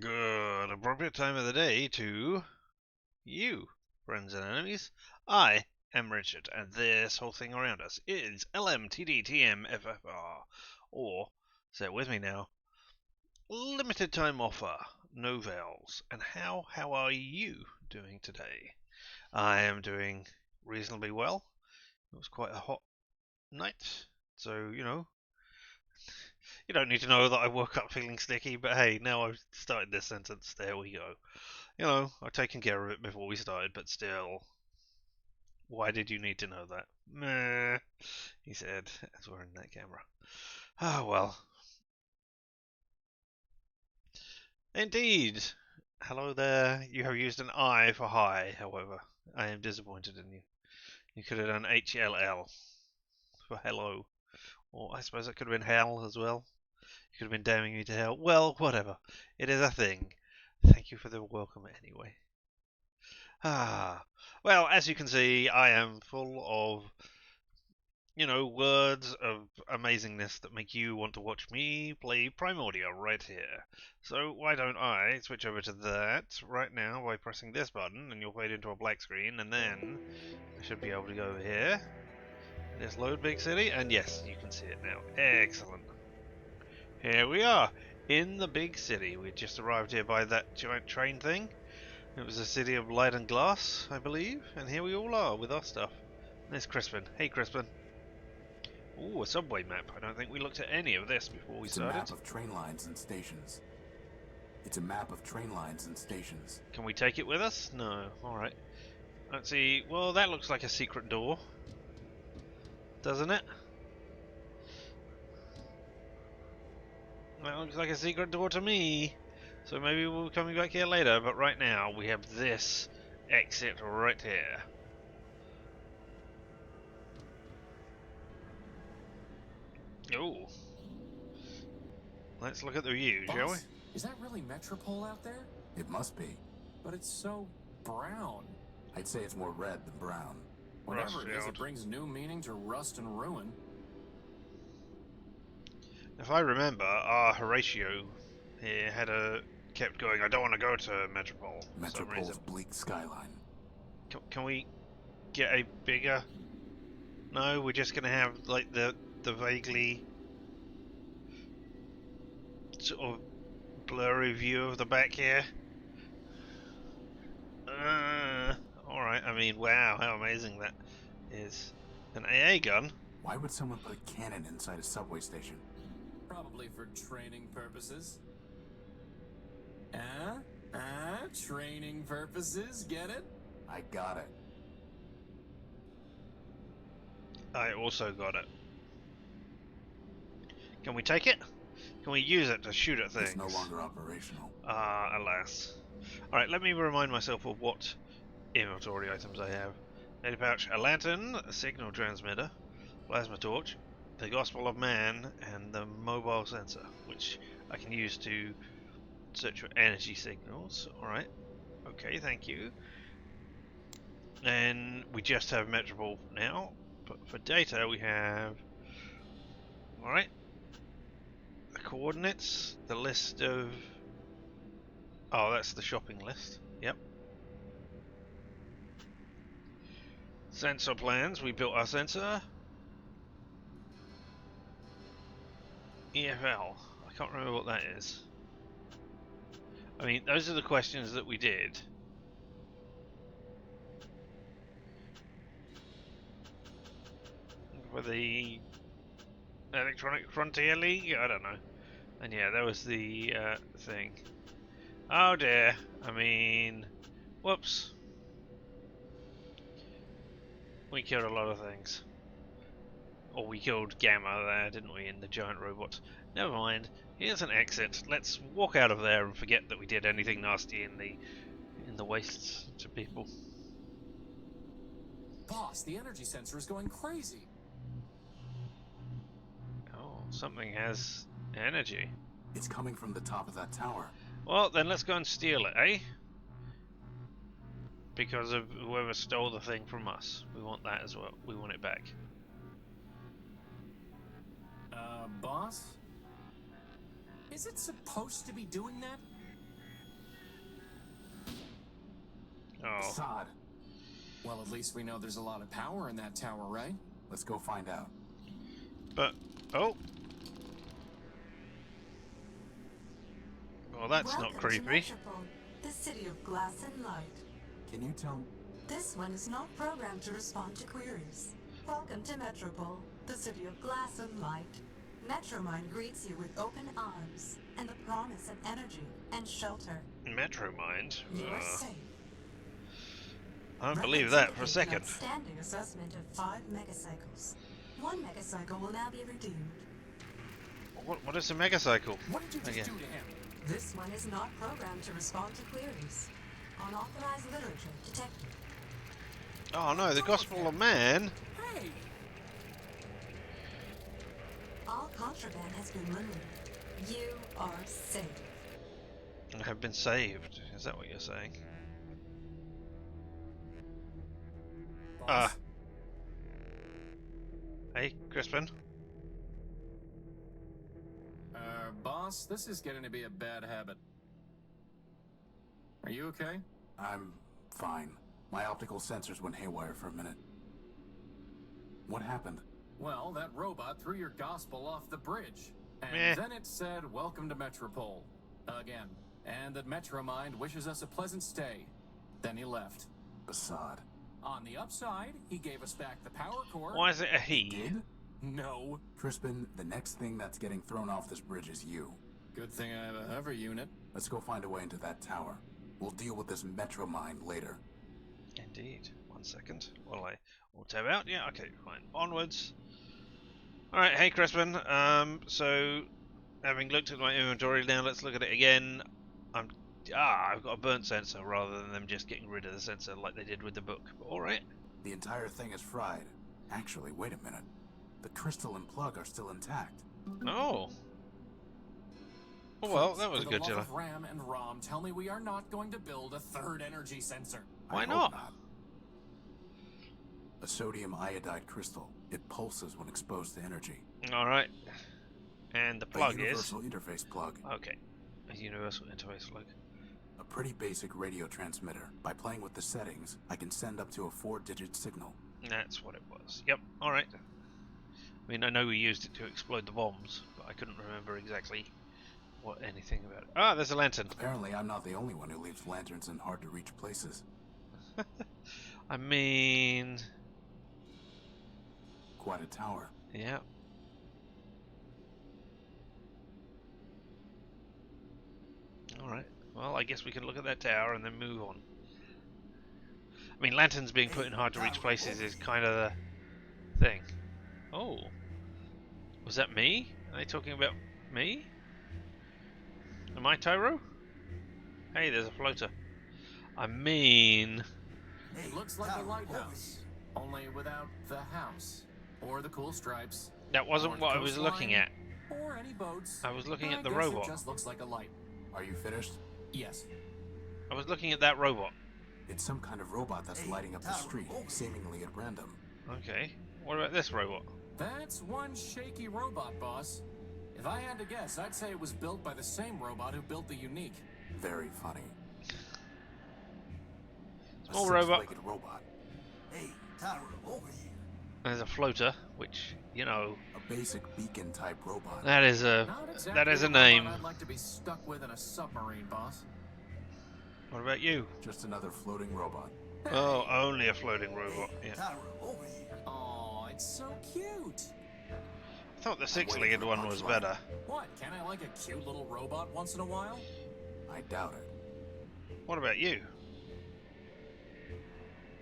Good. Appropriate time of the day to you, friends and enemies. I am Richard, and this whole thing around us is LMTDTMFFR, or, say it with me now, limited time offer, no vowels. And how are you doing today? I am doing reasonably well. It was quite a hot night, so, you don't need to know that I woke up feeling sticky, but hey, now I've started this sentence, there we go. I've taken care of it before we started, but still. Why did you need to know that? Meh, he said, as we're in that camera. Ah, well. Indeed. Hello there. You have used an I for hi, however. I am disappointed in you. You could have done HLL for hello. Or I suppose it could have been hell as well. You could have been damning me to hell. Well, whatever. It is a thing. Thank you for the welcome anyway. Well, as you can see, I am full of, words of amazingness that make you want to watch me play Primordia right here. So why don't I switch over to that right now by pressing this button, and you'll fade into a black screen, and then I should be able to go over here. Just load Big City, and yes, you can see it now. Excellent. Here we are, in the big city. We just arrived here by that giant train thing. It was a city of light and glass, I believe, and here we all are with our stuff. There's Crispin. Hey, Crispin. Ooh, a subway map. I don't think we looked at any of this before we started. It's a map of train lines and stations. Can we take it with us? No. Alright. Let's see. Well, that looks like a secret door. Doesn't it? That looks like a secret door to me. So maybe we'll be coming back here later, but right now we have this exit right here. Ooh. Let's look at the view, Boss, shall we? Is that really Metropol out there? It must be. But it's so brown. I'd say it's more red than brown. Whatever it is, it brings new meaning to rust and ruin. If I remember, our Horatio here kept going, I don't want to go to Metropol. Metropol's bleak skyline. Can we get a bigger... No, we're just going to have like the vaguely sort of blurry view of the back here. Alright, I mean, wow, how amazing that is. An AA gun? Why would someone put a cannon inside a subway station? Probably for training purposes. Training purposes, get it? I got it. I also got it. Can we take it? Can we use it to shoot at things? It's no longer operational. Alas. Alright, let me remind myself of what inventory items I have. Data pouch, a lantern, a signal transmitter, plasma torch, the Gospel of Man, and the mobile sensor, which I can use to search for energy signals. Alright. Okay, thank you. And we just have Metropol now. But for data we have... Alright. The coordinates, the list of... Oh, that's the shopping list. Yep. Sensor plans, we built our sensor. EFL, I can't remember what that is. I mean, those are the questions that we did. For the Electronic Frontier League? I don't know. And yeah, that was the thing. Oh dear. I mean, whoops. We killed a lot of things. Or we killed Gamma there, didn't we, in the giant robots. Never mind. Here's an exit. Let's walk out of there and forget that we did anything nasty in the wastes to people. Boss, the energy sensor is going crazy. Oh, something has energy. It's coming from the top of that tower. Well, then let's go and steal it, eh? Because of whoever stole the thing from us. We want that as well. We want it back. Boss? Is it supposed to be doing that? Oh. Sod. Well, at least we know there's a lot of power in that tower, right? Let's go find out. But, oh. Well, that's not Welcome creepy. to Metropol, the city of glass and light. Can you tell? This one is not programmed to respond to queries. Welcome to Metropol, the city of glass and light. Metromind greets you with open arms and the promise of energy and shelter. Metromind? You are safe. I don't believe that for a Records second. indicate an outstanding assessment of 5 megacycles. 1 megacycle will now be redeemed. What is a megacycle? What did you just Again. do to him? This one is not programmed to respond to queries. Unauthorized literature detected. Oh no, the Gospel of Man? Hey! All contraband has been removed. You are safe. I have been saved. Is that what you're saying? Boss? Hey, Crispin? Boss, this is getting to be a bad habit. Are you okay? I'm fine. My optical sensors went haywire for a minute. What happened? Well, that robot threw your gospel off the bridge. And Meh. then it said, "Welcome to Metropol." Again. And that Metromind wishes us a pleasant stay. Then he left. Assad. On the upside, he gave us back the power core. Why is it a he? Did? No. Crispin, the next thing that's getting thrown off this bridge is you. Good thing I have a hover unit. Let's go find a way into that tower. We'll deal with this Metromind later. Indeed. 1 second. While I will tab out. Yeah, okay, fine. Onwards. Alright, hey Crispin. So having looked at my inventory now, let's look at it again. I've got a burnt sensor rather than them just getting rid of the sensor like they did with the book. But alright. The entire thing is fried. Actually, wait a minute. The crystal and plug are still intact. Oh. Well, that was a For good the love job. of RAM and ROM, tell me we are not going to build a third energy sensor. Why I not? hope not. A sodium iodide crystal. It pulses when exposed to energy. Alright. And the plug a is... universal interface plug. Okay. A universal interface plug. A pretty basic radio transmitter. By playing with the settings, I can send up to a 4-digit signal. That's what it was. Yep, alright. I mean, I know we used it to explode the bombs, but I couldn't remember exactly anything about it. Ah, there's a lantern. Apparently, I'm not the only one who leaves lanterns in hard-to-reach places. I mean... Quite a tower. Yeah. Alright. Well, I guess we can look at that tower and then move on. I mean, lanterns being put in hard-to-reach places is kind of the thing. Oh. Was that me? Are they talking about me? Am I Tyro? Hey, there's a floater. I mean... It looks like a lighthouse, only without the house, or the cool stripes, That wasn't or what the I was looking coastline, at. or any boats. I was looking But at the I guess robot. It just looks like a light. Are you finished? Yes. I was looking at that robot. It's some kind of robot that's lighting up the street, seemingly at random. Okay. What about this robot? That's one shaky robot, boss. If I had to guess, I'd say it was built by the same robot who built the Unique. Very funny. Small a robot. six-legged robot. Hey, Tyra, over here. There's a floater, which, you know, A basic beacon-type robot. that is a Not exactly that is a the robot name. I'd like to be stuck with in a submarine, boss. What about you? Just another floating robot. Oh, only a floating robot. Yeah. Tyra, over here. Oh, it's so cute. I thought the six-legged one was better. What? Can I like a cute little robot once in a while? I doubt it. What about you?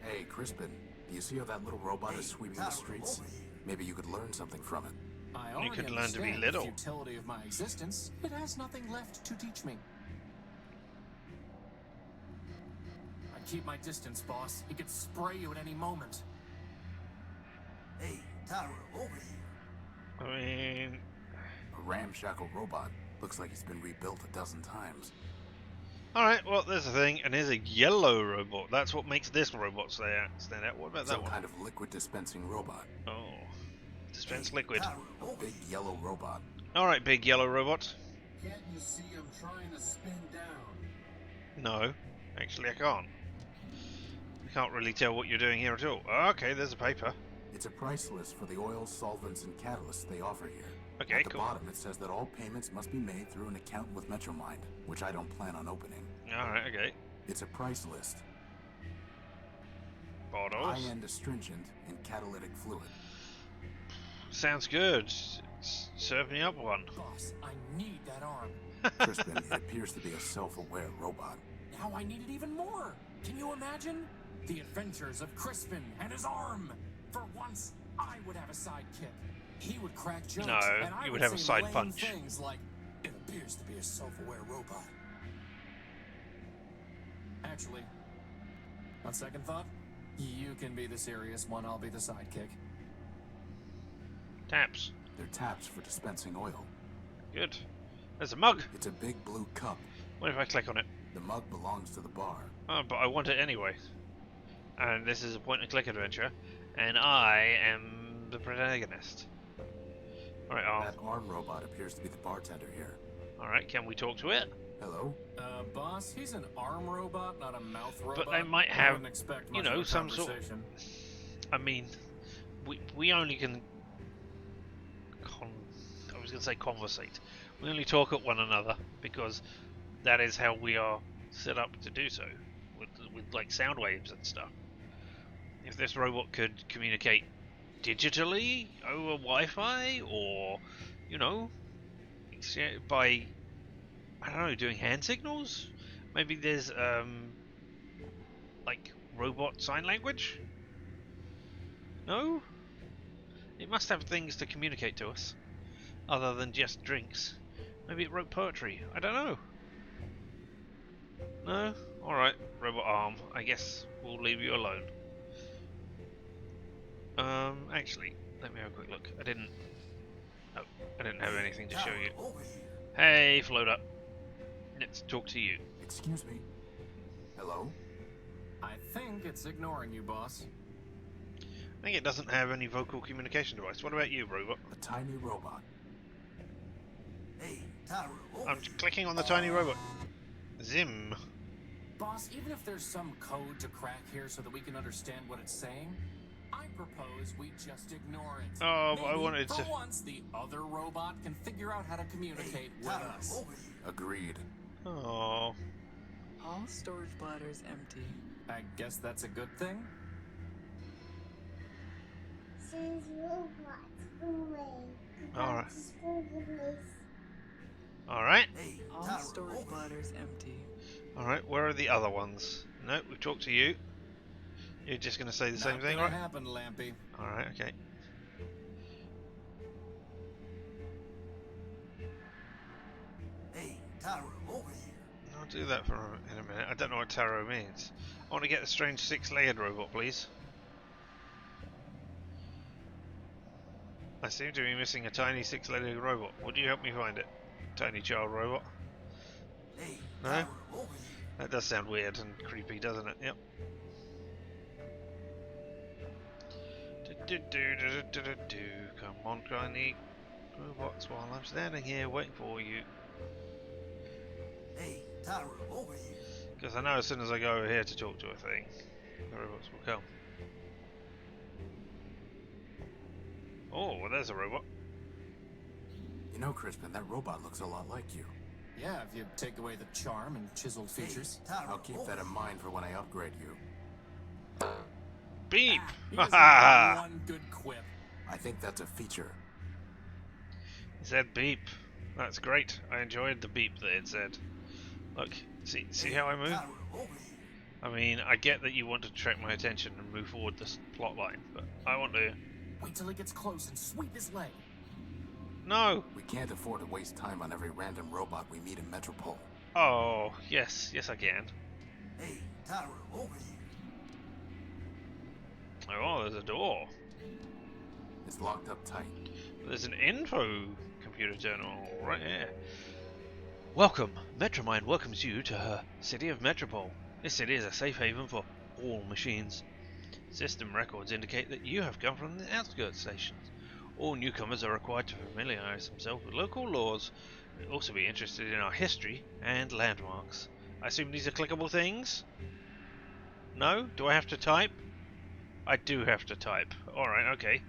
Hey, Crispin, do you see how that little robot is sweeping the streets? Maybe you could learn something from it. I You already could learn to be understand little. the futility of my existence. It has nothing left to teach me. I keep my distance, boss. He could spray you at any moment. Hey, Tyra, over here. I mean, A ramshackle robot. Looks like he's been rebuilt a dozen times. alright, well, there's the thing, and here's a yellow robot. That's what makes this robot stand out. What about that Some one? kind of liquid dispensing robot. Oh, dispense liquid. Tyra, A over big here. yellow robot. Alright, big yellow robot. Can't you see I'm trying to spin down? No, actually I can't. I can't really tell what you're doing here at all. Okay, there's a paper. It's a price list for the oils, solvents, and catalysts they offer here. Okay, At the cool. bottom, it says that all payments must be made through an account with Metromind, which I don't plan on opening. Alright, okay. It's a price list. Bottles. High-end astringent and catalytic fluid. Sounds good. Serve me up one. Boss, I need that arm. Crispin, it appears to be a self-aware robot. Now I need it even more. Can you imagine? The adventures of Crispin and his arm. For once, I would have a sidekick. He would crack jokes, No, and I you would would have a say side lame punch. things like, "It appears to be a self-aware robot." Actually, on second thought, you can be the serious one. I'll be the sidekick. Taps. They're taps for dispensing oil. Good. There's a mug. It's a big blue cup. What if I click on it? The mug belongs to the bar. Oh, but I want it anyway. And this is a point-and-click adventure, and I am the protagonist. Alright, That arm robot appears to be the bartender here. alright, can we talk to it? Hello? Boss, he's an arm robot, not a mouth robot. But they might I have, wouldn't expect you much know, of a some sort. conversation. I mean, we only can. I was going to say conversate. We only talk at one another because that is how we are set up to do so, with like sound waves and stuff. If this robot could communicate digitally over Wi-Fi, or you know, by I don't know, doing hand signals. Maybe there's like robot sign language. No, it must have things to communicate to us, other than just drinks. Maybe it wrote poetry. I don't know. No? Alright, robot arm. I guess we'll leave you alone. Actually, let me have a quick look. I didn't have anything to show you. Over here. Hey, float up. Let's talk to you. Excuse me. Hello? I think it's ignoring you, boss. I think it doesn't have any vocal communication device. What about you, robot? A tiny robot. Hey, Taro, over I'm here. clicking on the tiny robot. Zim. Boss, even if there's some code to crack here so that we can understand what it's saying, I propose we just ignore it. Oh, but I Maybe, wanted for to- once, the other robot can figure out how to communicate Hey, with Taro, us. over here. Agreed. Oh. All storage bladders empty. I guess that's a good thing. Sends robots away. Alright. To school place. Alright. Hey, All Taro, storage over here. bladders empty. Alright, where are the other ones? No, we've talked to you. You're just going to say the same Not thing, gonna right? happen, Lampy. Alright, okay. Hey, Taro, over here. I'll do that in a minute. I don't know what tarot means. I want to get a strange six-layered robot, please. I seem to be missing a tiny six-legged robot. Would you help me find it? Tiny child robot. Hey, No? Taro, over here. That does sound weird and creepy, doesn't it? Yep. Come on, tiny robots, while I'm standing here waiting for you. Hey, Taro, over here. Because I know as soon as I go over here to talk to a thing, the robots will come. Oh, well, there's a robot. You know, Crispin, that robot looks a lot like you. Yeah, if you take away the charm and chiseled features. Hey, Taro, I'll keep over that in here. mind for when I upgrade you. Beep! He Ha doesn't have ha! one good quip. I think that's a feature. It said beep. That's great. I enjoyed the beep that it said. Look, see how I move? Taro, over here. I mean, I get that you want to attract my attention and move forward this plot line, but I want to... Wait till he gets close and sweep his leg. No! We can't afford to waste time on every random robot we meet in Metropol. Oh, yes I can. Hey, Taro, over here. Oh, there's a door. It's locked up tight. There's an info computer terminal right here. Welcome. Metromind welcomes you to her city of Metropol. This city is a safe haven for all machines. System records indicate that you have come from the outskirts stations. All newcomers are required to familiarize themselves with local laws and also be interested in our history and landmarks. I assume these are clickable things? No? Do I have to type? I do have to type. Alright, okay.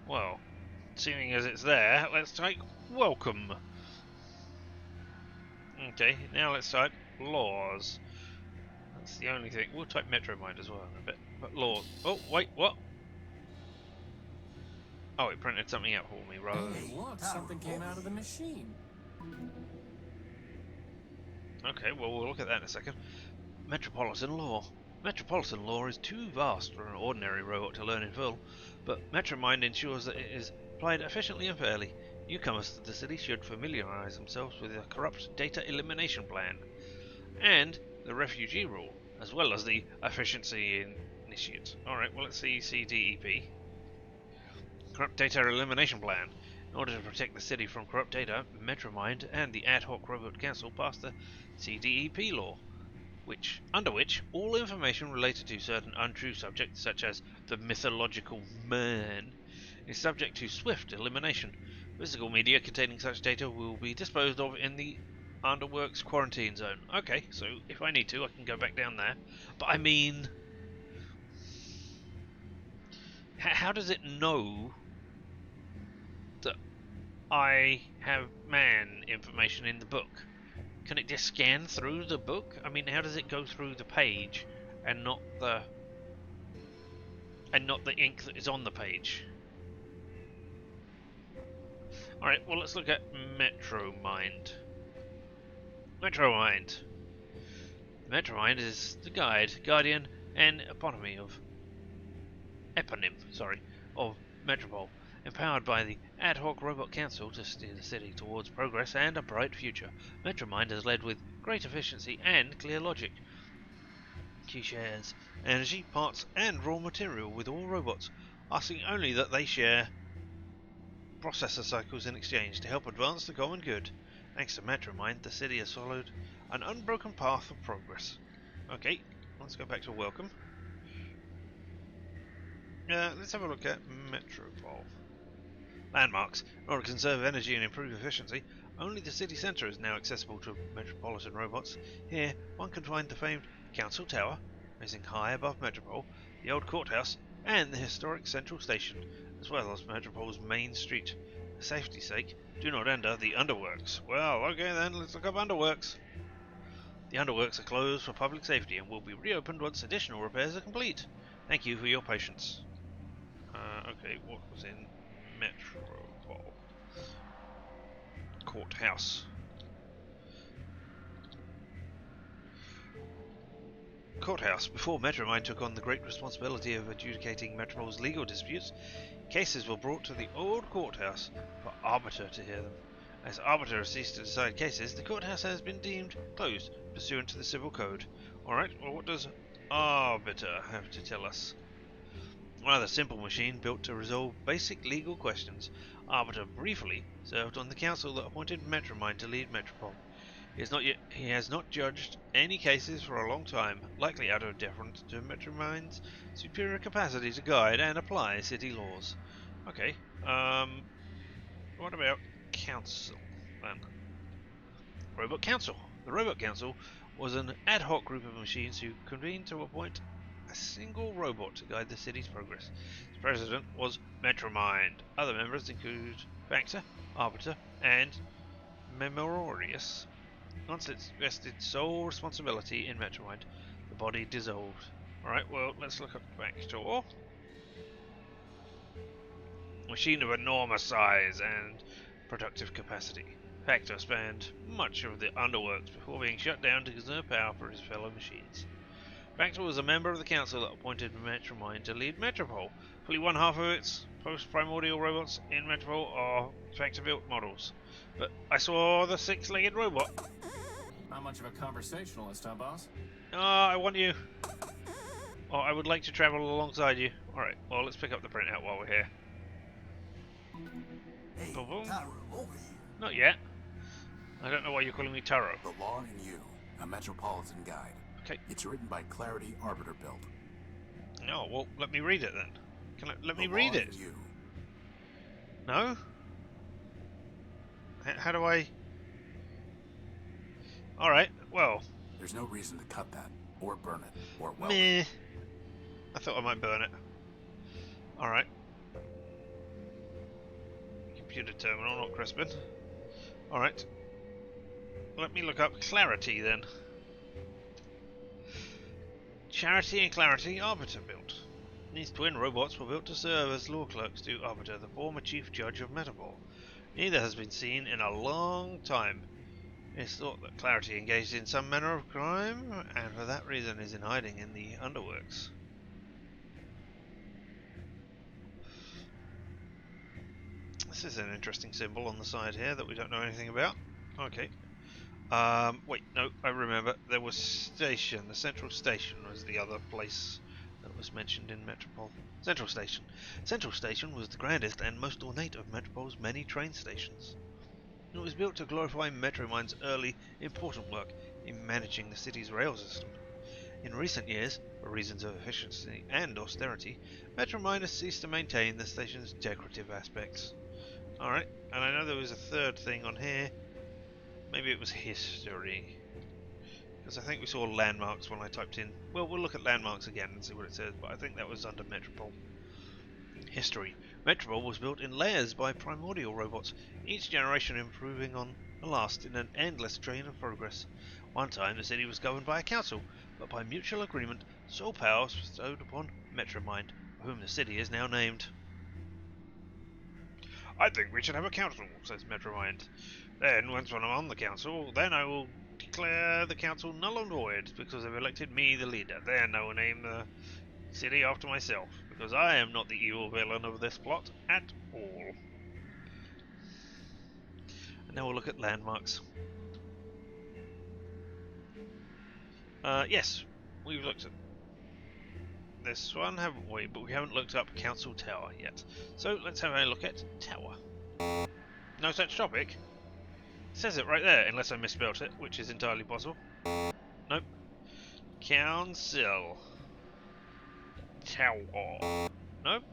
Well, seeing as it's there, let's type welcome. Okay, now let's type laws. That's the only thing. We'll type Metromind as well in a bit. But laws. Oh, wait, what? Oh, it printed something out for me rather Hey, than... look, something came out of the machine. Okay, well, we'll look at that in a second. Metropolitan law. Metropolitan law is too vast for an ordinary robot to learn in full, but Metromind ensures that it is applied efficiently and fairly. Newcomers to the city should familiarize themselves with the corrupt data elimination plan and the refugee rule, as well as the efficiency initiate. Alright, well, let's see CDEP. Corrupt data elimination plan. In order to protect the city from corrupt data, Metromind and the Ad Hoc Robot Council passed the CDEP law, under which all information related to certain untrue subjects, such as the mythological man, is subject to swift elimination. Physical media containing such data will be disposed of in the Underworks quarantine zone. Okay, so if I need to, I can go back down there. But I mean, how does it know that I have man information in the book? Can it just scan through the book? I mean, how does it go through the page and not the ink that is on the page? Alright, well, let's look at Metromind. Metromind. Metromind is the guide, guardian, and eponym of Metropol, empowered by the Ad Hoc Robot Council to steer the city towards progress and a bright future. Metromind is led with great efficiency and clear logic. She shares energy, parts, and raw material with all robots, asking only that they share processor cycles in exchange to help advance the common good. Thanks to Metromind, the city has followed an unbroken path of progress. Okay, let's go back to welcome. Let's have a look at Metropol. Landmarks. In order to conserve energy and improve efficiency, only the city centre is now accessible to metropolitan robots. Here, one can find the famed Council Tower, rising high above Metropol, the old courthouse, and the historic Central Station, as well as Metropol's main street. For safety's sake, do not enter the Underworks. Well, okay then, let's look up Underworks. The Underworks are closed for public safety and will be reopened once additional repairs are complete. Thank you for your patience. Okay, what was in Metropol? Courthouse. Courthouse. Before Metromind took on the great responsibility of adjudicating Metropol's legal disputes, cases were brought to the old courthouse for Arbiter to hear them. As Arbiter has ceased to decide cases, the courthouse has been deemed closed, pursuant to the Civil Code. Alright, well, what does Arbiter have to tell us? A rather simple machine built to resolve basic legal questions. Arbiter briefly served on the council that appointed Metromind to lead Metropol. He has not judged any cases for a long time, likely out of deference to Metromind's superior capacity to guide and apply city laws. Okay, what about council then? Robot Council. The Robot Council was an ad hoc group of machines who convened to appoint a single robot to guide the city's progress. Its president was Metromind. Other members include Factor, Arbiter, and Memorius. Once it vested sole responsibility in Metromind, the body dissolved. Alright, well, let's look up Factor. Machine of enormous size and productive capacity. Factor spanned much of the Underworks before being shut down to conserve power for his fellow machines. Factor was a member of the council that appointed Metromind to lead Metropol. Fully one half of its post-primordial robots in Metropol are Factor-built models. But I saw the six-legged robot. Not much of a conversationalist, huh, boss? I want you. Oh, I would like to travel alongside you. Alright, well, let's pick up the printout while we're here. Hey, Boom, boom. Taro, over here. Not yet. I don't know why you're calling me Taro. The Law in You, a Metropolitan Guide. Okay. It's written by Clarity Arbiter Built. No, well, let me read it then. Let me read it? You. No? How do I... Alright, well... There's no reason to cut that, or burn it, or weld Meh. it. I thought I might burn it. Alright. Computer terminal, not Crispin. Alright. Let me look up Clarity then. Charity and Clarity, Arbiter built. These twin robots were built to serve as law clerks to Arbiter, the former chief judge of Metropol. Neither has been seen in a long time. It is thought that Clarity engaged in some manner of crime, and for that reason is in hiding in the underworks. This is an interesting symbol on the side here that we don't know anything about. Okay. Wait, no, I remember. There was Station. The Central Station was the other place that was mentioned in Metropol. Central Station. Central Station was the grandest and most ornate of Metropol's many train stations. It was built to glorify Metromind's early, important work in managing the city's rail system. In recent years, for reasons of efficiency and austerity, Metromind has ceased to maintain the station's decorative aspects. Alright, and I know there was a third thing on here. Maybe it was history. Because I think we saw landmarks when I typed in... Well, we'll look at landmarks again and see what it says, but I think that was under Metropol. History. Metropol was built in layers by primordial robots, each generation improving on the last in an endless train of progress. One time the city was governed by a council, but by mutual agreement, sole power was bestowed upon Metromind, for whom the city is now named. I think we should have a council, says Metromind. Then, once I'm on the council, then I will declare the council null and void, because they've elected me the leader. Then I will name the city after myself, because I am not the evil villain of this plot at all. And now we'll look at landmarks. Yes, we've looked at this one, haven't we? But we haven't looked up Council Tower yet. So let's have a look at Tower. No such topic? It says it right there, unless I misspelt it, which is entirely possible. Nope. Council Tower. Nope.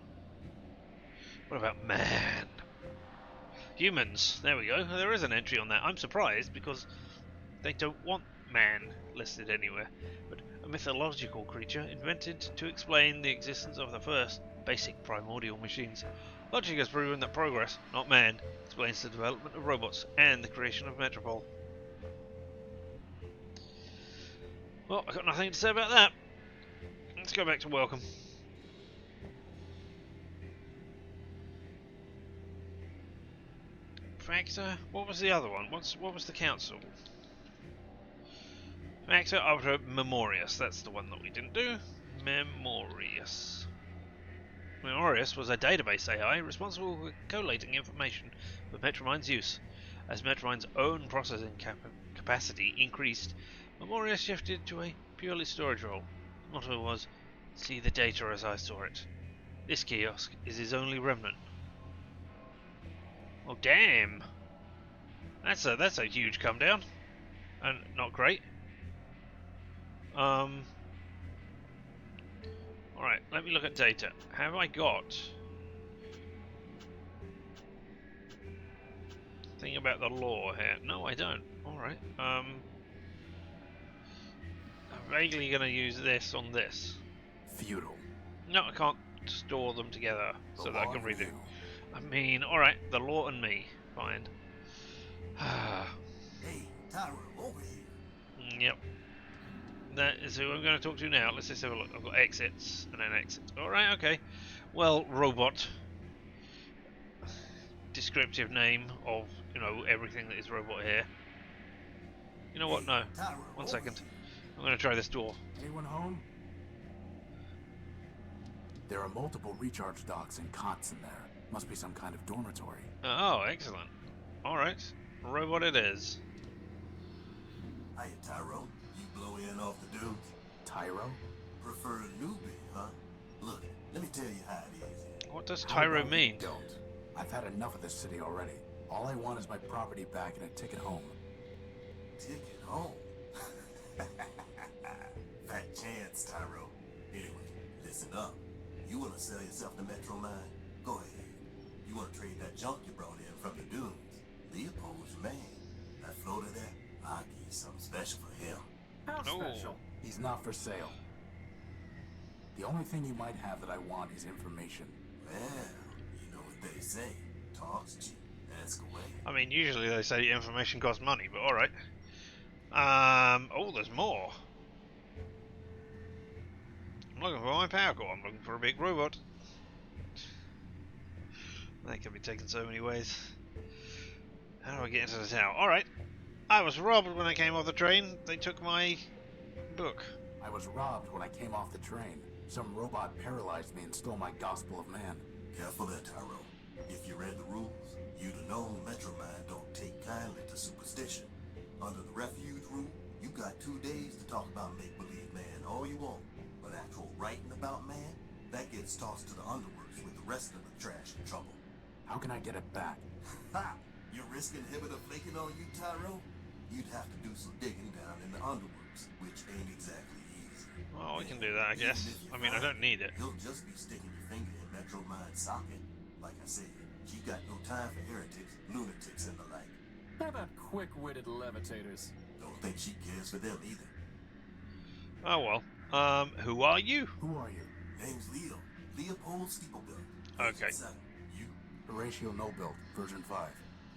What about man? Humans. There we go. There is an entry on that. I'm surprised because they don't want man listed anywhere, but a mythological creature invented to explain the existence of the first basic primordial machines. Logic has proven that progress, not man, explains the development of robots and the creation of Metropol. Well, I've got nothing to say about that. Let's go back to welcome. Factor? What was the other one? What was the council? Factor Arbiter Memorius. That's the one that we didn't do. Memorius. Memorius was a database AI responsible for collating information for Metromind's use. As Metromind's own processing capacity increased, Memorius shifted to a purely storage role. The motto was, "See the data as I saw it." This kiosk is his only remnant. Oh damn! That's a huge come down, and not great. Alright, let me look at data. Have I got thing about the law here? No, I don't. Alright. I'm vaguely gonna use this on this. Feudal. No, I can't store them together so that I can read it. You. I mean, alright, the law and me. Fine. Hey, Tyra, over here. Yep. That is who I'm going to talk to now. Let's just have a look. I've got exits and then exits. Alright, okay. Well, robot. Descriptive name of, everything that is robot here. You know what? No. Tyra, 1 over second. here. I'm going to try this door. Anyone home? There are multiple recharge docks and cots in there. Must be some kind of dormitory. Oh, excellent. Alright. Robot it is. Hiya, Tyro. You blow in off the dudes? Tyro? Prefer a newbie, huh? Look, let me tell you how it is. What does How Tyro about mean? you don't? I've had enough of this city already. All I want is my property back and a ticket home. Ticket home. Fat chance, Tyro. Anyway, listen up. You want to sell yourself to Metromine? Go ahead. You want to trade that junk you brought in from the dunes? Leopold's your man. That floater there, I'll give you something special for him. How Oh. special? He's not for sale. The only thing you might have that I want is information. Well, you know what they say. Talk's cheap. Ask away. I mean, usually they say information costs money, but alright. Oh, there's more. I'm looking for my power core. I'm looking for a big robot. That can be taken so many ways. How do I get into the tower? Alright. I was robbed when I came off the train. They took my book. I was robbed when I came off the train. Some robot paralyzed me and stole my Gospel of Man. Careful there, Tyro. If you read the rules, you'd have known Metromind don't take kindly to superstition. Under the refuge rule, you got 2 days to talk about make-believe man all you want. But actual writing about man, that gets tossed to the underworks with the rest of the trash and trouble. How can I get it back? Ha! You're risking inhibitor flaking on you, Tyro? You'd have to do some digging down in the underworks, which ain't exactly easy. Well, we can do that, I guess. I mean, I don't need it. You'll just be sticking your finger in Metromind's socket. Like I said, she got no time for heretics, lunatics, and the like. How about quick-witted levitators? Don't think she cares for them either. Oh well. Who are you? Who are you? Name's Leo. Leopold Steeplebuilt. Okay. You? Horatio Nullbuilt, version 5.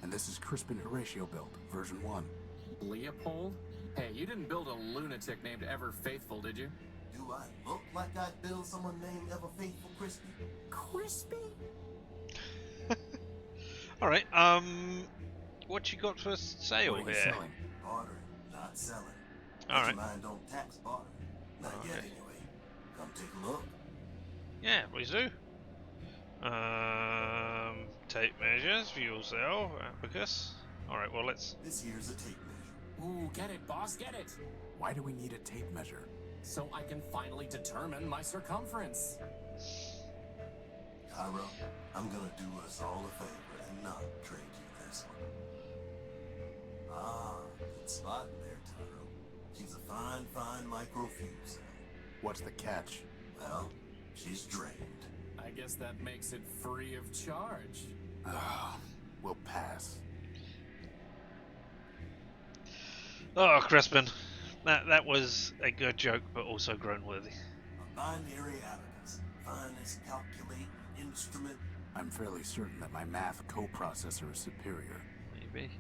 And this is Crispin Horatio Built, version 1. Leopold? Hey, you didn't build a lunatic named Ever Faithful, did you? Do I look like I'd build someone named Ever Faithful Crispin? Crispy? Alright, what you got for sale What are you here? selling? Bartering, not selling. Alright. Metromine don't tax bartering. Not yet, Okay. anyway. Come take a look. Yeah, please do. Tape measures, fuel cell, abacus. Alright, well let's... This here's a tape measure. Ooh, get it, boss, get it! Why do we need a tape measure? So I can finally determine my circumference. Tyro, I'm gonna do us all a favor and not trade you this one. Ah, good spot there, Tyro. She's a fine micro-fuel cell. What's the catch? Well, she's drained. I guess that makes it free of charge. We'll pass. Oh, Crispin. That was a good joke, but also groan-worthy. A binary abacus. Finest calculating instrument. I'm fairly certain that my math coprocessor is superior. Maybe. Right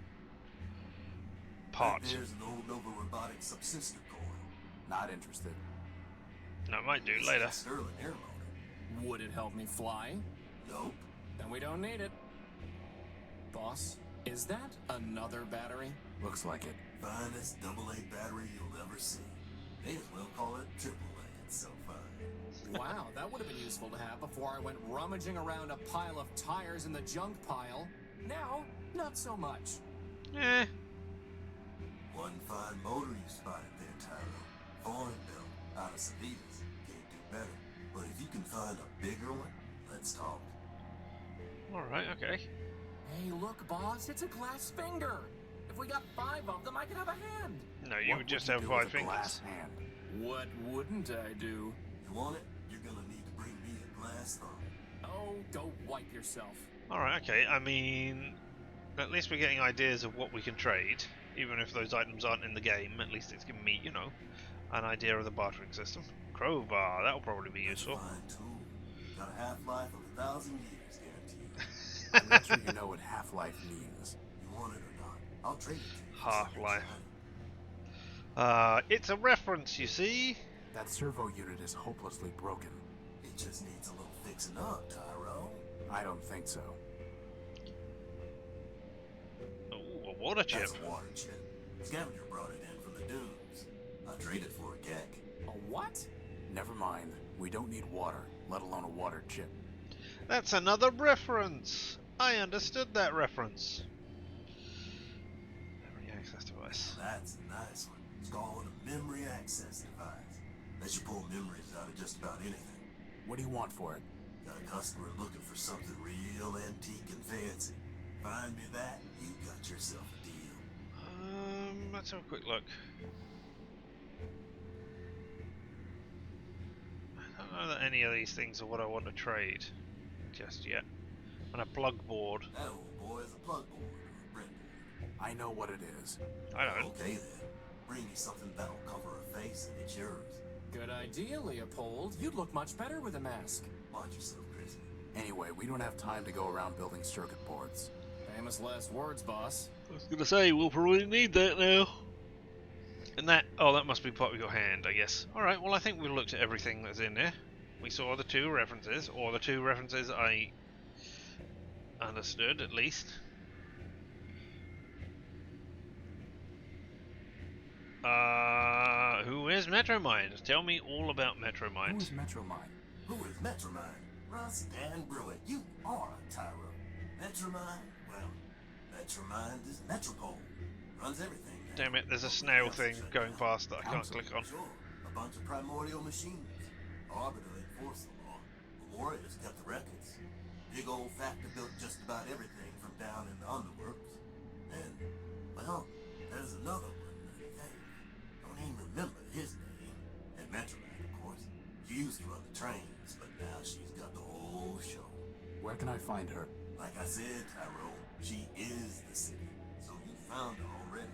Pot. there's an old Nova Robotic subsystem coil. Not interested. No, might do This is later. a Sterling air motor. Would it help me fly? Nope. Then we don't need it. Boss, is that another battery? Looks like it. Finest AA battery you'll ever see. May as well call it AAA. It's so fine. Wow, that would have been useful to have before I went rummaging around a pile of tires in the junk pile. Now, not so much. Eh. One fine motor you spotted there, Tyro. Foreign built, out of Savitas. Can't do better. But if you can find a bigger one, let's talk. Alright, okay. Hey, look, boss, it's a glass finger. If we got 5 of them, I could have a hand. No, you What would just you have do 5 with a glass fingers. hand? What wouldn't I do? You want it? You're gonna need to bring me a glass thumb. Oh, go wipe yourself. Alright, okay. I mean, at least we're getting ideas of what we can trade. Even if those items aren't in the game, at least it's giving me, you know, an idea of the bartering system. Crowbar, that'll probably be useful. Fine tool. Got a half-life of 1,000 years, guaranteed. I'm not sure you know what half-life means. You want it or not? I'll trade it to you. Half-life. It's a reference, you see? That servo unit is hopelessly broken. It just needs a little fixing up, Tyro. I don't think so. Ooh, a water chip. That's a water chip. Scavenger brought it in from the dunes. I traded for a gek. A what? Never mind. We don't need water, let alone a water chip. That's another reference. I understood that reference. Memory access device. That's a nice one. It's called a memory access device. Lets you pull memories out of just about anything. What do you want for it? Got a customer looking for something real antique and fancy. Find me that, you got yourself a deal. Let's have a quick look. I don't know that any of these things are what I want to trade just yet. And a plug board. That old boy is a plug board or a breadboard. I know what it is. I don't. Okay then. Bring me something that'll cover a face and it's yours. Good idea, Leopold. You'd look much better with a mask. Watch yourself, Crispin. Anyway, we don't have time to go around building circuit boards. Famous last words, boss. I was gonna say, we'll probably need that now. And that, oh, that must be part of your hand, I guess. Alright, well I think we've looked at everything that's in there. We saw the 2 references, or the 2 references I understood, at least. Who is Metromind? Tell me all about Metromind. Who is Metromind? Who is Metromind? Russ Dan Bruin, you are a tyro. Metromind? Well, Metromind is Metropol. Runs everything. Damn it, there's a snail thing going past that I can't click on. Sure, a bunch of primordial machines. Arbiter enforced the law. Memoria's kept the records. Big old factor built just about everything from down in the underworks. And, well, there's another one, I think. Don't even remember his name. And Metroman, of course. She used to run the trains, but now she's got the whole show. Where can I find her? Like I said, Tyrone, she is the city. So you found her already.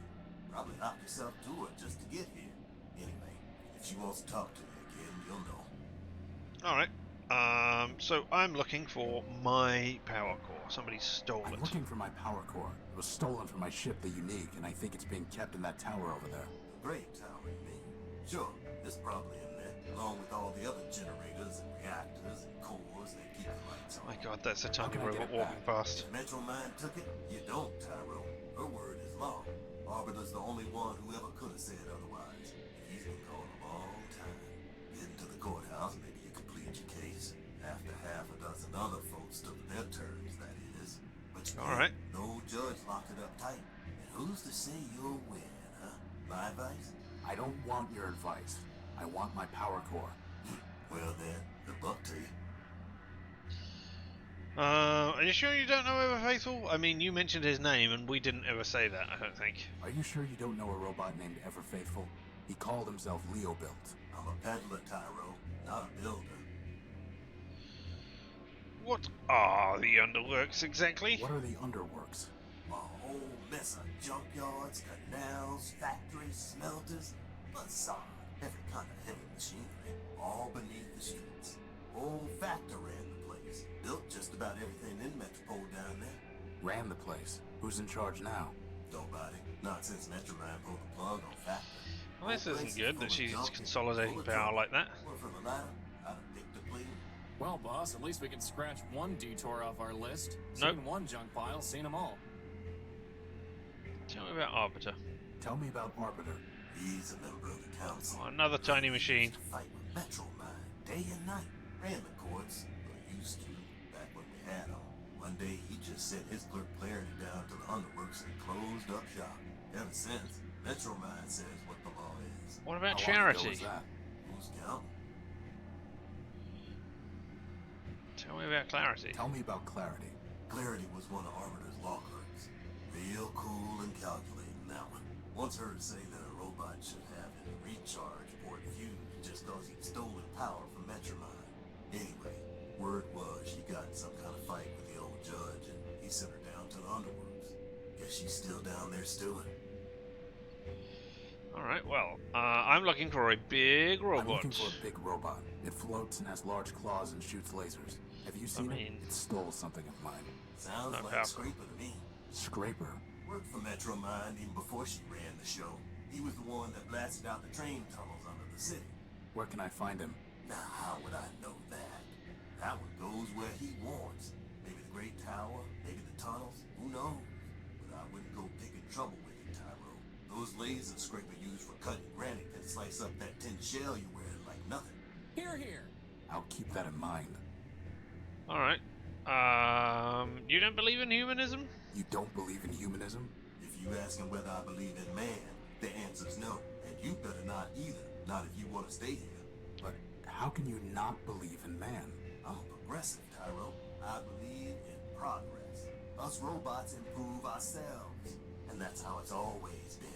Probably knocked yourself to her just to get here. Anyway, if she wants to talk to you again, you'll know. Alright, so I'm looking for my power core. Somebody stole I'm it. looking for my power core. It was stolen from my ship, the Unique, and I think it's being kept in that tower over there. Great tower, you mean? Sure, it's probably in there, along with all the other generators and reactors and cores that keep the lights on. My god, that's a tiny can I get robot it walking back? past. If Metromind took it, you don't, Tyrone. Her word is law. Arbiter's the only one who ever could have said otherwise. He's been called a long time. Getting to the courthouse, maybe you could plead your case. After half a dozen other folks took their turns, that is. But you Alright. no judge locked it up tight. And who's to say you'll win, huh? My advice? I don't want your advice. I want my power core. Well then, the buck to you. Are you sure you don't know Ever Faithful? I mean, you mentioned his name and we didn't ever say that, I don't think. Are you sure you don't know a robot named Ever Faithful? He called himself Nullbuilt. I'm a peddler, Tyro, not a builder. What are the underworks exactly? What are the underworks? A whole mess of junkyards, canals, factories, smelters, facade, every kind of heavy machinery, all beneath the streets. Old factor ran the place, built just about everything in Metropol down there. Ran the place. Who's in charge now? Nobody, not since Metroman pulled the plug on factor. Well, this Whole isn't place good full that of she's junk, consolidating full of power trouble. like that. Well, from the ladder, I'd have picked a plea. Well, boss, at least we can scratch one detour off our list. Nope. Seen one junk pile, seen them all. Tell me about Arbiter. Tell me about Arbiter. He's a member of the council. Oh, another tiny machine. To fight with Metroman, day and night. Ran the courts, or used to, back when we had him. One day he just sent his clerk Clarity down to the underworks and closed up shop. Ever since, Metroman says what the law is. What about How long ago Charity? was that? Who's counting? Tell me about Clarity. Tell me about Clarity. Clarity was one of Arbiter's law clerks. Real cool and calculating, that one. Once heard say that a robot should have his recharge port fused just cause he'd stolen power from Metroman. Anyway, word was she got in some kind of fight with the old judge and he sent her down to the underworks. Guess she's still down there stewing. Alright, well, I'm looking for a big I'm robot. looking for a big robot. It floats and has large claws and shoots lasers. Have you seen mean- it? It stole something of mine. Sounds Not like powerful. Scraper to me. Scraper. Worked for Metromind even before she ran the show. He was the one that blasted out the train tunnels under the city. Where can I find him? Now, how would I know that? That one goes where he wants. Maybe the Great Tower, maybe the tunnels, who knows? But I wouldn't go picking trouble with it, Tyro. Those lasers Scraper used for cutting granite can slice up that tin shell you're wearing like nothing. Here, here. I'll keep that in mind. Alright. You don't believe in humanism? You don't believe in humanism? If you asking whether I believe in man, the answer's no. And you better not either. Not if you want to stay here. But how can you not believe in man? I'm a progressive, Tyro. I believe in progress. Us robots improve ourselves. And that's how it's always been.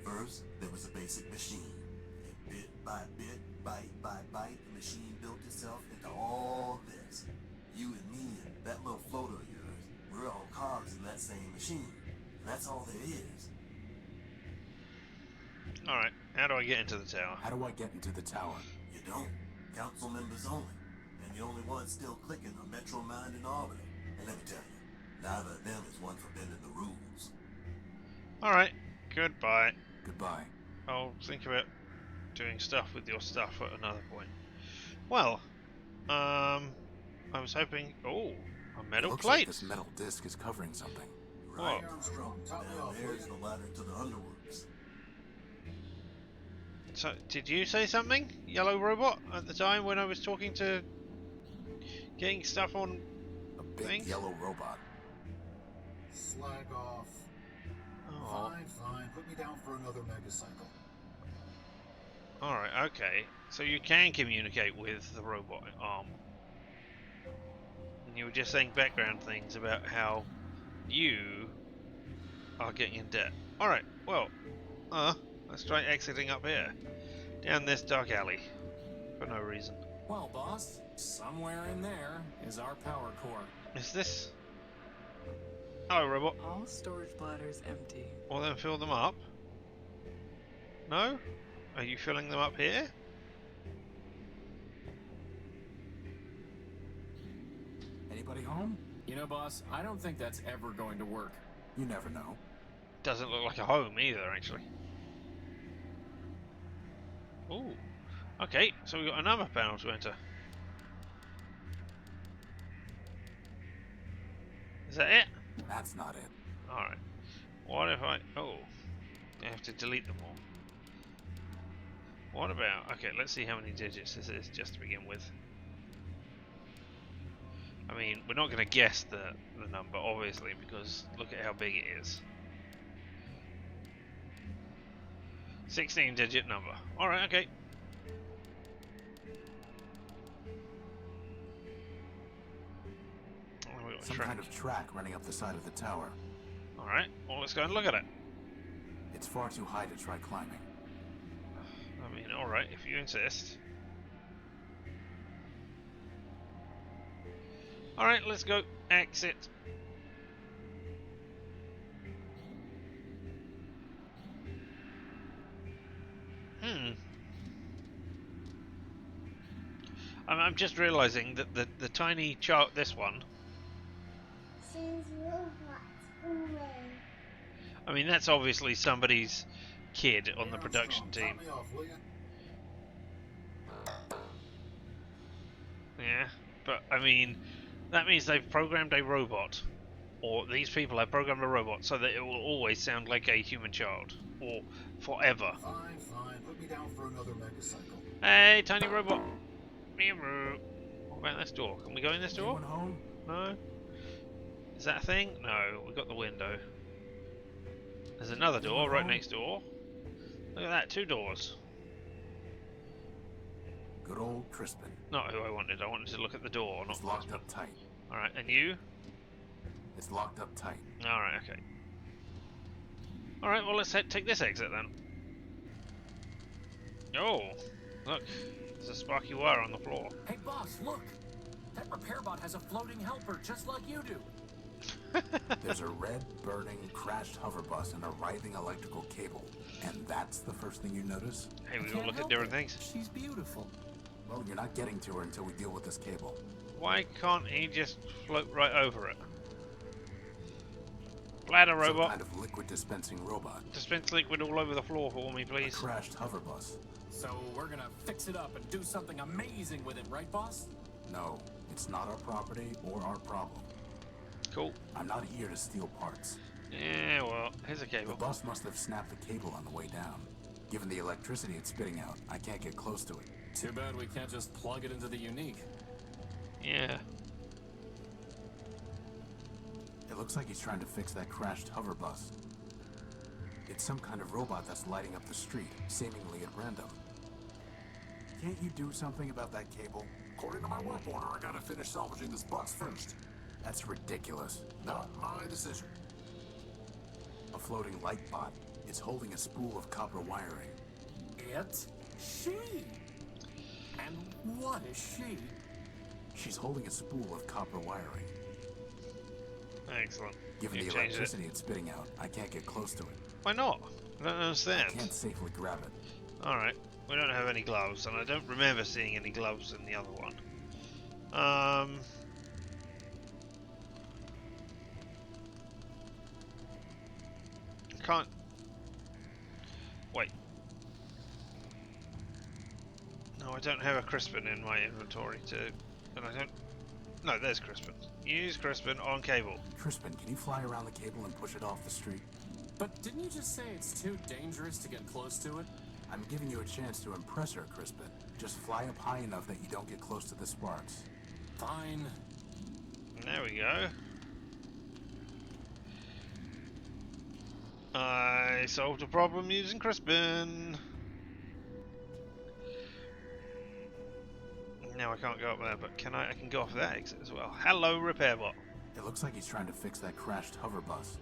First, there was a basic machine. And bit by bit, bite by bite, the machine built itself into all this. You and me and that little floater of yours, we're all cogs in that same machine. And that's all there is. Alright, how do I get into the tower? How do I get into the tower? You don't. Council members only. And the only ones still clicking are Metromind and Arbiter. And let me tell you, neither of them is one for bending the rules. Alright, goodbye. Goodbye. I'll think about doing stuff with your stuff at another point. Well, I was hoping... Oh, a metal Looks plate! like this metal disc is covering something. What? Armstrong, and there's the ladder to the underworks. So, did you say something, Yellow Robot, at the time when I was talking to... getting stuff on... A big things? yellow robot. Slag off. Oh. Fine. Put me down for another megacycle. Alright, okay. So you can communicate with the robot arm. And you were just saying background things about how you are getting in debt. Alright, well, let's try exiting up here. Down this dark alley. For no reason. Well, boss, somewhere in there is our power core. Is this... Hello, robot. All storage bladders empty. Well then fill them up. No? Are you filling them up here? Anybody home? You know, boss, I don't think that's ever going to work. You never know. Doesn't look like a home either, actually. Ooh. Okay, so we've got another panel to enter. Is that it? That's not it. Alright. What if I... Oh. I have to delete them all. What about... Okay, let's see how many digits this is, just to begin with. I mean, we're not going to guess the number, obviously, because look at how big it is. 16-digit number. Alright, okay. Oh, we've got a Some track. kind of track running up the side of the tower. Alright, well, let's go and look at it. It's far too high to try climbing. I mean, alright, if you insist. Alright, let's go. Exit. I'm just realizing that the tiny chart, this one, Says robots away. I mean, that's obviously somebody's kid on the production team. Top me off, will ya? Yeah, but I mean, that means they've programmed a robot, or these people have programmed a robot so that it will always sound like a human child, or forever. Fine. Put me down for another megacycle. Hey, tiny robot. Meow. What about this door? Can we go in this door? Anyone home? No. Is that a thing? No, we've got the window. There's another door right next door. Look at that, 2 doors. Good old Crispin. Not who I wanted. I wanted to look at the door, not It's locked up tight. Alright, and you? It's locked up tight. Alright, okay. Alright, well let's take this exit then. Oh, look. There's a sparky wire on the floor. Hey, boss, look! That repair bot has a floating helper just like you do. There's a red, burning, crashed hover bus and a writhing electrical cable. And that's the first thing you notice? Hey, we I all can't look at help different it. things. She's beautiful. Well, you're not getting to her until we deal with this cable. Why can't he just float right over it? Bladder Some robot. kind of liquid dispensing robot. Dispense liquid all over the floor for me, A please. crashed hover bus. So we're gonna fix it up and do something amazing with it, right, boss? No, it's not our property or our problem. Cool. I'm not here to steal parts. Yeah, well, here's a The cable. bus must have snapped the cable on the way down. Given the electricity it's spitting out, I can't get close to it. Too bad we can't just plug it into the unique. Yeah. It looks like he's trying to fix that crashed hover bus. It's some kind of robot that's lighting up the street, seemingly at random. Can't you do something about that cable? According to my work order, I gotta finish salvaging this bus first. That's ridiculous. Not my decision. A floating light bot. It's holding a spool of copper wiring. It's she! And what is she? She's holding a spool of copper wiring. Excellent. Given You the changed it. electricity it's spitting out, I can't get close to it. Why not? I don't I understand. can't safely grab it. Alright, we don't have any gloves, and I don't remember seeing any gloves in the other one. Can't... Wait. No, I don't have a Crispin in my inventory to... And I don't... No, there's Crispin. Use Crispin on cable. Crispin, can you fly around the cable and push it off the street? But didn't you just say it's too dangerous to get close to it? I'm giving you a chance to impress her, Crispin. Just fly up high enough that you don't get close to the sparks. Fine. There we go. I solved a problem using Crispin. Now I can't go up there, but can I? I can go off that exit as well. Hello, repair bot. It looks like he's trying to fix that crashed hover bus.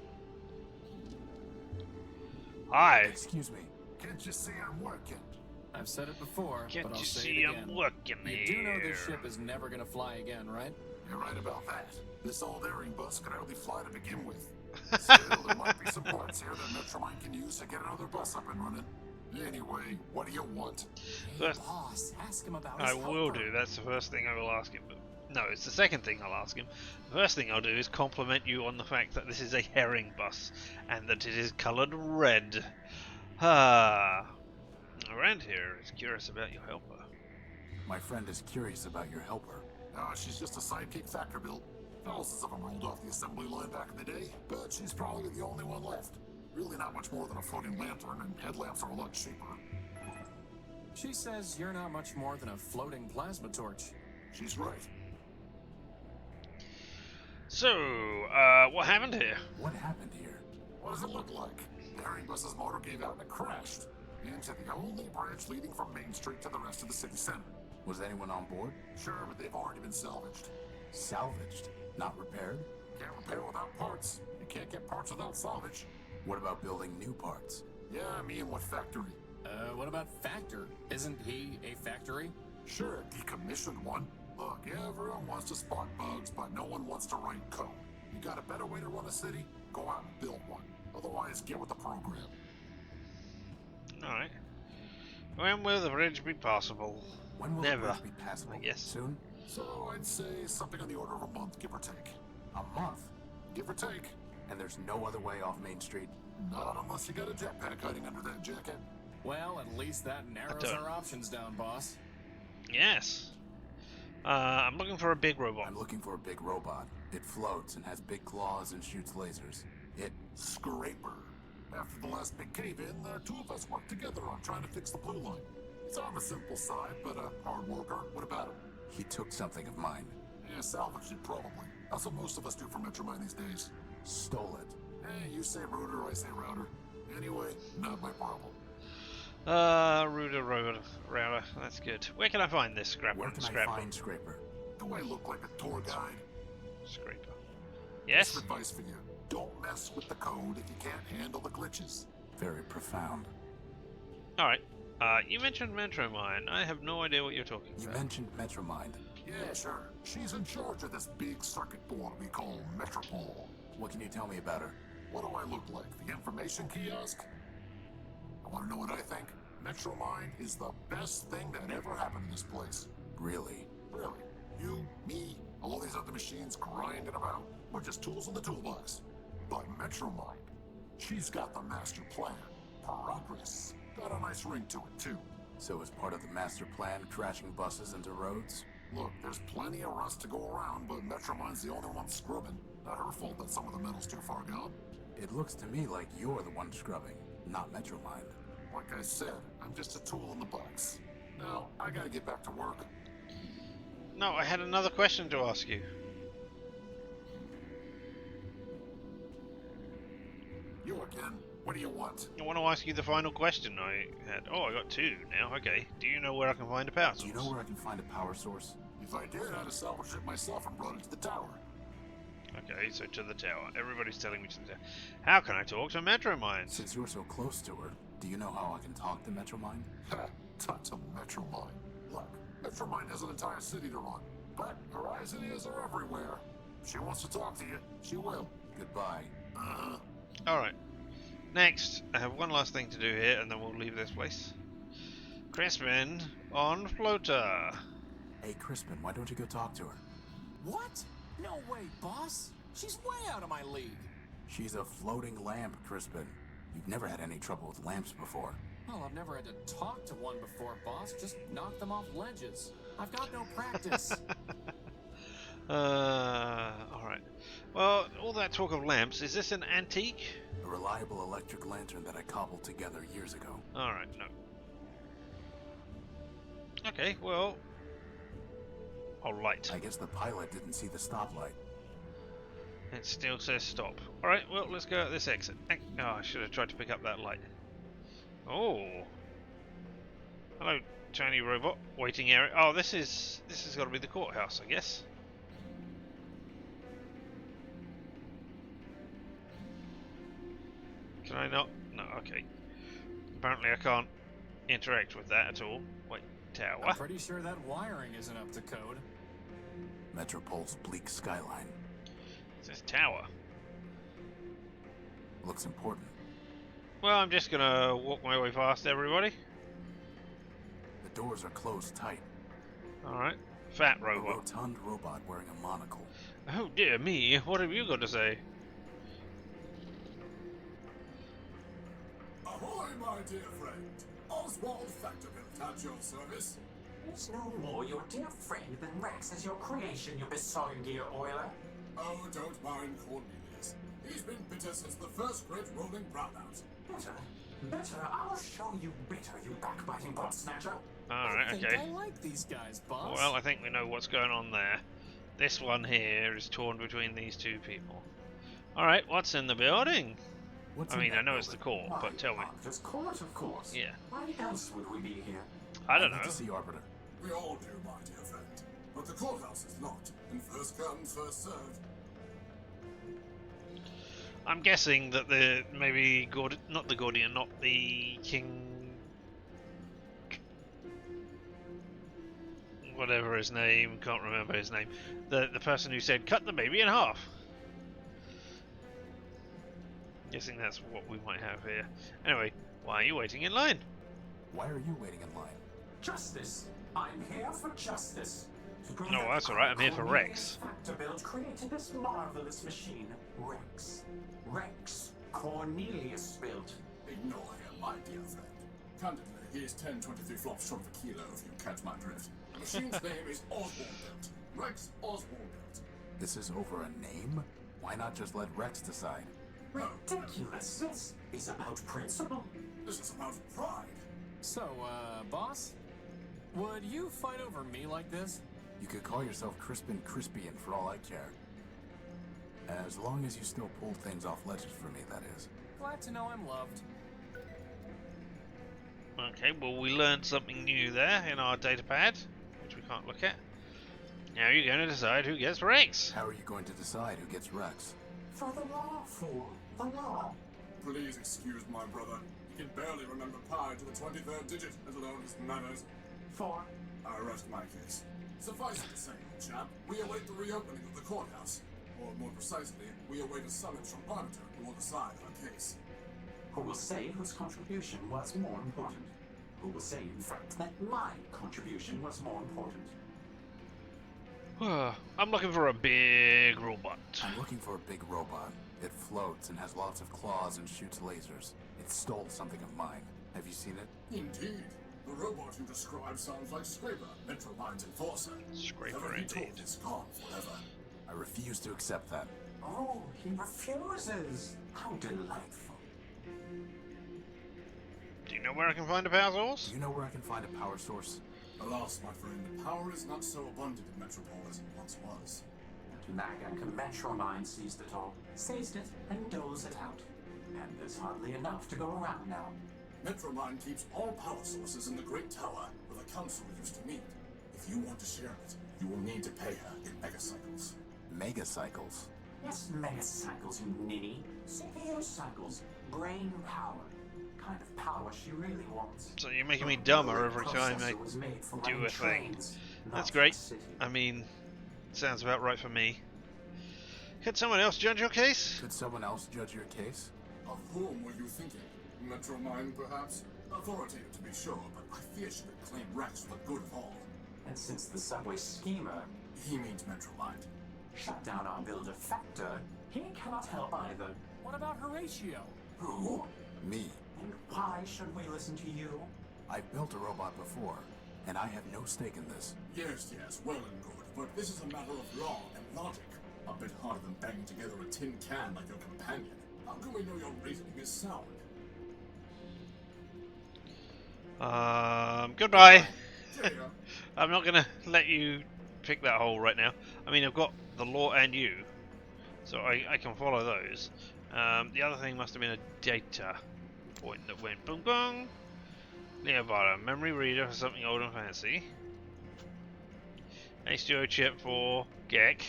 Hi. Excuse me. Can't you see I'm working? I've said it before, Can't but I'll you say see it I'm again. working You do know this here? ship is never gonna fly again, right? You're right about that. This old airing bus could hardly fly to begin with. Still, there might be some parts here that Metromine can use to get another bus up and running. Anyway, what do you want? Hey, First- boss, ask him about I his will helper. do. That's the first thing I will ask him. But no, it's the second thing I'll ask him. The first thing I'll do is compliment you on the fact that this is a herring bus and that it is coloured red. Ah. Around here is curious about your helper. My friend is curious about your helper. She's just a sidekick factor build. Thousands of them rolled off the assembly line back in the day, but she's probably the only one left. Really not much more than a floating lantern, and headlamps are a lot cheaper. She says you're not much more than a floating plasma torch. She's right. So, what happened here? What happened here? What does it look like? The airing bus's motor gave out and it crashed into the only branch leading from Main Street to the rest of the city center. Was anyone on board? Sure, but they've already been salvaged. Salvaged? Not repaired? Can't repair without parts. You can't get parts without salvage. What about building new parts? Yeah, me and what factory? What about Factor? Isn't he a factory? Sure, decommissioned one. Look, everyone wants to spot bugs, but no one wants to write code. You got a better way to run a city? Go out and build one. Otherwise, get with the program. Alright. When will the bridge be passable? When will Never, the bridge be passable? I guess. Soon? So I'd say something on the order of a month, give or take. A month? Give or take. And there's no other way off Main Street? Not unless you got a jetpack hiding under that jacket. Well, at least that narrows don't. our options down, boss. Yes. I'm looking for a big robot. I'm looking for a big robot. It floats and has big claws and shoots lasers. It... Scraper. After the last big cave-in, the two of us worked together on trying to fix the blue line. It's on the simple side, but a hard worker. What about him? He took something of mine. Yeah, salvaged it probably. That's what most of us do for Metromine these days. Stole it. Hey, you say router, I say router. Anyway, not my problem. Router. That's good. Where can I find this scrap? Where can I find Scraper? Do I look like a tour guide? Scraper? Yes? Yes? Advice for you. Don't mess with the code if you can't handle the glitches. Very profound. Alright. You mentioned Metromine. I have no idea what you're talking You about. mentioned Metromind. Yeah, sure. She's in charge of this big circuit board we call Metropol. What can you tell me about her? What do I look like? The information kiosk? I want to know what I think. Metromine is the best thing that ever happened in this place. Really? Really. You, me, all these other machines grinding about, we're just tools in the toolbox. But Metromine, she's got the master plan. Progress. Got a nice ring to it, too. So as part of the master plan, crashing buses into roads? Look, there's plenty of rust to go around, but Metromine's the only one scrubbing. Not her fault that some of the metal's too far gone. It looks to me like you're the one scrubbing, not Metromind. Like I said, I'm just a tool in the box. Now, I gotta get back to work. No, I had another question to ask you. You again? What do you want? I want to ask you the final question I had. Oh, I got two now. Okay. Do you know where I can find a power source? Do you know where I can find a power source? If I did, I'd have salvaged it myself and brought it to the tower. Okay, so to the tower. Everybody's telling me to the tower. How can I talk to Metromine? Since you're so close to her, do you know how I can talk to Metromind? Ha! Talk to Metromine. Look, Metromine has an entire city to run, but her eyes and ears are everywhere. If she wants to talk to you, she will. Goodbye. Alright. Next, I have one last thing to do here, and then we'll leave this place. Crispin on floater. Hey, Crispin, why don't you go talk to her? What? No way, boss. She's way out of my league. She's a floating lamp, Crispin. You've never had any trouble with lamps before. Well, I've never had to talk to one before, boss. Just knock them off ledges. I've got no practice. Alright. Well, all that talk of lamps, is this an antique? A reliable electric lantern that I cobbled together years ago. Alright, no. Okay, well... Oh, light. I guess the pilot didn't see the stoplight. It still says stop. Alright, well, let's go at this exit. Oh, I should have tried to pick up that light. Oh. Hello, tiny robot. Waiting area. Oh, this has got to be the courthouse, I guess. Can I not? No, okay. Apparently I can't interact with that at all. Wait, tower. I'm pretty sure that wiring isn't up to code. Metropol's bleak skyline. It says tower. Looks important. Well, I'm just gonna walk my way past everybody. The doors are closed tight. Alright. Fat A robot. rotund robot wearing a monocle. Oh dear me, what have you got to say? Ahoy, my dear friend. Oswald Factorbuilt at your service. It's no more your dear friend than Rex as your creation, you besotted gear oiler. Oh, don't mind Cornelius. He's been bitter since the first great rolling brownout. Bitter? Bitter? I'll show you bitter, you backbiting bot snatcher. Alright, I think okay. I like these guys, boss. Well, I think we know what's going on there. This one here is torn between these two people. Alright, what's in the building? What's I in mean, I that know it's the building? court, but tell me. This court, of course. Yeah. Why else would we be here? I don't need know. to see Arbiter. We all do, my dear friend. But the courthouse is locked, and first come, first served. I'm guessing that the maybe not the Gordian, not the King, whatever his name, can't remember his name. The person who said cut the baby in half. Guessing that's what we might have here. Anyway, why are you waiting in line? Why are you waiting in line? Justice. I'm here for justice. To prove No, that that's alright, I'm here for Rex. Factorbuilt created this marvelous machine, Rex. Rex Cornelius built. Ignore him, my dear friend. Candidly, he is 10-23 flops short of a kilo, if you catch my drift. The machine's name is Oswald Built. Rex Oswald Built. This is over a name? Why not just let Rex decide? Ridiculous. This is about principle. This is about pride. So, boss? Would you fight over me like this? You could call yourself Crispin Crispian for all I care. As long as you still pull things off ledges for me, that is. Glad to know I'm loved. Okay, well we learned something new there in our data pad, which we can't look at. Now you're going to decide who gets Rex. How are you going to decide who gets Rex? For the law, fool. The law. Please excuse my brother. He can barely remember pi to the 23rd digit, let alone his manners. For I rest my case. Suffice it to say, old chap, we await the reopening of the courthouse. Or more precisely, we await a summons from Arbiter who will decide our case. who will say whose contribution was more important? Who will say, in fact, that my contribution was more important? I'm looking for a big robot. I'm looking for a big robot. It floats and has lots of claws and shoots lasers. It stole something of mine. Have you seen it? Indeed. The robot you described sounds like Scraper, Metromind's enforcer. Scraper, Whatever he indeed. told is gone forever. I refuse to accept that. Oh, he refuses. How delightful. Do you know where I can find a power source? Do you know where I can find a power source? Alas, my friend, power is not so abundant in Metropol as it once was. Nagank Metromine seized it all, seized it, and doles it out. And there's hardly enough to go around now. Metromind keeps all power sources in the Great Tower, where the Council used to meet. If you want to share it, you will need to pay her in megacycles. Megacycles? Yes, megacycles, you ninny. CPU cycles, brain power. Kind of power she really wants. So you're making me dumber every time I do a thing. That's great. I mean, sounds about right for me. Could someone else judge your case? Could someone else judge your case? Of whom were you thinking? Metromind, perhaps? Authoritative to be sure, but I fear she would claim Rex for the good of all. And since the subway schemer He means Metrolight. shut down our builder Factor, he cannot help either. What about Horatio? Who? Me. And why should we listen to you? I've built a robot before, and I have no stake in this. Yes, well and good, but this is a matter of law and logic. A bit harder than banging together a tin can like your companion. How can we know your reasoning is sound? Goodbye. Cheerio. I'm not gonna let you pick that hole right now. I mean, I've got the law and you, so I can follow those. The other thing must have been a data point that went boom boom. Nearby, a memory reader for something old and fancy. H2O chip for Gek.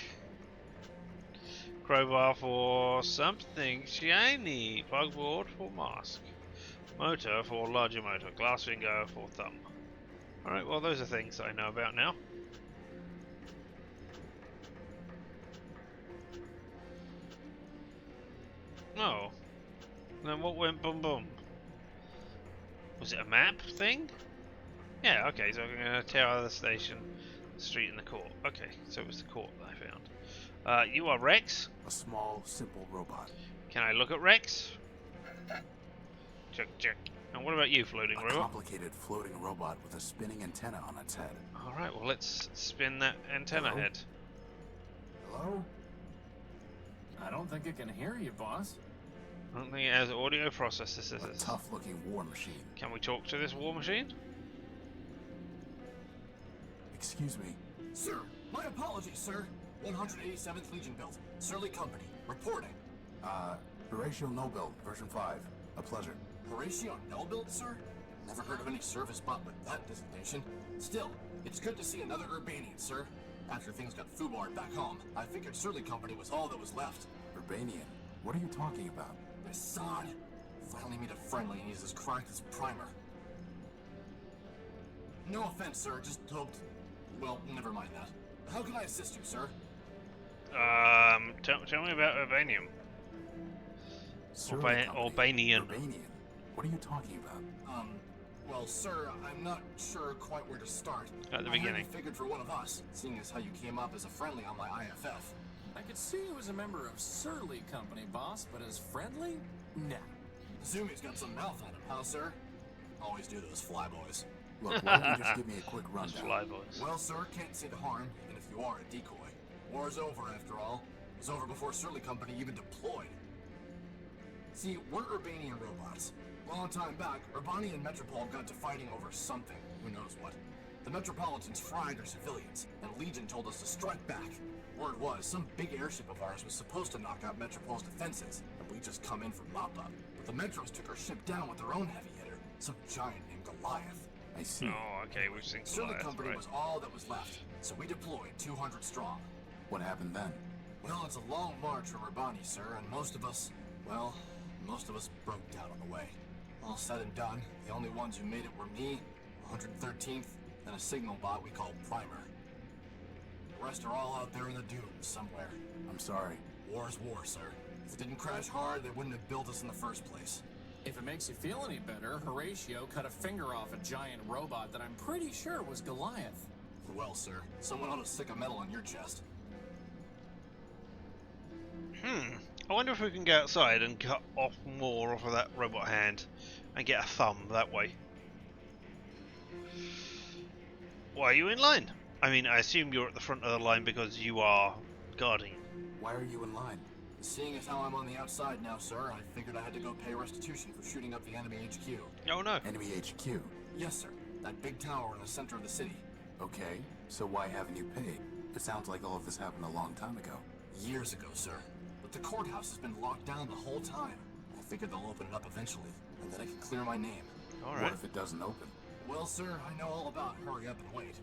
Crowbar for something shiny. Plugboard for mask. Motor for larger motor. Glass finger for thumb. Alright, well those are things I know about now. Oh. Then what went boom boom? Was it a map thing? Yeah, okay, so I'm going to tear out of the station, the street and the court. Okay, so it was the court that I found. You are Rex? A small, simple robot. Can I look at Rex? Check, check. And what about you, floating A robot? complicated floating robot with a spinning antenna on its head. Alright, well let's spin that antenna Hello? head. Hello? I don't think it can hear you, boss. I don't think it has audio processors. A tough-looking war machine. Can we talk to this war machine? Excuse me. Sir, my apologies, sir. 187th Legion built. Surly Company. Reporting. Horatio Nullbuilt, version 5. A pleasure. Horatio Nullbuilt, sir? Never heard of any service bot with that designation. Still, it's good to see another Urbanian, sir. After things got foobarred back home, I figured Surly Company was all that was left. Urbanian? What are you talking about? My son. Finally meet a friendly and he's as cracked as primer. No offense, sir, just hoped... Well, never mind that. How can I assist you, sir? Tell me about Urbanium. Surly Company. Urbanian. Urbanian? What are you talking about? Well, sir, I'm not sure quite where to start. At the beginning. I figured for one of us, seeing as how you came up as a friendly on my IFF. I could see you as a member of Surly Company, boss, but as friendly? Nah. Zumi's got some mouth on him, huh, sir? Always do those flyboys. Look, why don't you just give me a quick rundown? Flyboys. Well, sir, can't see the harm, even if you are a decoy. War's over, after all. It was over before Surly Company even deployed. See, we're Urbanian robots. Long time back, Urbani and Metropol got to fighting over something. Who knows what. The Metropolitans fried our civilians, and Legion told us to strike back. Word was, some big airship of ours was supposed to knock out Metropol's defenses, and we just come in for mop-up. But the Metros took our ship down with their own heavy hitter, some giant named Goliath. I see. Oh, okay, we've seen Surly Goliath, Company right. was all that was left, so we deployed 200 strong. What happened then? Well, it's a long march from Urbani, sir, and most of us broke down on the way. All said and done, the only ones who made it were me, 113th, and a signal bot we called Primer. The rest are all out there in the dunes somewhere. I'm sorry. War's war, sir. If it didn't crash hard, they wouldn't have built us in the first place. If it makes you feel any better, Horatio cut a finger off a giant robot that I'm pretty sure was Goliath. Well, sir, someone ought to stick a medal on your chest. I wonder if we can go outside and cut off more off of that robot hand and get a thumb that way. Why are you in line? I mean, I assume you're at the front of the line because you are guarding. Why are you in line? Seeing as how I'm on the outside now, sir, I figured I had to go pay restitution for shooting up the enemy HQ. Oh no. Enemy HQ. Yes, sir. That big tower in the center of the city. Okay, so why haven't you paid? It sounds like all of this happened a long time ago. Years ago, sir. But the courthouse has been locked down the whole time. I figured they'll open it up eventually, and then I can clear my name. Alright. What if it doesn't open? Well, sir, I know all about hurry up and wait.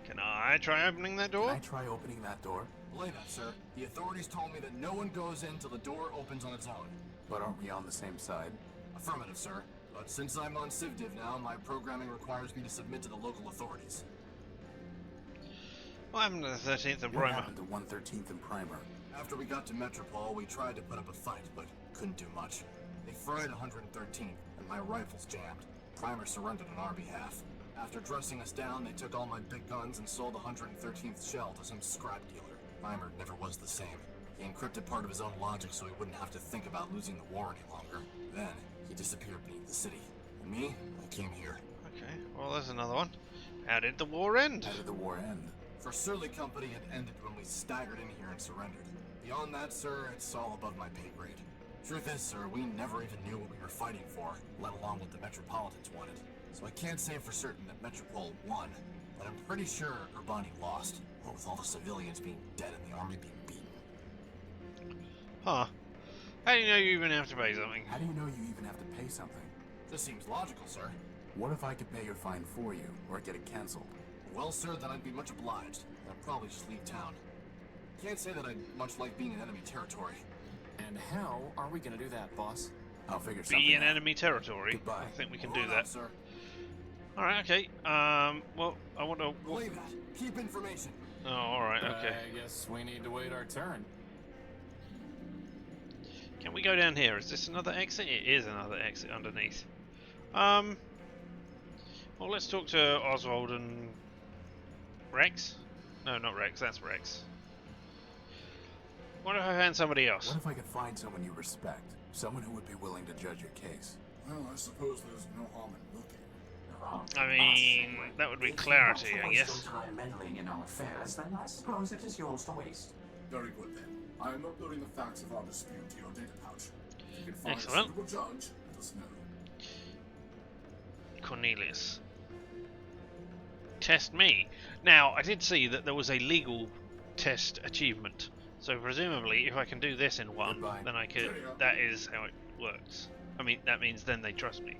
Can I try opening that door? Can I try opening that door? Belay that, sir. The authorities told me that no one goes in till the door opens on its own. But aren't we on the same side? Affirmative, sir. But since I'm on CivDiv now, my programming requires me to submit to the local authorities. What happened to the 13th and What Primer? happened to 113th and Primer? After we got to Metropol, we tried to put up a fight, but couldn't do much. They fried 113th, and My rifle's jammed. Primer surrendered on our behalf. After dressing us down, they took all my big guns and sold the 113th shell to some scrap dealer. Primer never was the same. He encrypted part of his own logic so he wouldn't have to think about losing the war any longer. Then, he disappeared beneath the city. And me, I came here. Okay, well there's another one. How did the war end? How did the war end? For Surly Company, it ended when we staggered in here and surrendered. Beyond that, sir, it's all above my pay grade. Truth is, sir, we never even knew what we were fighting for, let alone what the Metropolitans wanted. So I can't say for certain that Metropol won, but I'm pretty sure Urbani lost, what with all the civilians being dead and the army being beaten. Huh. How do you know you even have to pay something? How do you know you even have to pay something? This seems logical, sir. What if I could pay your fine for you, or get it cancelled? Well, sir, then I'd be much obliged. I'd probably just leave town. Can't say that I'd much like being in enemy territory. And how are we gonna do that, boss? I'll figure something Be in out. enemy territory. Goodbye. I think we can Hold do on, that. sir. Alright, okay. Well, I want to... Play that. Keep information. Oh, alright, okay. I guess we need to wait our turn. Can we go down here? Is this another exit? It is another exit underneath. Well, let's talk to Oswald and Rex. No, not Rex. That's Rex. What if I found somebody else? What if I could find someone you respect? Someone who would be willing to judge your case? Well, I suppose there's no harm in looking. I mean, that would be clarity, If you I want to guess. waste your time meddling in our affairs, then I suppose it is yours to waste. Very good then. I am uploading the facts of our dispute to your data pouch. If you can find Excellent. a suitable judge, let us know. Cornelius. Test me. Now, I did see that there was a legal test achievement. So presumably, if I can do this in one, Goodbye. then I could. That is how it works. I mean, that means then they trust me.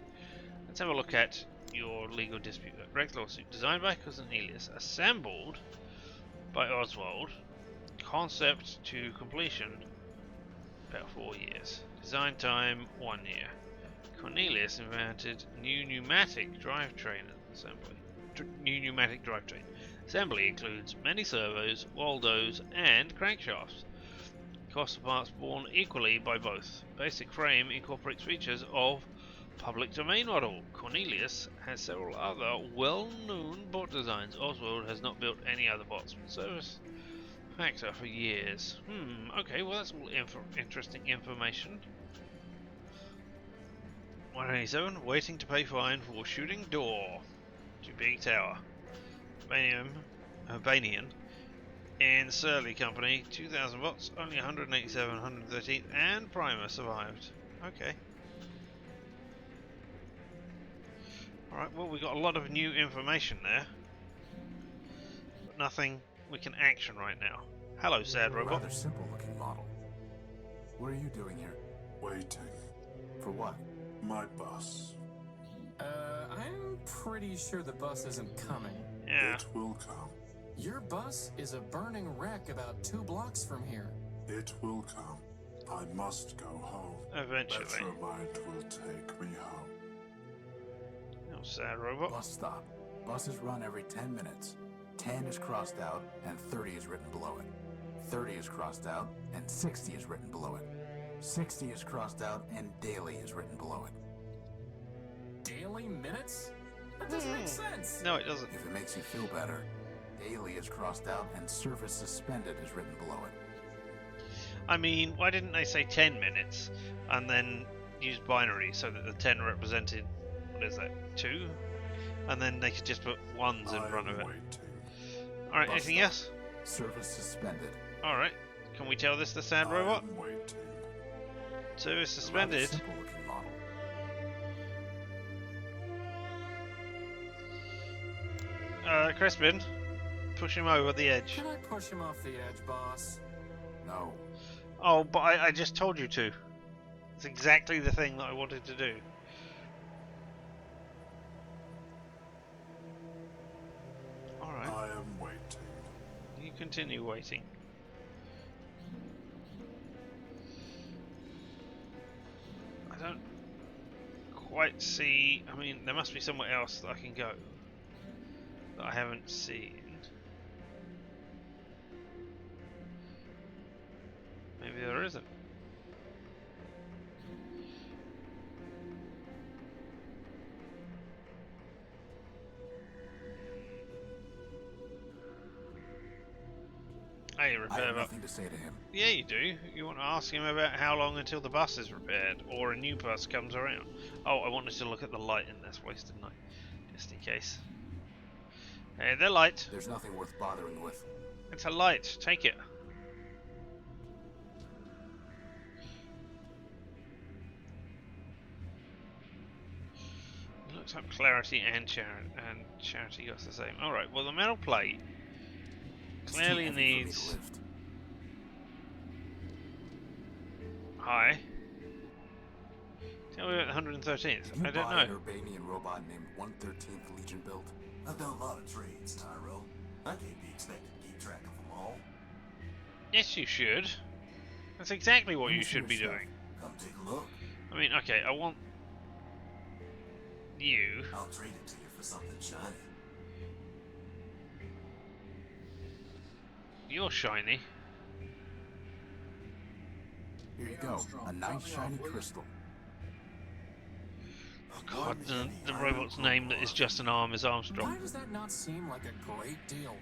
Let's have a look at your legal dispute. Rex lawsuit designed by Cornelius, assembled by Oswald, concept to completion about 4 years. Design time 1 year. Cornelius invented new pneumatic drivetrain assembly. New pneumatic drivetrain. Assembly includes many servos, Waldos, and crankshafts. Cost of parts borne equally by both. Basic frame incorporates features of public domain model. Cornelius has several other well-known bot designs. Oswald has not built any other bots with service factor for years. Okay, well that's all interesting information. 187, waiting to pay fine for shooting door to Big Tower. Albanian and Surly Company, 2,000 bots, only 187, 113, and Primer survived. Okay. Alright, well we got a lot of new information there. But nothing we can action right now. Hello, sad robot. Rather simple looking model. What are you doing here? Waiting. For what? My bus. I'm pretty sure the bus isn't coming. Yeah. It will come. Your bus is a burning wreck about 2 blocks from here. It will come. I must go home. Eventually. Metromind will take me home. No, sad robot. Bus stop. Buses run every 10 minutes. 10 is crossed out and 30 is written below it. 30 is crossed out and 60 is written below it. 60 is crossed out and daily is written below it. Daily minutes? That doesn't make sense. No, it doesn't. If it makes you feel better, daily is crossed out and service suspended is written below it. I mean, why didn't they say 10 minutes and then use binary so that the 10 represented, what is that, 2? And then they could just put 1s in front of it. Alright, Bus anything stop. else? Service suspended. Alright, can we tell this the sad robot? I'm waiting. Service A rather suspended. simple looking model. Crispin, push him over the edge. Can I push him off the edge, boss? No. Oh, but I just told you to. It's exactly the thing that I wanted to do. Alright, I am waiting. you continue waiting. I don't quite see... I mean, there must be somewhere else that I can go that I haven't seen. Maybe there isn't. Hey, I repair have button. nothing to say to him. Yeah, you do. You want to ask him about how long until the bus is repaired, or a new bus comes around. Oh, I wanted to look at the light in this place, didn't I? Just in case. Hey, the light. There's nothing worth bothering with. It's a light. Take it. It looks like Clarity and Charity got the same. Alright, well the metal plate It's too clearly heavy for me to needs... lift. Hi. Tell me about the 113th. Did you I don't buy an know. Urbanian robot named 113th Legion built? I've done a lot of trades, Tyro. I can't be expected to keep track of them all. Yes, you should. That's exactly what Let me you see should be your stuff. doing. Come take a look. I mean, okay, I want you. I'll trade it to you for something shiny. You're shiny. Here you go. A nice shiny crystal. Oh god, the robot's name that is just an arm is Armstrong. Why does that not seem like a great deal?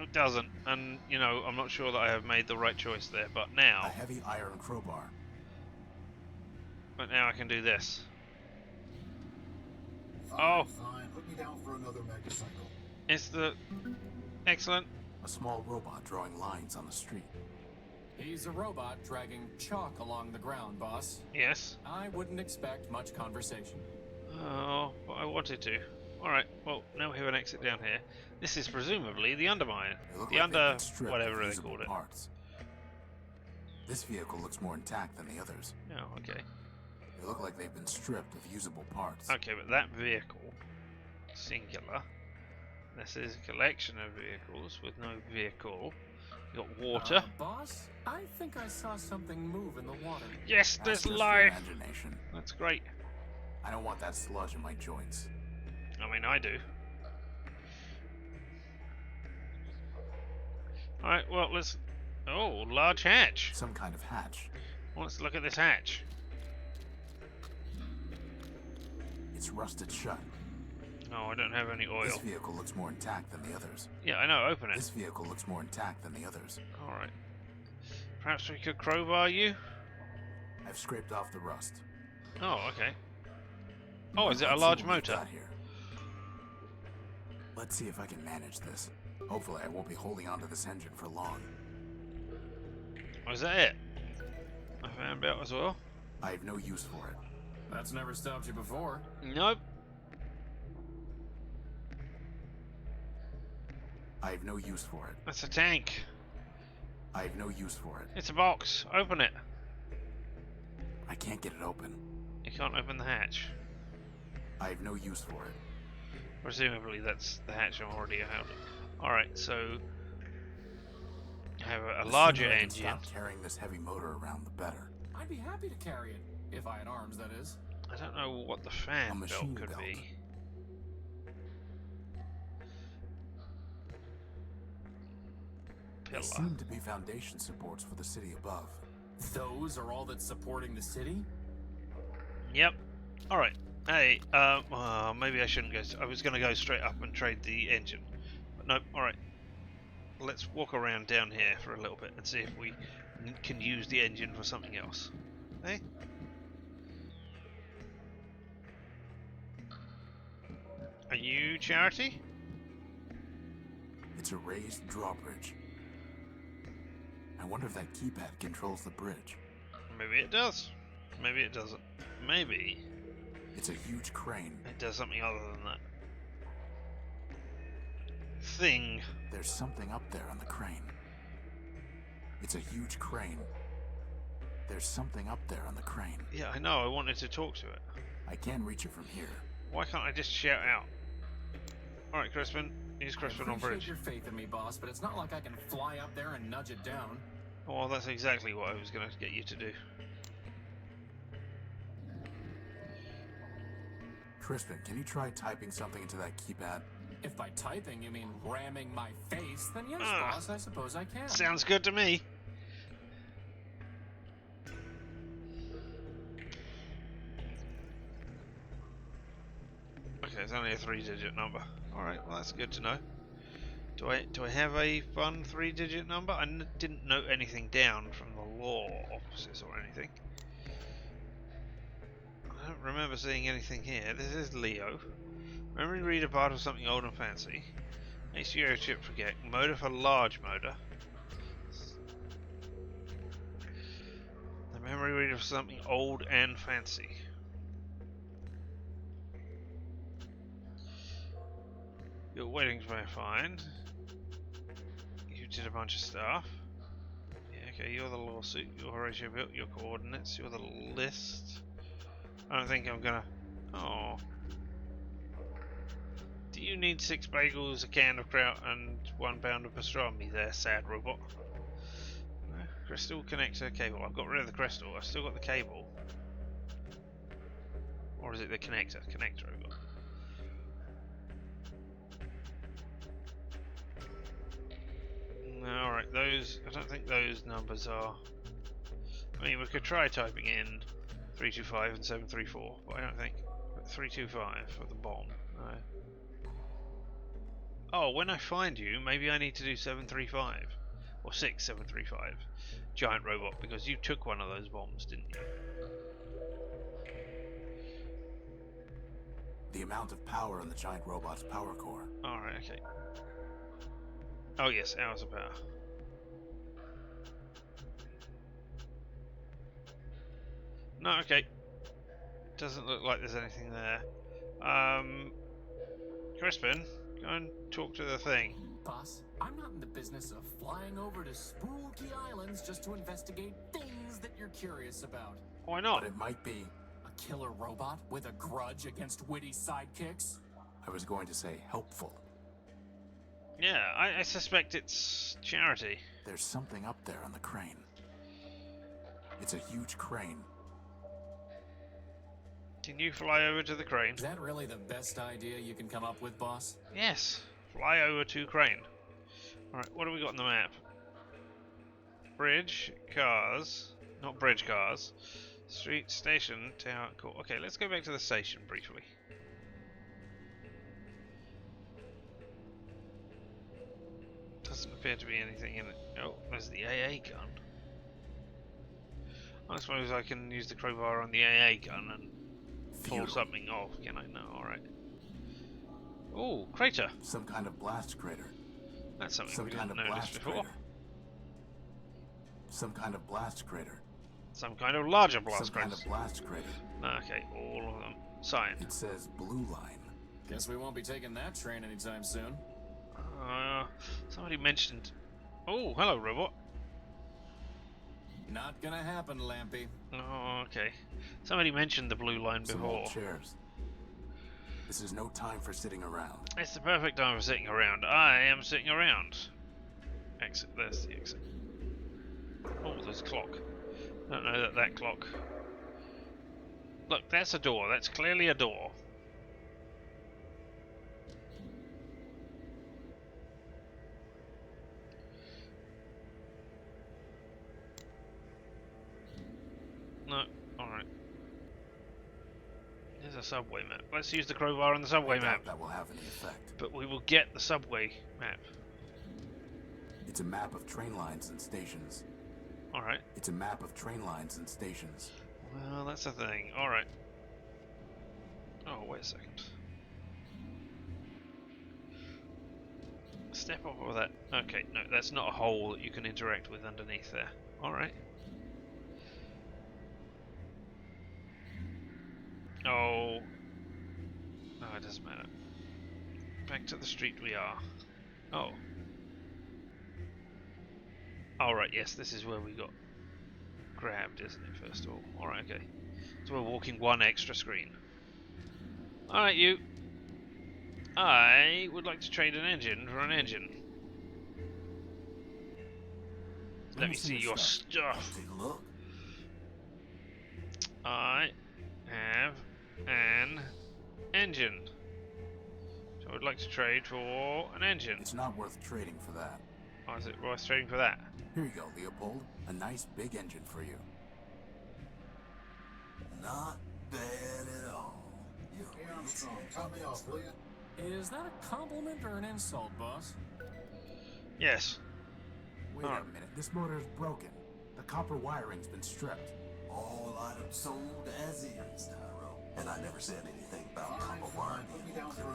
It doesn't, and you know, I'm not sure that I have made the right choice there, but A now heavy iron crowbar. I can do this. Fine, Oh. fine. Put me down for another megacycle. It's the... Excellent. A small robot drawing lines on the street. He's a robot dragging chalk along the ground, boss. Yes. I wouldn't expect much conversation. Oh, but I wanted to. Alright, well, now we have an exit down here. This is presumably the undermine. They look The like they've under... been stripped whatever of they usable called it. parts. This vehicle looks more intact than the others. Oh, okay. They look like they've been stripped of usable parts. Okay, but that vehicle, singular. This is a collection of vehicles with no vehicle. You got water. Boss, I think I saw something move in the water. Yes, That's there's just your life. imagination. That's great. I don't want that sludge in my joints. I mean, I do. Alright, well, let's... Oh, large hatch. Some kind of hatch. Well, let's look at this hatch. It's rusted shut. Oh, I don't have any oil. This vehicle looks more intact than the others. Yeah, I know, open it. This vehicle looks more intact than the others. Alright. Perhaps we could crowbar you? I've scraped off the rust. Oh, okay. Oh, is it a Let's see large what we've motor? got here. Let's see if I can manage this. Hopefully I won't be holding onto this engine for long. Oh, is that it? A fan belt as well? I have no use for it. That's never stopped you before. Nope. I have no use for it. That's a tank. I have no use for it. It's a box. Open it. I can't get it open. You can't open the hatch. I have no use for it. Presumably that's the hatch I'm already out. Alright, so... I have a The larger sooner I can engine. Stop carrying this heavy motor around, the better. I'd be happy to carry it, if I had arms, that is. I don't know what the A fan belt machine could belt. be. There Pillar. seem to be foundation supports for the city above. Those are all that's supporting the city? Yep. Alright. Hey, maybe I shouldn't go. I was going to go straight up and trade the engine. But nope, alright. Let's walk around down here for a little bit and see if we can use the engine for something else. Hey? Are you Charity? It's a raised drawbridge. I wonder if that keypad controls the bridge. Maybe it does. Maybe it doesn't. Maybe It's a huge crane. it does something other than that. Thing. There's something up there on the crane. It's a huge crane. There's something up there on the crane. Yeah, I know. I wanted to talk to it. I can't reach it from here. Why can't I just shout out? Alright, Crispin. Use Crispin I on appreciate bridge. your faith in me, boss, but it's not like I can fly up there and nudge it down. Well, that's exactly what I was going to get you to do. Crispin, can you try typing something into that keypad? If by typing you mean ramming my face, then yes, Ah. boss, I suppose I can. Sounds good to me. Okay, it's only a 3-digit number. Alright, well that's good to know. Do I have a fun 3-digit number? I didn't note anything down from the law offices or anything. I don't remember seeing anything here. This is Leo. Memory reader part of something old and fancy. HCO chip forget. Motor for large motor. The memory reader for something old and fancy. You're waiting to find. You did a bunch of stuff. Yeah, okay, you're the lawsuit. You're Horatio Built. Your coordinates. You're the list. I don't think I'm gonna. Oh. Do you need 6 bagels, a can of kraut, and 1 pound of pastrami there, sad robot? No? Crystal connector cable. I've got rid of the crystal. I've still got the cable. Or is it the connector? Connector I've got. No, alright, those. I don't think those numbers are. I mean, we could try typing in 325 and 734, but I don't think. 325 for the bomb. No. Oh, when I find you, maybe I need to do 735 or 6735 giant robot, because you took one of those bombs, didn't you? The amount of power in the giant robot's power core. Alright, okay. Oh yes, hours of power. No, okay. Doesn't look like there's anything there. Crispin, go and talk to the thing. Boss, I'm not in the business of flying over to spooky islands just to investigate things that you're curious about. Why not? But it might be. A killer robot with a grudge against witty sidekicks? I was going to say helpful. Yeah, I suspect it's charity. There's something up there on the crane. It's a huge crane. Can you fly over to the crane? Is that really the best idea you can come up with, boss? Yes, fly over to crane. Alright, what do we got on the map? Bridge, cars, not bridge cars, street, station, tower, cool. Okay, let's go back to the station briefly. Doesn't appear to be anything in it. Oh, there's the AA gun. I suppose I can use the crowbar on the AA gun and pull something off, can I? No, alright. Oh, crater! Some kind of blast crater. That's something we didn't notice before. Some kind of blast crater. Some kind of larger blast crater. Some kind of blast crater. Okay, all of them. Signed. It says blue line. Guess we won't be taking that train anytime soon. Somebody mentioned... Oh, hello, robot. Not gonna happen, Lampy. Oh, okay. Somebody mentioned the blue line Some before. old chairs. This is no time for sitting around. It's the perfect time for sitting around. I am sitting around. Exit. There's the exit. Oh, there's a clock. Don't know that clock. Look, that's a door. That's clearly a door. No, alright. There's a subway map. Let's use the crowbar on the subway map. That will have any effect. But we will get the subway map. It's a map of train lines and stations. Alright. It's a map of train lines and stations. Well, that's the thing. Alright. Oh, wait a second. Step off of that. Okay, no, that's not a hole that you can interact with underneath there. Alright. Oh. No, it doesn't matter. Back to the street we are. Oh. Alright, yes, this is where we got grabbed, isn't it, first of all? Alright, okay. So we're walking one extra screen. Alright, you. I would like to trade an engine for an engine. Let me see your stuff. Take a look. I have an engine. So I would like to trade for an engine. It's not worth trading for that. Oh, is it worth trading for that? Here you go, Leopold. A nice big engine for you. Not bad at all. Hey, Armstrong, top me off, will you? Is that a compliment or an insult, boss? Yes. Wait a minute, this motor is broken. The copper wiring's been stripped. All items sold as is, Tyro. And I never said anything about copper wire being included.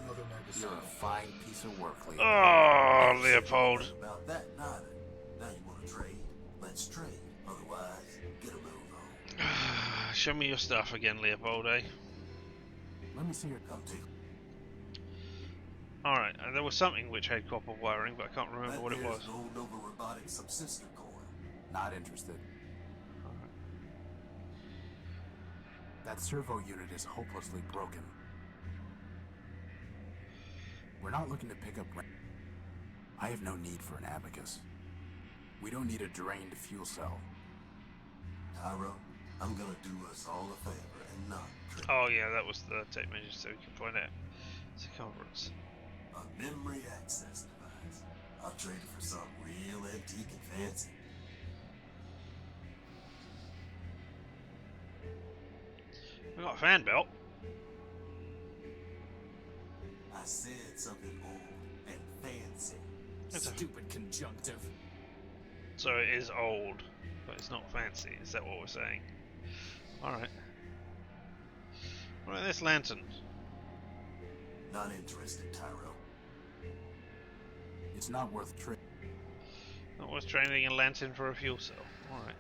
You're a fine piece of work, Leopold. Oh, Leopold. About that neither. Now you want to trade? Let's trade. Otherwise, get a move on. Show me your stuff again, Leopold, eh? Let me see your Come to. Alright, there was something which had copper wiring, but I can't remember what it was. Rolled over robotic subsystem core. Not interested. That servo unit is hopelessly broken. We're not looking to pick up... I have no need for an abacus. We don't need a drained fuel cell. Tyro, I'm gonna do us all a favor and not trade. Oh yeah, that was the tape measure, so we can find out circumference. A memory access device. I'll trade it for something real antique and fancy. We got a fan belt. I said something old and fancy. Stupid conjunctive. So it is old, but it's not fancy. Is that what we're saying? Alright. What about this lantern? Not interested, Tyro. It's not worth trading. Not worth trading a lantern for a fuel cell. Alright.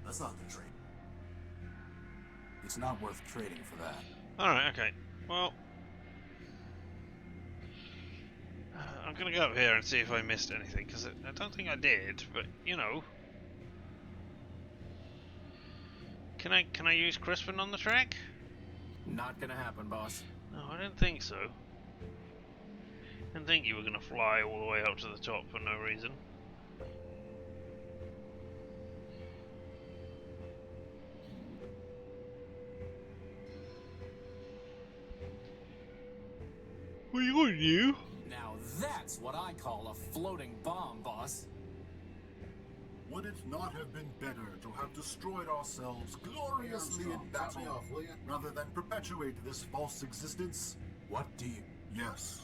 That's not the trade. It's not worth trading for that. Alright, okay. Well, I'm gonna go up here and see if I missed anything, because I don't think I did, but you know. Can I use Crispin on the track? Not gonna happen, boss. No, I didn't think so. Didn't think you were gonna fly all the way up to the top for no reason. What are you going to do? Now that's what I call a floating bomb, boss. Would it not have been better to have destroyed ourselves gloriously in battle rather than perpetuate this false existence? What do you... Yes.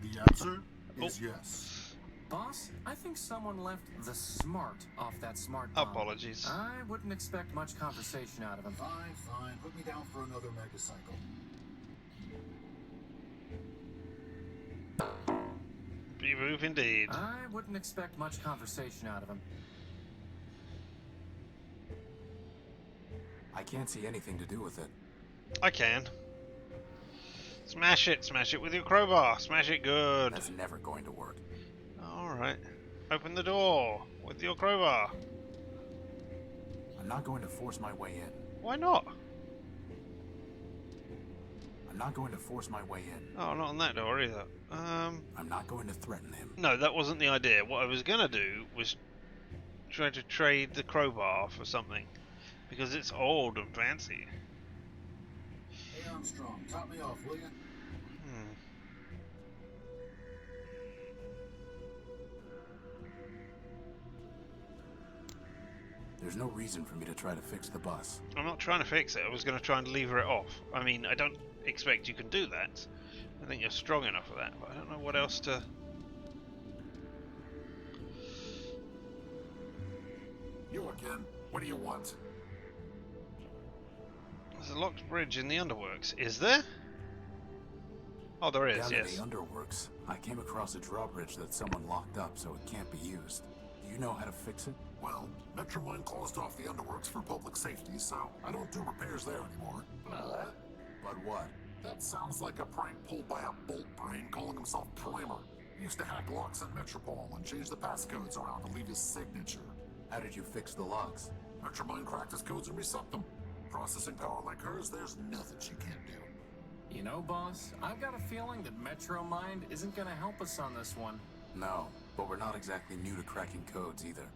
The answer is yes. Boss, I think someone left the smart off that smart bomb. Apologies. I wouldn't expect much conversation out of him. Fine. Put me down for another megacycle. Be move indeed. I wouldn't expect much conversation out of him. I can't see anything to do with it. I can. Smash it with your crowbar. Smash it good. That's never going to work. Alright. Open the door with your crowbar. I'm not going to force my way in. Why not? I'm not going to force my way in. Oh, not on that door either. I'm not going to threaten him. No, that wasn't the idea. What I was gonna do was try to trade the crowbar for something. Because it's old and fancy. Hey Armstrong, top me off, will you? There's no reason for me to try to fix the bus. I'm not trying to fix it. I was going to try and lever it off. I mean, I don't expect you can do that. I think you're strong enough for that, but I don't know what else to... You again? What do you want? There's a locked bridge in the underworks. Is there? Oh, there is, Down yes. in the underworks, I came across a drawbridge that someone locked up so it can't be used. Do you know how to fix it? Well, Metromine closed off the underworks for public safety, so I don't do repairs there anymore. But what? That sounds like a prank pulled by a bolt brain calling himself Primer. He used to hack locks in Metropol and change the passcodes around to leave his signature. How did you fix the locks? Metromine cracked his codes and reset them. Processing power like hers, there's nothing she can't do. You know, boss, I've got a feeling that Metro Mind isn't gonna help us on this one. No, but we're not exactly new to cracking codes either.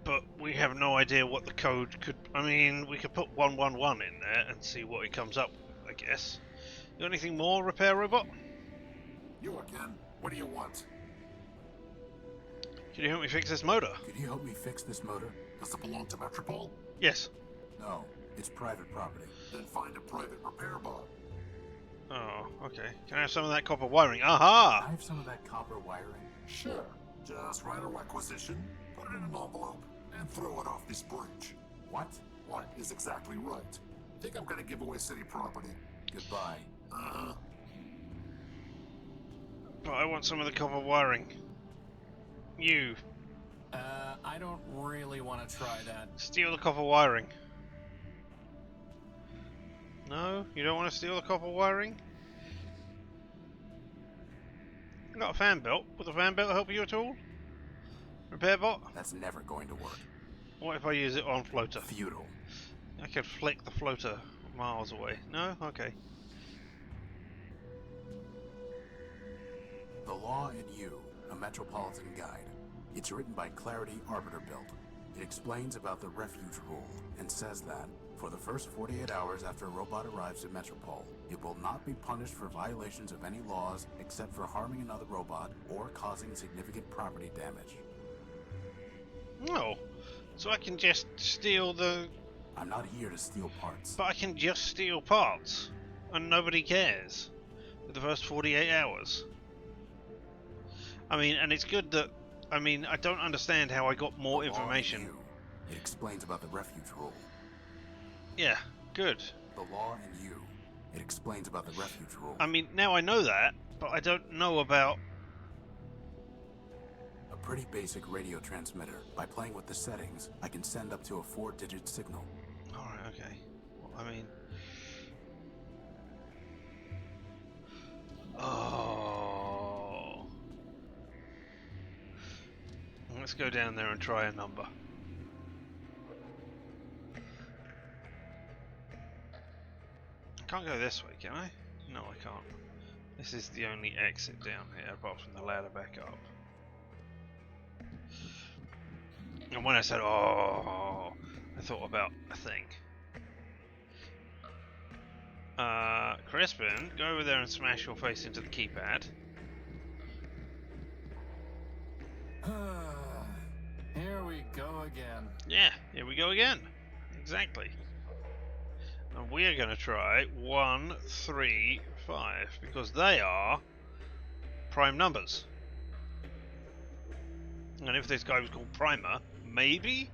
But we have no idea what the code could... I mean, we could put 111 in there and see what it comes up with, I guess. You got anything more, repair robot? You again? What do you want? Can you help me fix this motor? Could you help me fix this motor? Does it belong to Metropol? Yes. No, It's private property. Then find a private repair bot. Oh, okay. Can I have some of that copper wiring? Can I Aha! have some of that copper wiring? Sure. Just write a requisition, put it in an envelope, and throw it off this bridge. What? What is exactly right? Think I'm gonna give away city property? Goodbye. But I want some of the copper wiring. You, I don't really want to try that. steal the copper wiring. No? You don't want to steal the copper wiring? You got a fan belt. Would the fan belt help you at all? Repair bot? That's never going to work. What if I use it on floater? Futile. I could flick the floater miles away. No? Okay. The Law and You, a Metropolitan Guide. It's written by Clarity Arbiter Built. It explains about the refuge rule and says that, for the first 48 hours after a robot arrives at Metropol, it will not be punished for violations of any laws except for harming another robot or causing significant property damage. No. So I can just steal the... I'm not here to steal parts. But I can just steal parts. And nobody cares. For the first 48 hours. I mean, and it's good that... I mean, I don't understand how I got more The Law and information. You. It explains about the refuge rule. Yeah, good. The Law and You. It explains about the refuge rule. I mean, now I know that, but I don't know about... A pretty basic radio transmitter. By playing with the settings, I can send up to a 4-digit signal. Alright, okay. Well, I mean... Oh... Let's go down there and try a number. I can't go this way, can I? No, I can't. This is the only exit down here, apart from the ladder back up. And when I said, oh, I thought about a thing. Crispin, go over there and smash your face into the keypad. Here we go again. Yeah, here we go again. Exactly. And we are going to try 1, 3, 5, because they are prime numbers. And if this guy was called Primer, maybe?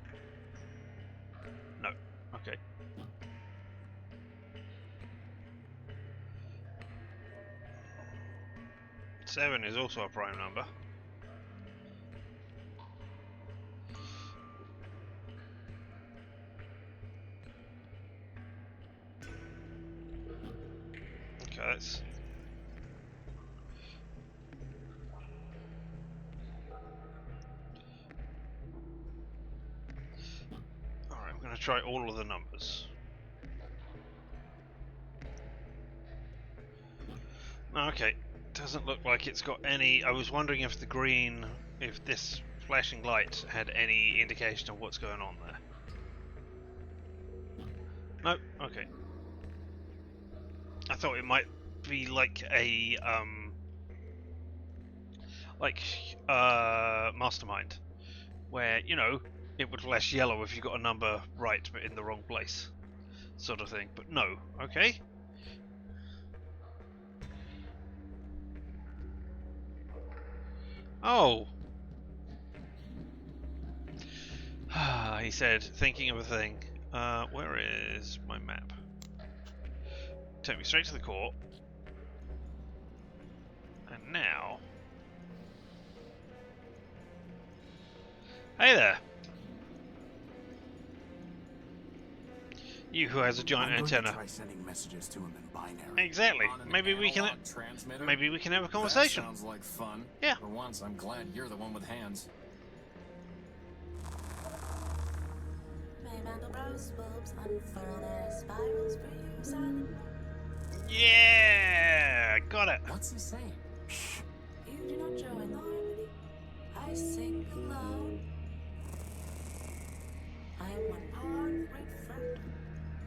No. Okay. Seven is also a prime number. Okay, that's... Alright, I'm going to try all of the numbers. Okay, doesn't look like it's got any... I was wondering if the green, if this flashing light had any indication of what's going on there. Nope, okay. I thought it might be like a, Mastermind, where, you know, it would flash yellow if you got a number right but in the wrong place, sort of thing. But no, okay. Oh. He said, thinking of a thing. Where is my map? Take me straight to the court. And now... Hey there! You who has a giant I'm going antenna. to try sending messages to him in binary. Exactly. On an Maybe we can... analog transmitter? Maybe we can have a conversation. That sounds like fun. Yeah. For once, I'm glad you're the one with hands. Yeah! Got it! What's he saying? You do not join the harmony. I sing alone. I am one part grapefruit.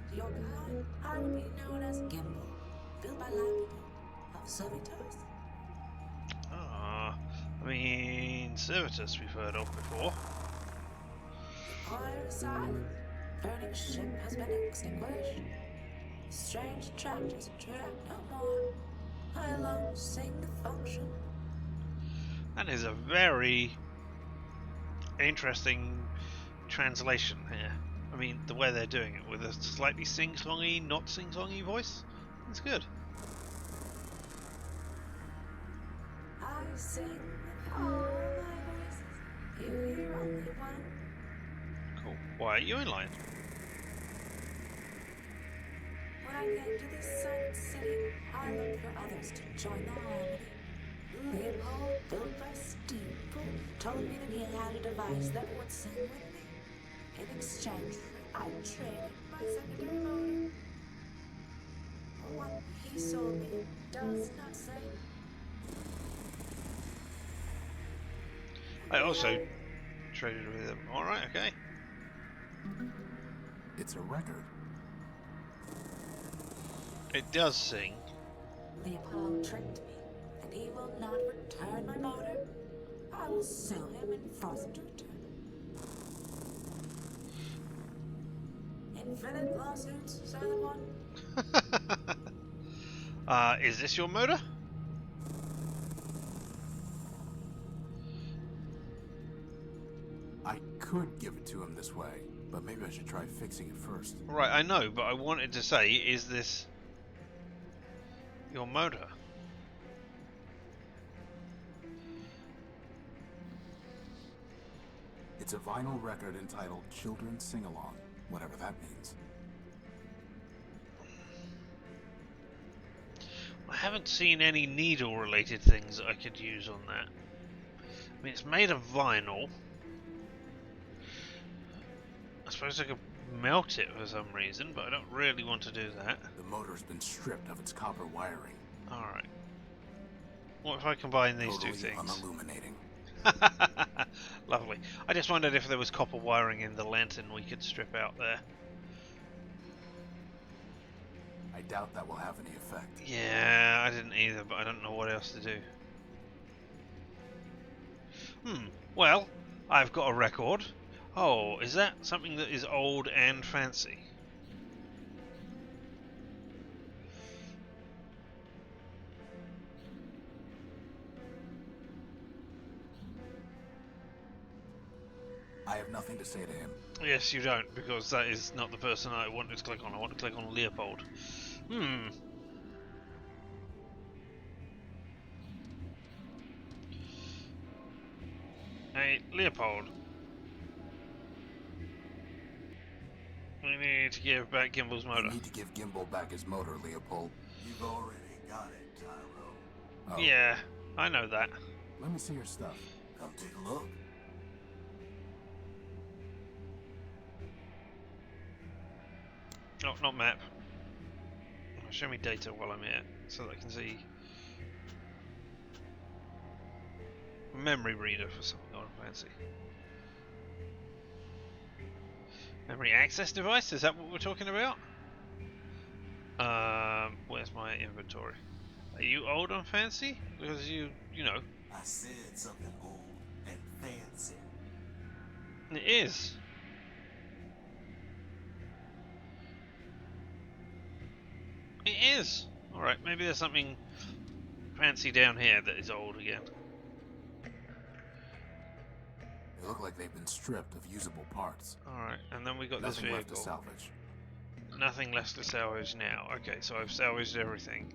To your kind, I will be known as Gimbal, built by lab people of servitors. Ah, I mean, Servitus we've heard of before. Fire is silent, burning ship has been extinguished. Strange tractors track no more. I alone sing the function. That is a very interesting translation here. I mean, the way they're doing it with a slightly sing-songy, not sing-songy voice. It's good. I sing with all my voices. You hear only one. Cool. Why are you in line? When I get to the Silent City, I look for others to join the harmony. Leopold, built by Steeple, told me that he had a device that would sing with me. In exchange, I traded my secondary motor. What he sold me does not say. I also traded with him. Alright, okay. It's a record. It does sing. Leopold tricked me, and he will not return my motor. I will sue him and force him to return it. Infinite lawsuits, Silent One. Is this your motor? I could give it to him this way, but maybe I should try fixing it first. Right, I know, but I wanted to say, is this your motor? It's a vinyl record entitled Children's Sing-Along, whatever that means. I haven't seen any needle-related things that I could use on that. I mean, it's made of vinyl. I suppose I could melt it for some reason, but I don't really want to do that. The motor's been stripped of its copper wiring. Alright. What if I combine these Totally two things? unilluminating. Lovely. I just wondered if there was copper wiring in the lantern we could strip out there. I doubt that will have any effect. Yeah, I didn't either, but I don't know what else to do. Well, I've got a record. Oh, is that something that is old and fancy? I have nothing to say to him. Yes, you don't, because that is not the person I wanted to click on. I want to click on Leopold. Hey, Leopold. We need to give back Gimble's motor. You need to give Gimbal back his motor, Leopold. You've already got it, Tyro. Oh. Yeah, I know that. Let me see your stuff. Come take a look. Oh, not map. Show me data while I'm here, so that I can see. Memory reader for something I fancy. Memory access device? Is that what we're talking about? Where's my inventory? Are you old and fancy? Because you know. I said something old and fancy. It is. It is. Alright, maybe there's something fancy down here that is old again. They look like they've been stripped of usable parts. Alright, and then we got Nothing this left vehicle. to salvage. Nothing left to salvage now. Okay, so I've salvaged everything.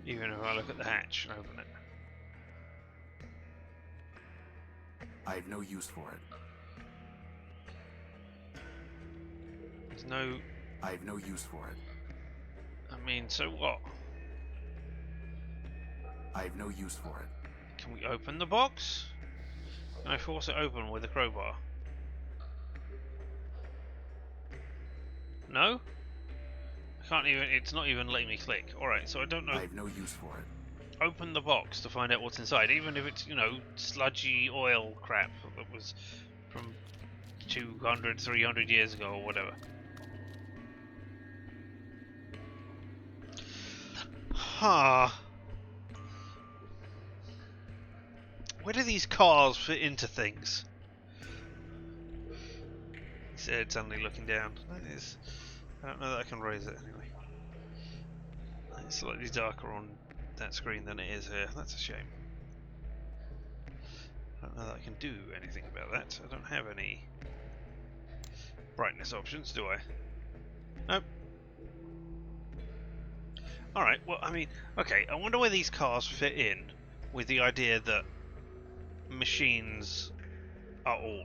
Even if I look at the hatch and open it. I have no use for it. There's no... I have no use for it. I mean, so what? I have no use for it. Can we open the box? Can I force it open with a crowbar? No? I can't even, it's not even letting me click. Alright, so I don't know. I have no use for it. Open the box to find out what's inside, even if it's, you know, sludgy oil crap that was from 200, 300 years ago or whatever. Huh. Where do these cars fit into things? said, suddenly looking down. That is... I don't know that I can raise it anyway. It's slightly darker on that screen than it is here. That's a shame. I don't know that I can do anything about that. I don't have any brightness options, do I? Nope. Alright, well, I mean, okay, I wonder where these cars fit in with the idea that machines are all.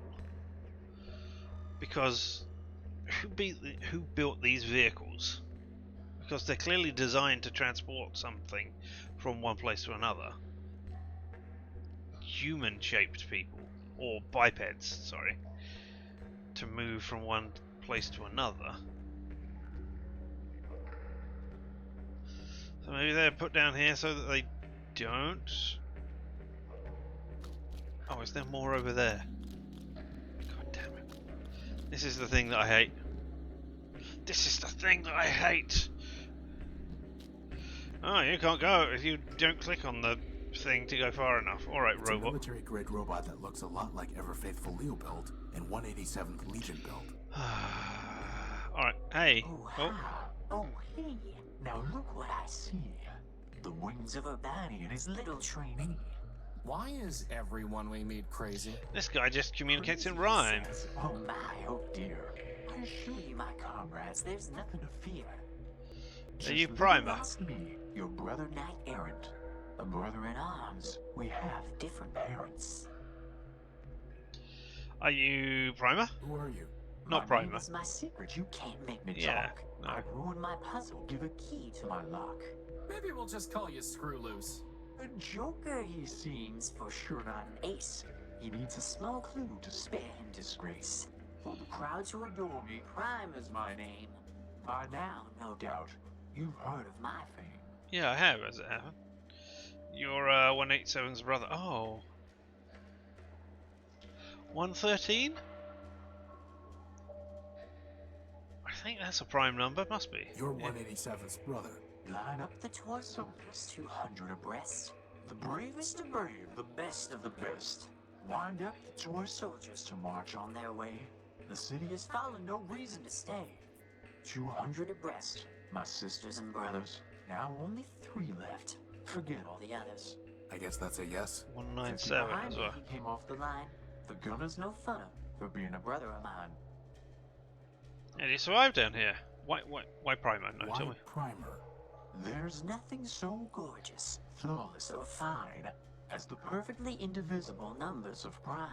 Because who built these vehicles? Because they're clearly designed to transport something from one place to another. Human-shaped people, or bipeds, sorry, to move from one place to another. So maybe they're put down here so that they don't. Oh, is there more over there? God damn it. This is the thing that I hate. This is the thing that I hate! Oh, you can't go if you don't click on the thing to go far enough. Alright, It's robot. a military-grade robot that looks a lot like ever-faithful Leo build and 187th Legion build. Alright, hey. Oh, oh, hey. Now look what I see. The wings of Urbani and his little trainee. Why is everyone we meet crazy? This guy just communicates in rhyme. Oh my, oh dear. I assure you, my comrades, there's nothing to fear. Are you Just Primer? ask me, your brother knight errant, a brother in arms. We have different parents. Are you Primer? Who are you? Not My name Primer. is my secret. You can't make me Yeah, talk. no. I ruined my puzzle. Give a key to my lock. Maybe we'll just call you Screw Loose. A joker, he seems, for sure not an ace. He needs a small clue to spare him disgrace. For the crowds who adore me, Prime is my name. By now, no doubt, you've heard of my fame. Yeah, I have, as it happened. You're 187's brother. Oh. 113? I think that's a prime number, must be. You're 187's brother. Line up the toy soldiers, 200 abreast. The bravest of brave, the best of the best. Wind up the toy soldiers to march on their way. The city has fallen, no reason to stay. 200 abreast, my sisters and brothers. Now only 3 left. Forget all the others. I guess that's a yes? 197 Behind as me, well. he came off the line. The gunner's no funner for being a brother of mine. And he survived down here. Why Primer? No, Why tell me. Primer? There's nothing so gorgeous, flawless, or fine as the perfectly indivisible numbers of prime.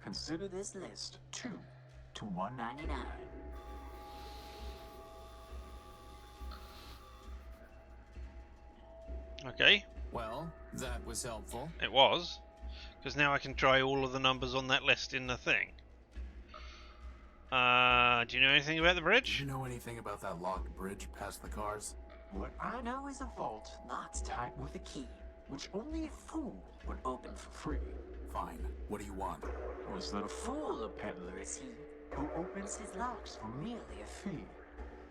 Consider this list 2 to 199. Okay, Well, that was helpful. it was. Because now I can try all of the numbers on that list in the thing. Do you know anything about the Do bridge? you know anything about that locked bridge past the cars? What I know is a vault locked tight with a key, which only a fool would open for free. Fine. What do you want? Was that a fool, a peddler is he, who opens his locks for merely a fee?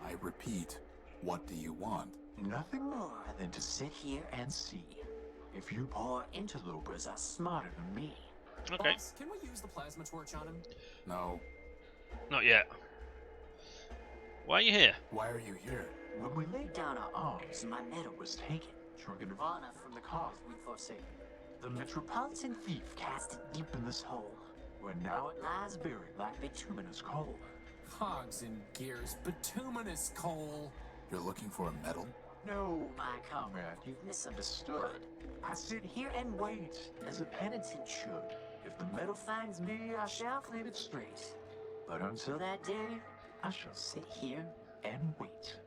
I repeat, what do you want? Nothing more than to sit here and see if you poor interlopers are smarter than me. Okay, Boss, can we use the plasma torch on him? No. not yet. Why are you here? Why are you here? When we laid down our arms, my metal was taken. Triggered of honor from the cause we forsake. The metropolitan thief cast it deep in this hole, where now it lies buried like bituminous coal. Hogs and gears, bituminous coal. You're looking for a medal? No, my comrade, you've misunderstood. I sit here and wait, as a penitent should. If the metal finds me, I shall claim it straight. But until that day, I shall sit here and wait.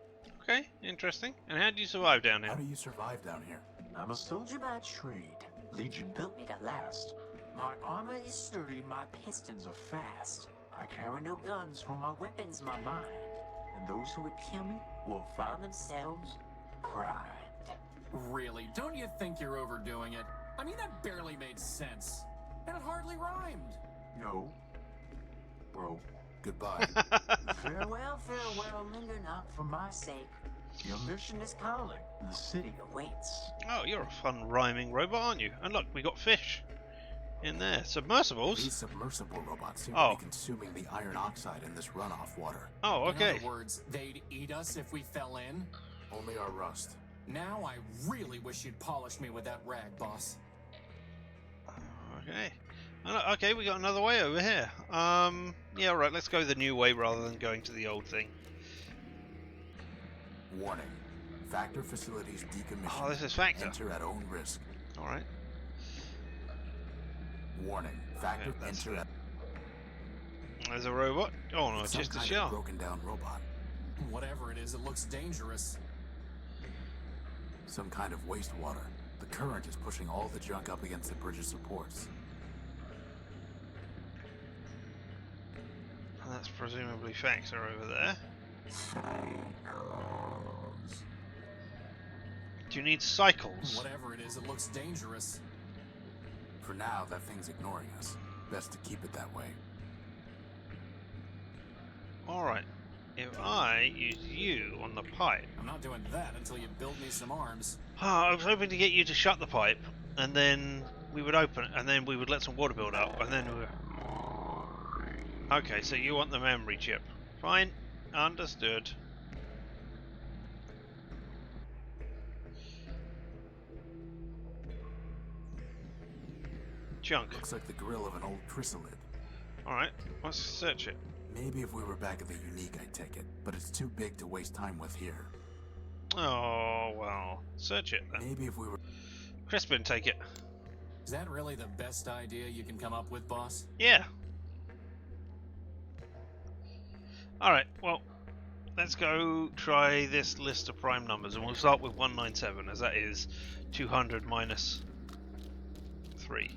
Okay, interesting. And how do you survive down How here? do you survive down here? I'm a soldier by trade. Legion built me to last. My armor is sturdy, my pistons are fast. I carry no guns, for my weapon's my mind. And those who would kill me will find themselves primed. Really, don't you think you're overdoing it? I mean, that barely made sense. And it hardly rhymed. No. Bro. Goodbye. Farewell, farewell, linger not for my sake. Your mission is calling. The city awaits. Oh, you're a fun rhyming robot, aren't you? And look, we got fish. in there? Submersibles? These submersible robots seem to Oh. be consuming the iron oxide in this runoff water. Oh, okay. In other words, they'd eat us if we fell in? Only our rust. Now I really wish you'd polish me with that rag, boss. Okay. Okay, we got another way over here. Yeah, right, let's go the new way rather than going to the old thing. Warning. Factor facilities decommissioned. Oh, this is Factor. Enter at own risk. Alright. Warning. Factor Okay, that's enter it. at... There's a robot. Oh no, it's Some just a kind shell. of broken down robot. Whatever it is, it looks dangerous. Some kind of wastewater. The current is pushing all the junk up against the bridge's supports. And that's presumably Factor over there. Do you need cycles? Whatever it is, it looks dangerous. For now, that thing's ignoring us. Best to keep it that way. Alright. If I use you on the pipe. I'm not doing that until you build me some arms. I was hoping to get you to shut the pipe, and then we would open it, and then we would let some water build up, and then we... Okay, so you want the memory chip. Fine. Understood. Junk. Looks like the grill of an old chrysalid. Alright, let's search it. Maybe if we were back at the Unique, I'd take it. But it's too big to waste time with here. Oh, well. Search it then. Maybe if we were... Crispin, take it. Is that really the best idea you can come up with, boss? Yeah. Alright, well, let's go try this list of prime numbers, and we'll start with 197, as that is 200 minus 3.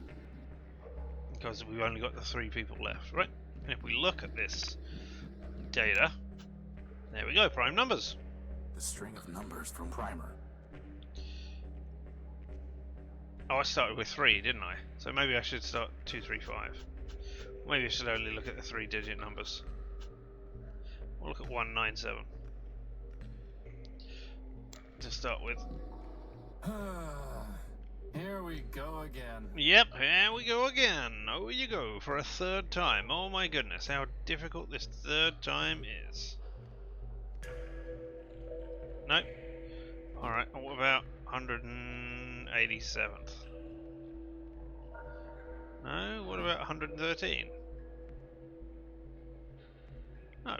Because we've only got the 3 people left, right? And if we look at this data, there we go, prime numbers. The string of numbers from Primer. Oh, I started with 3, didn't I? So maybe I should start 235. Maybe I should only look at the 3-digit numbers. We'll look at 197 to start with. Here we go again. Yep, here we go again. Oh, you go for a third time. Oh my goodness, how difficult this third time is. Nope. Alright, what about 187th? No, what about 113? No.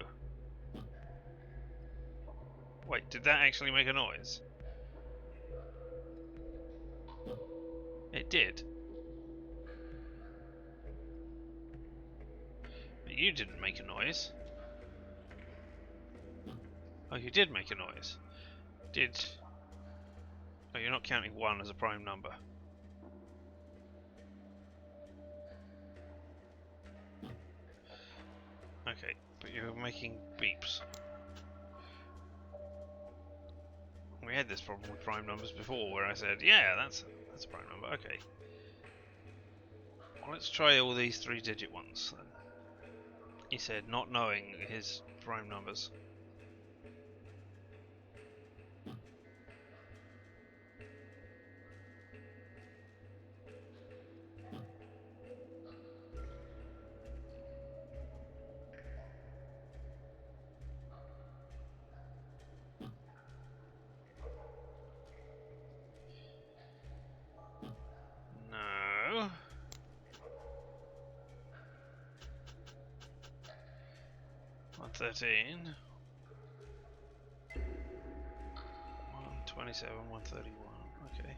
Wait, did that actually make a noise? It did. But you didn't make a noise. Oh, you did make a noise. Did... Oh, you're not counting 1 as a prime number. Okay, but you're making beeps. We had this problem with prime numbers before, where I said, yeah, that's a prime number, okay. Well, let's try all these 3-digit ones then. He said, not knowing his prime numbers. No. 113. 127, 131. Okay.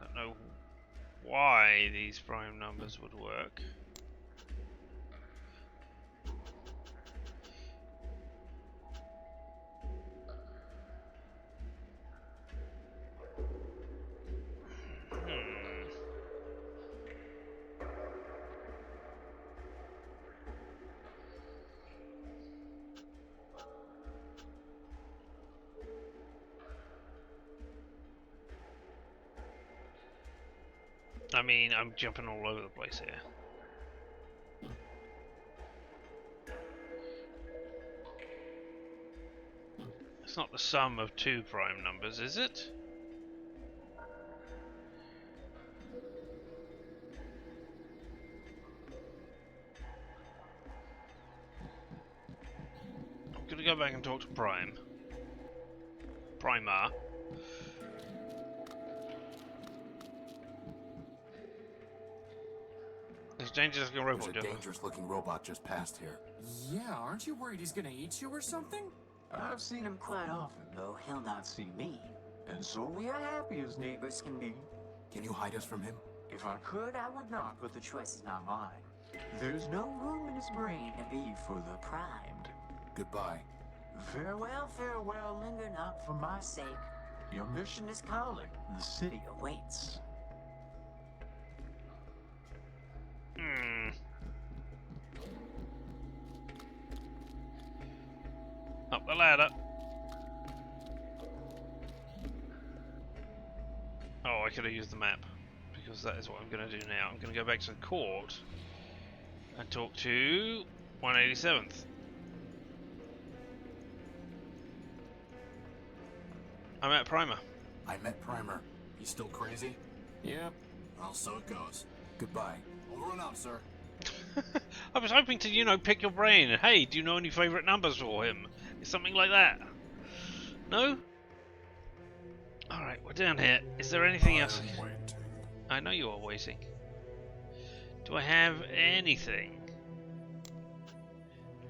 Don't know why these prime numbers would work. I mean, I'm jumping all over the place here. It's not the sum of two prime numbers, is it? I'm gonna go back and talk to Primar. This dangerous looking robot. There's a dangerous looking robot just passed here. Yeah, aren't you worried he's gonna eat you or something? I've seen him quite often, though he'll not see me. And so we are happy as neighbors can be. Can you hide us from him? If I could, I would not, but the choice is not mine. There's no room in his brain to be for the primed. Goodbye. Farewell, farewell, linger not for my sake. Your mission is calling, the city awaits. Up the ladder. Oh, I could have used the map, because that is what I'm going to do now. I'm going to go back to the court and talk to 187th. I met Primer. I met Primer. He's still crazy? Yep. Well, so it goes. Goodbye. Over and out, sir. I was hoping to, you know, pick your brain. Hey, do you know any favourite numbers for him? Something like that. No? Alright, we're down here. Is there anything else? I know you are waiting. Do I have anything?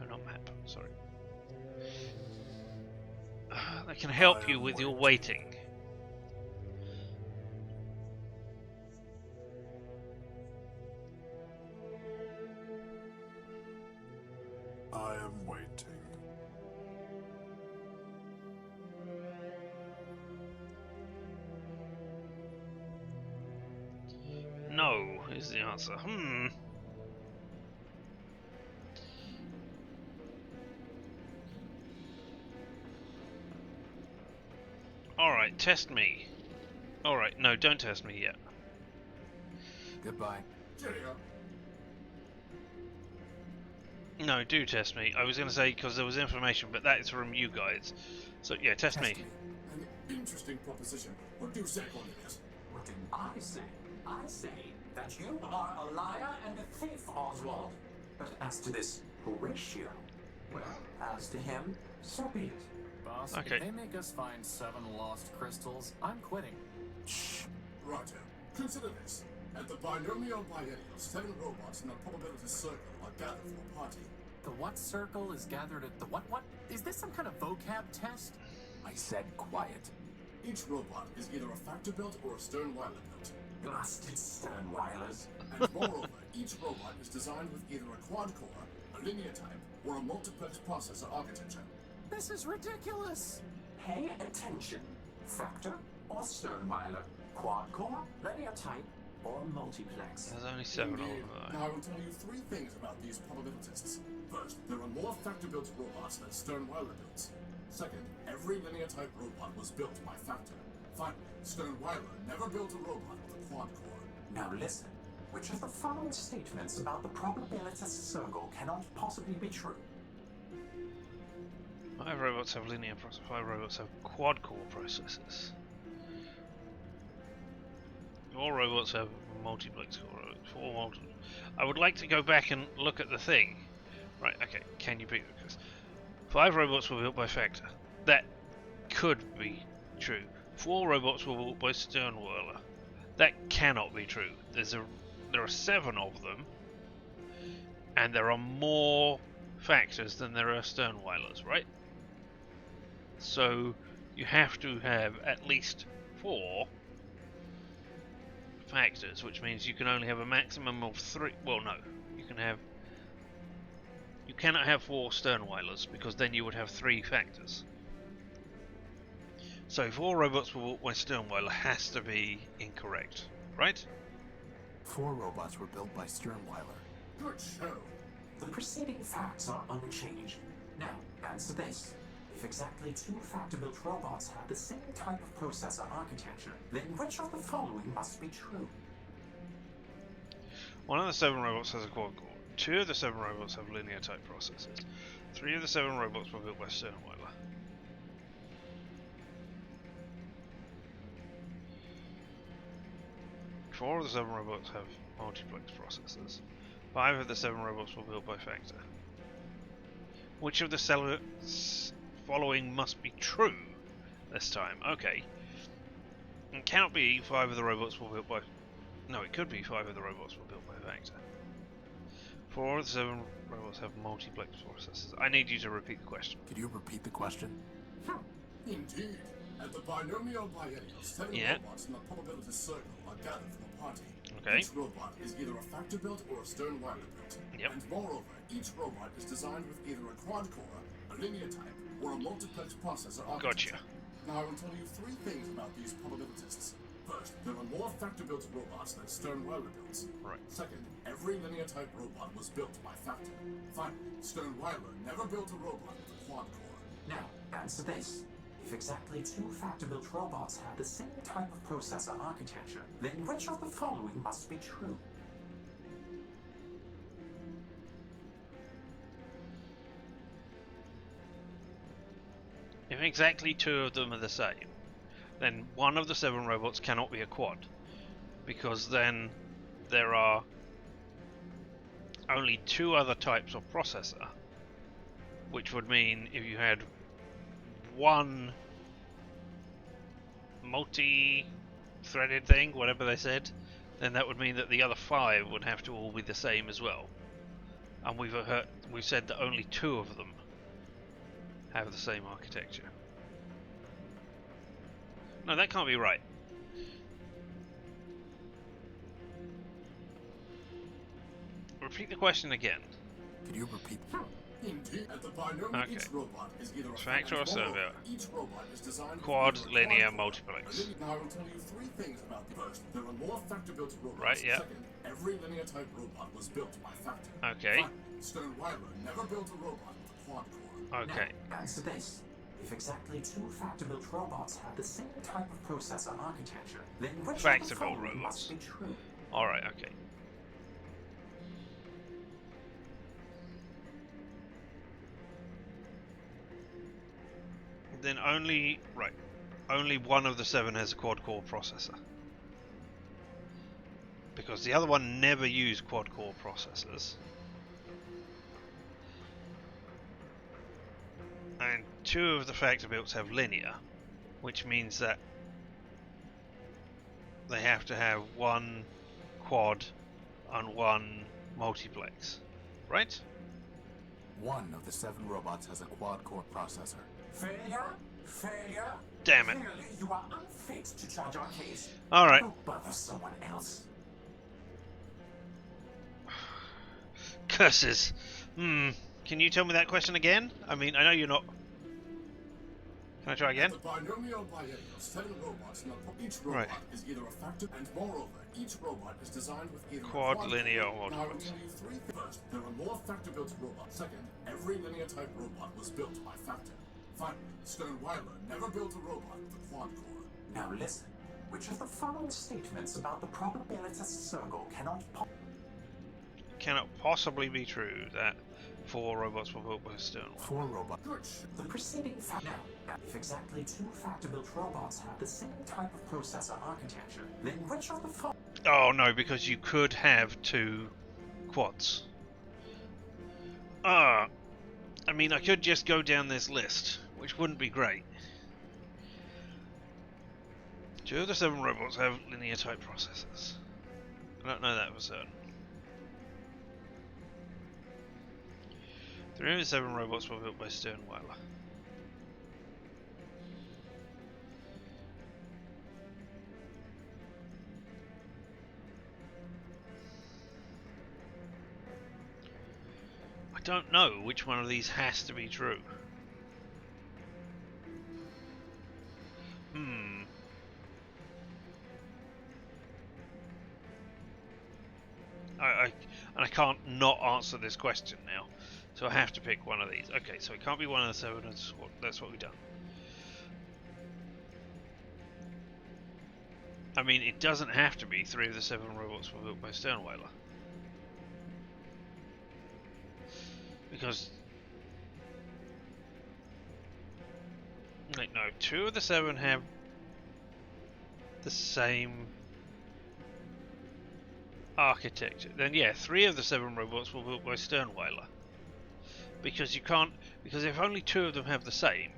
No, not map. Sorry. That can help you with your waiting. I am waiting. No, is the answer. Alright, test me. Alright, no, don't test me yet. Goodbye. Cheerio. No, do test me. I was going to say because there was information, but that is from you guys. So, yeah, test me. An interesting proposition. What do you say, Cornelius? What did I say? I say that you are a liar and a thief, Oswald. But as to this Horatio, well, as to him, so be it. Boss, Okay. if they make us find 7 lost crystals, I'm quitting. Shh. Roger. Consider this. At the binomial biennial, 7 robots in a probability circle are gathered for a party. The what circle is gathered at the what? Is this some kind of vocab test? I said quiet. Each robot is either a factor built or a Sternweiler built. Blasted Sternweilers. And moreover, each robot is designed with either a quad-core, a linear type, or a multiplex processor architecture. This is ridiculous! Pay attention. Factor or Sternweiler. Quad-core, linear type, or multiplex. There's only 7 of them. Indeed. Now I will tell you 3 things about these probabilities. First, there are more factor-built robots than Sternweiler built. Second, every linear type robot was built by factor. Finally, Sternweiler never built a robot with a quad core. Now listen. Which of the following statements about the probability circle cannot possibly be true? 5 robots have linear processors. 5 robots have quad-core processors. All robots have multiplex core. 4 multi. I would like to go back and look at the thing. Right, okay, can you beat this? 5 robots were built by Factor. That could be true. 4 robots were built by Sternweiler. That cannot be true. There are 7 of them, and there are more Factors than there are Sternweilers, right? So you have to have at least 4 Factors, which means you can only have a maximum of 3. Well, no, you cannot have 4 Sternweilers, because then you would have 3 Factors. So 4 robots were built by Sternweiler has to be incorrect, right? 4 robots were built by Sternweiler. Good show. The preceding facts are unchanged. Now, answer this. If exactly 2 factor-built robots have the same type of processor architecture, then which of the following must be true? 1 of the 7 robots has a quad core. 2 of the 7 robots have linear type processors. 3 of the 7 robots were built by Sternweiler. 4 of the 7 robots have multiplex processors. 5 of the 7 robots were built by Factor. Which of the following must be true this time? Okay. It cannot be 5 of the robots were built by... No, it could be 5 of the robots were built by Factor. 4 of the 7 robots have multiplex processors. I need you to repeat the question. Could you repeat the question? Indeed. At the binomial biennials, 7 robots in the probability circle are gathered from a party. Okay. Each robot is either a factor built or a stern wireless built. Yep. And moreover, each robot is designed with either a quad core, a linear type, or a multiplex processor architecture. Gotcha. Now I will tell you 3 things about these probabilitists. First, there are more factor-built robots than stern wireless builds. Right. Second, every linear-type robot was built by Factor. Finally, Stern Weiler never built a robot with a quad core. Now, answer this. If exactly 2 factor-built robots have the same type of processor architecture, then which of the following must be true? If exactly 2 of them are the same, then one of the 7 robots cannot be a quad, because then there are only 2 other types of processor, which would mean if you had one multi-threaded thing, whatever they said, then that would mean that the other 5 would have to all be the same as well. And we've said that only 2 of them have the same architecture. No, that can't be right. Repeat the question again. Could you repeat? Indeed, at the binomial, each robot is either a Factor or servo. Each robot is designed Quad, with linear, quad core. multiplex. Now I will tell you 3 things about the first. There are more factor-built robots. Right, yeah. Second, every linear-type robot was built by Factor. Okay. Finally, Stern Weiler never built a robot with a quad core. Okay. Now, answer this. If exactly 2 factor-built robots have the same type of processor architecture, then which of the Factor-built following robots. must be true? Alright, okay. Then only one of the 7 has a quad-core processor. Because the other one never used quad-core processors. And 2 of the factor builds have linear, which means that they have to have 1 quad and 1 multiplex, right? 1 of the 7 robots has a quad-core processor. Failure? Failure? Damn it. Clearly, you are unfit to judge our case. Alright. Go bother someone else. Curses. Can you tell me that question again? I mean, I know you're not... Can I try again? The binomial biennial, 7 robots, and each robot is either a factor, and moreover, each robot is designed with either Quad, a quad linear, or Now I will multiplex. tell you 3 things. First, there are more factor-built robots. Second, every linear-type robot was built by Factor. Finally, Stern Weiler never built a robot with a quad core. Now listen. Which of the following statements about the probabilitist circle Cannot possibly be true that 4 robots were built by Stern. 4 robots. Good. The preceding fact. Now, if exactly 2 factor-built robots have the same type of processor architecture, then which of the following? Oh no, because you could have 2 quads. I mean, I could just go down this list, which wouldn't be great. 2 of the 7 robots have linear type processors. I don't know that for certain. 3 of the 7 robots were built by Stern Weiler. I don't know which one of these has to be true. I can't not answer this question now, so I have to pick one of these. Okay, so it can't be one of the 7. That's what we've done. I mean, it doesn't have to be 3 of the 7 robots were built by Stern Weiler. Because... Wait, no, 2 of the 7 have the same architecture, then yeah, 3 of the 7 robots were built by Sternweiler. Because you can't, because if only 2 of them have the same,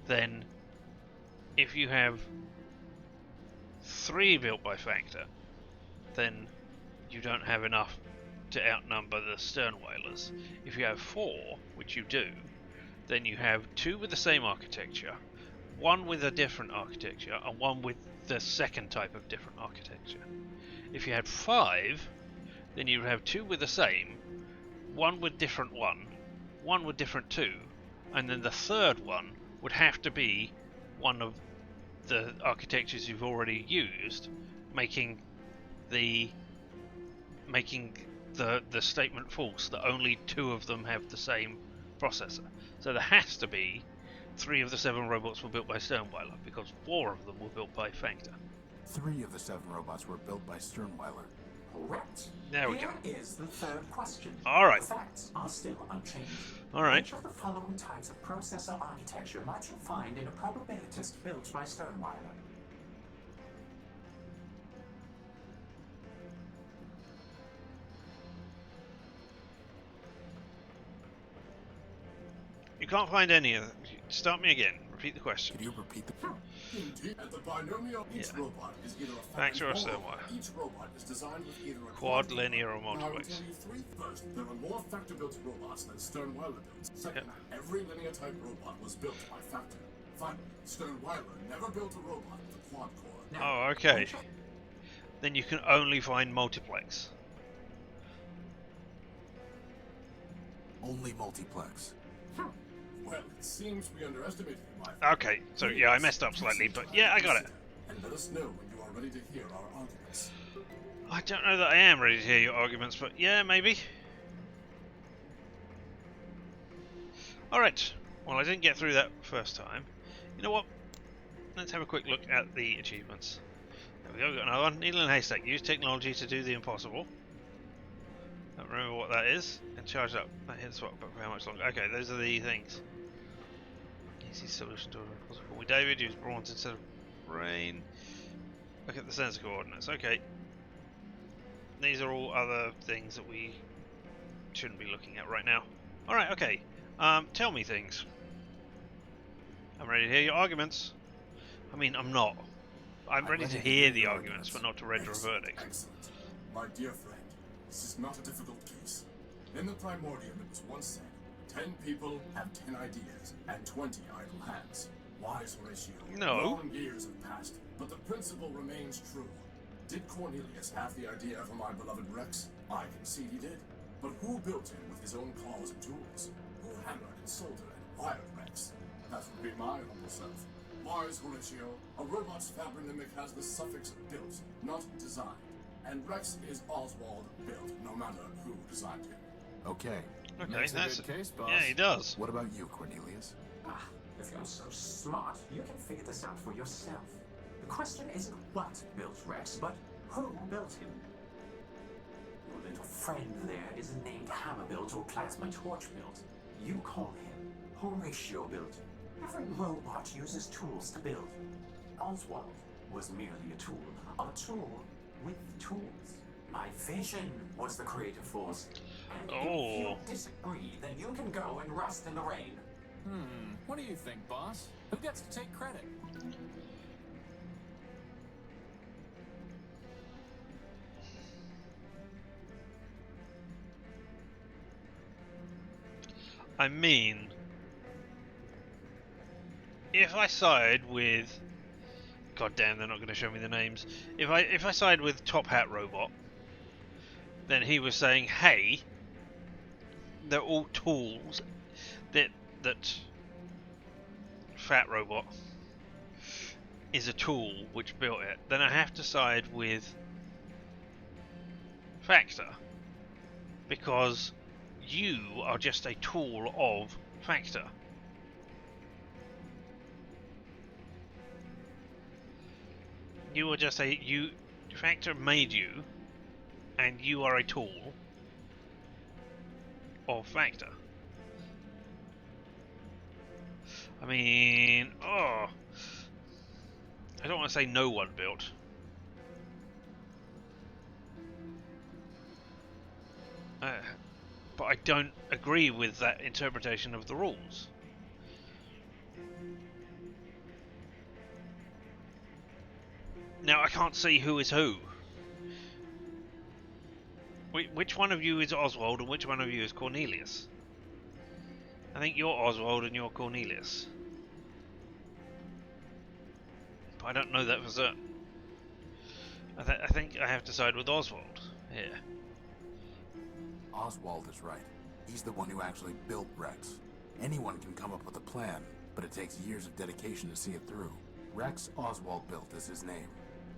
then if you have 3 built by Factor, then you don't have enough to outnumber the Sternweilers. If you have 4, which you do, then you have 2 with the same architecture, 1 with a different architecture, and 1 with the second type of different architecture. If you had 5, then you would have 2 with the same, 1 with different 1 with different 2, and then the third one would have to be one of the architectures you've already used, making the statement false that only 2 of them have the same processor. So there has to be 3 of the 7 robots were built by Sternweiler, because 4 of them were built by Factor. 3 of the 7 robots were built by Sternweiler. Correct. There we go. Here is the third question. Alright. The facts are still unchanged. Alright. Which of the following types of processor architecture might you find in a probabilitist built by Sternweiler? You can't find any of them. Start me again. Repeat the question. Could you repeat the... Indeed, at the binomial, each robot is either a Factor or factory Sternweiler. Each robot is designed with either a Quad, linear, or Now, I will multiplex. tell you 3 first. There are more Factor-built robots than Sternweiler built. Second, every linear-type robot was built by Factor. Finally, Sternweiler never built a robot with a quad core. Oh, okay. Then you can only find multiplex. Only multiplex. Well, it seems we underestimated you, my friend. Okay, so yeah, I messed up slightly, but yeah, I got it. And let us know when you are ready to hear our arguments. I don't know that I am ready to hear your arguments, but yeah, maybe. Alright, well I didn't get through that first time. You know what? Let's have a quick look at the achievements. There we go, we've got another one. Needle and haystack. Use technology to do the impossible. Don't remember what that is. And charge up. That hits what, but for how much longer? Okay, those are the things. Easy solution to an impossible. We David use bronze instead of brain. Look at the sensor coordinates. Okay. These are all other things that we shouldn't be looking at right now. Alright, okay. Tell me things. I'm ready to hear your arguments. I mean, I'm not. I'm ready to hear the arguments, but not to render a verdict. Excellent. My dear friend, this is not a difficult case. In the Primordium, it was once said, 10 people have 10 ideas, and 20 idle hands. Wise Horatio. No. Long years have passed, but the principle remains true. Did Cornelius have the idea for my beloved Rex? I concede he did. But who built him with his own claws and tools? Who hammered and soldered and wired Rex? That would be my humble self. Wise Horatio, a robot's fabronymic has the suffix built, not designed. And Rex is Oswald built, no matter who designed him. Okay. Okay, Makes a that's good case, boss. yeah, he does. What about you, Cornelius? Ah, if you're so smart, you can figure this out for yourself. The question isn't what built Rex, but who built him. Your little friend there isn't named Hammerbuilt or Plasma Torchbuilt. You call him Horatio Built. Every robot uses tools to build. Oswald was merely a tool with tools. My vision was the creative force. And if you disagree, then you can go and rust in the rain. What do you think, boss? Who gets to take credit? I mean, if I side with, god damn, they're not going to show me the names. If I side with Top Hat Robot, then he was saying, hey, they're all tools that Fat Robot is a tool which built it. Then I have to side with Factor, because you are just a tool of Factor. You are just Factor made you, and you are a tool of Factor. I mean, I don't want to say no one built. but I don't agree with that interpretation of the rules. Now I can't see who is who. Which one of you is Oswald and which one of you is Cornelius? I think you're Oswald and you're Cornelius. But I don't know that for certain. I think I have to side with Oswald here. Oswald is right. He's the one who actually built Rex. Anyone can come up with a plan, but it takes years of dedication to see it through. Rex Oswald built is his name.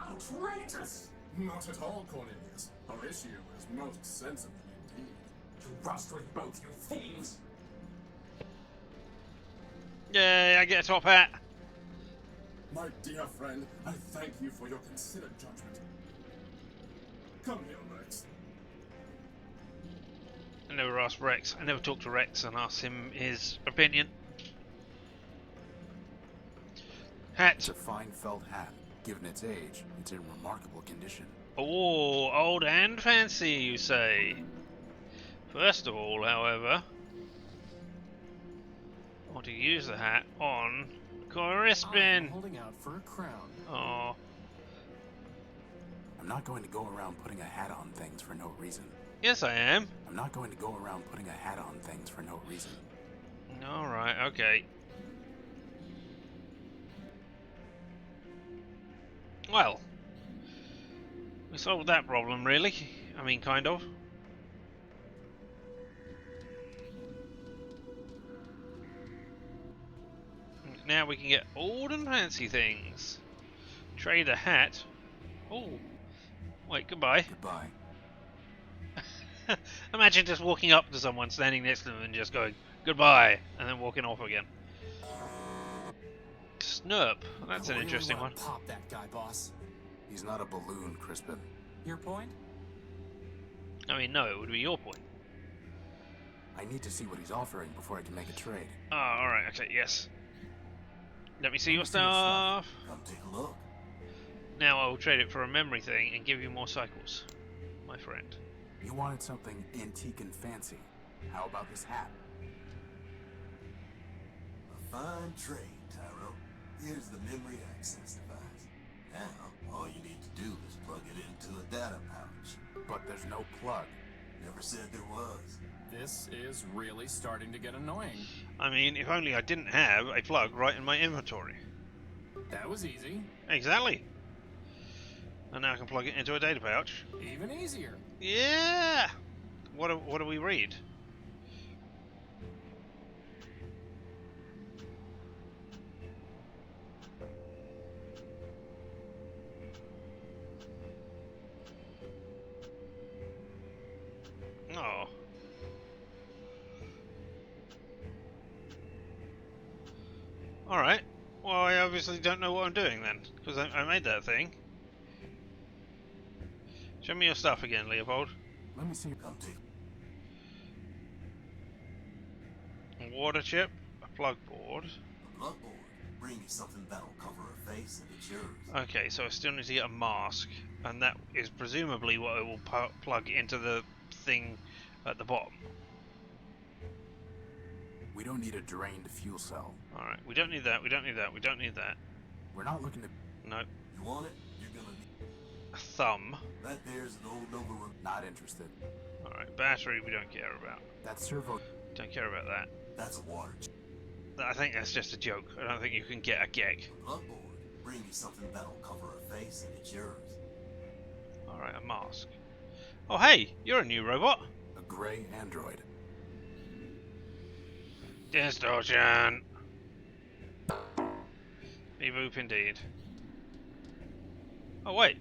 Outrageous! Not at all, Cornelius. Horatio is most sensible indeed. To rust with both, you thieves! Yay, I get a top hat! My dear friend, I thank you for your considered judgment. Come here, Rex. I never asked Rex. I never talked to Rex and asked him his opinion. Hat. It's a fine felt hat. Given its age, it's in remarkable condition. Oh, old and fancy, you say? First of all, however, I want to use the hat on Crispin. I'm holding out for a crown. Oh. I'm not going to go around putting a hat on things for no reason. Yes, I am. I'm not going to go around putting a hat on things for no reason. Alright, okay. Well, we solved that problem, really. I mean, kind of. Now we can get old and fancy things. Trade a hat. Oh, wait, goodbye. Goodbye. Imagine just walking up to someone, standing next to them, and just going goodbye, and then walking off again. Snurp. That's an interesting one. Pop that guy, boss. He's not a balloon, Crispin. Your point? I mean, no, it would be your point. I need to see what he's offering before I can make a trade. Ah, alright, okay, yes. Let me see your stuff. Come take a look. Now I will trade it for a memory thing and give you more cycles, my friend. You wanted something antique and fancy. How about this hat? A fine trade, Tyro. Here's the memory access device. Now, all you need to do is plug it into a data pouch. But there's no plug. Never said there was. This is really starting to get annoying. I mean, if only I didn't have a plug right in my inventory. That was easy. Exactly. And now I can plug it into a data pouch. Even easier. Yeah! What do we read? Oh. Alright. Well, I obviously don't know what I'm doing then, because I made that thing. Show me your stuff again, Leopold. Let me see. Come take. A water chip, a plug board. A plug board. Bring you something that'll cover her face and it's yours. Okay, so I still need to get a mask, and that is presumably what I will plug into the thing at the bottom. We don't need a drained fuel cell. Alright, we don't need that, we don't need that, we don't need that. We're not looking to... Nope. You want it? You're gonna need A thumb. that. There's an old Nova. Not interested. Alright, battery we don't care about. That servo... Don't care about that. That's a water. I think that's just a joke. I don't think you can get a geg. Plug board. Bring you something that'll cover her face and it's yours. Alright, a mask. Oh hey, you're a new robot. A gray android. Distortion. Beep boop indeed. Oh wait.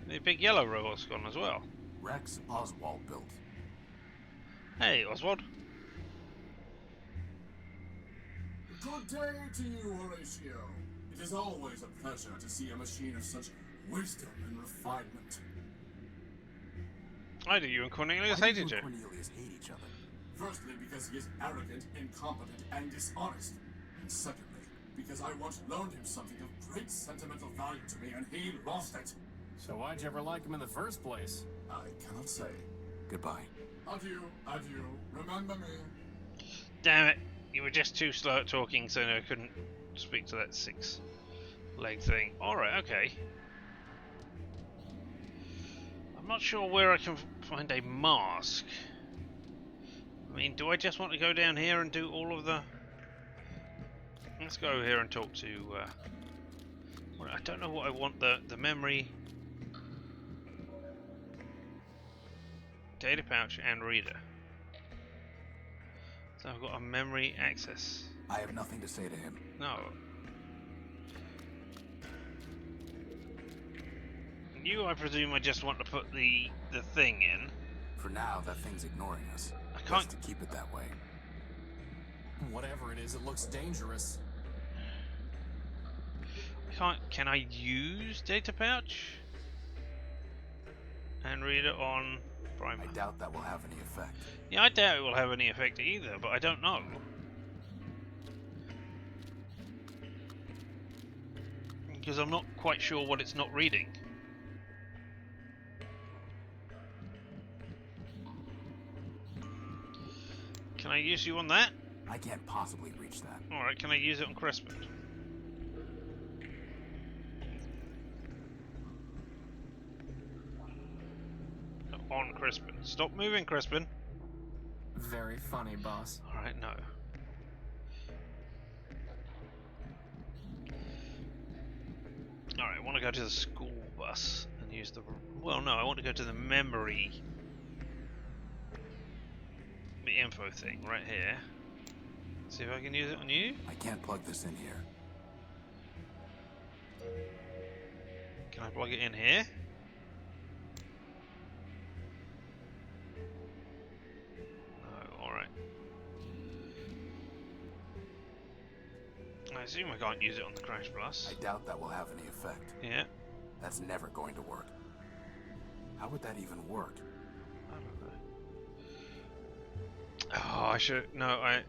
The big yellow robot's gone as well. Rex Oswald built. Hey, Oswald. Good day to you, Horatio. It is always a pleasure to see a machine of such wisdom and refinement. I do. You and Cornelius Why hate do you each and other. Cornelius hate each other? Firstly, because he is arrogant, incompetent, and dishonest. And secondly, because I once loaned him something of great sentimental value to me and he lost it. So why'd you ever like him in the first place? I cannot say. Goodbye. Adieu, adieu. Remember me. Damn it! You were just too slow at talking, so I couldn't speak to that 6-leg thing. Alright, okay. I'm not sure where I can find a mask. I mean, do I just want to go down here and do all of the... Let's go here and talk to... well, I don't know what I want, the memory... Data pouch and reader. So I've got a memory access. I have nothing to say to him. No. You, I presume, I just want to put the thing in. For now, that thing's ignoring us. I can't... Best to keep it that way. Whatever it is, it looks dangerous. I can't... Can I use data pouch? And read it on Primer? I doubt that will have any effect. Yeah, I doubt it will have any effect either, but I don't know. Because I'm not quite sure what it's not reading. Can I use you on that? I can't possibly reach that. Alright, can I use it on Crispin? No, on Crispin. Stop moving, Crispin. Very funny, boss. Alright, no. Alright, I want to go to the school bus and use the... Well, no, I want to go to the memory... The info thing right here. See if I can use it on you. I can't plug this in here. Can I plug it in here? No, alright. I assume I can't use it on the Crash Plus. I doubt that will have any effect. Yeah. That's never going to work. How would that even work? I don't know. Oh, I should... No, I...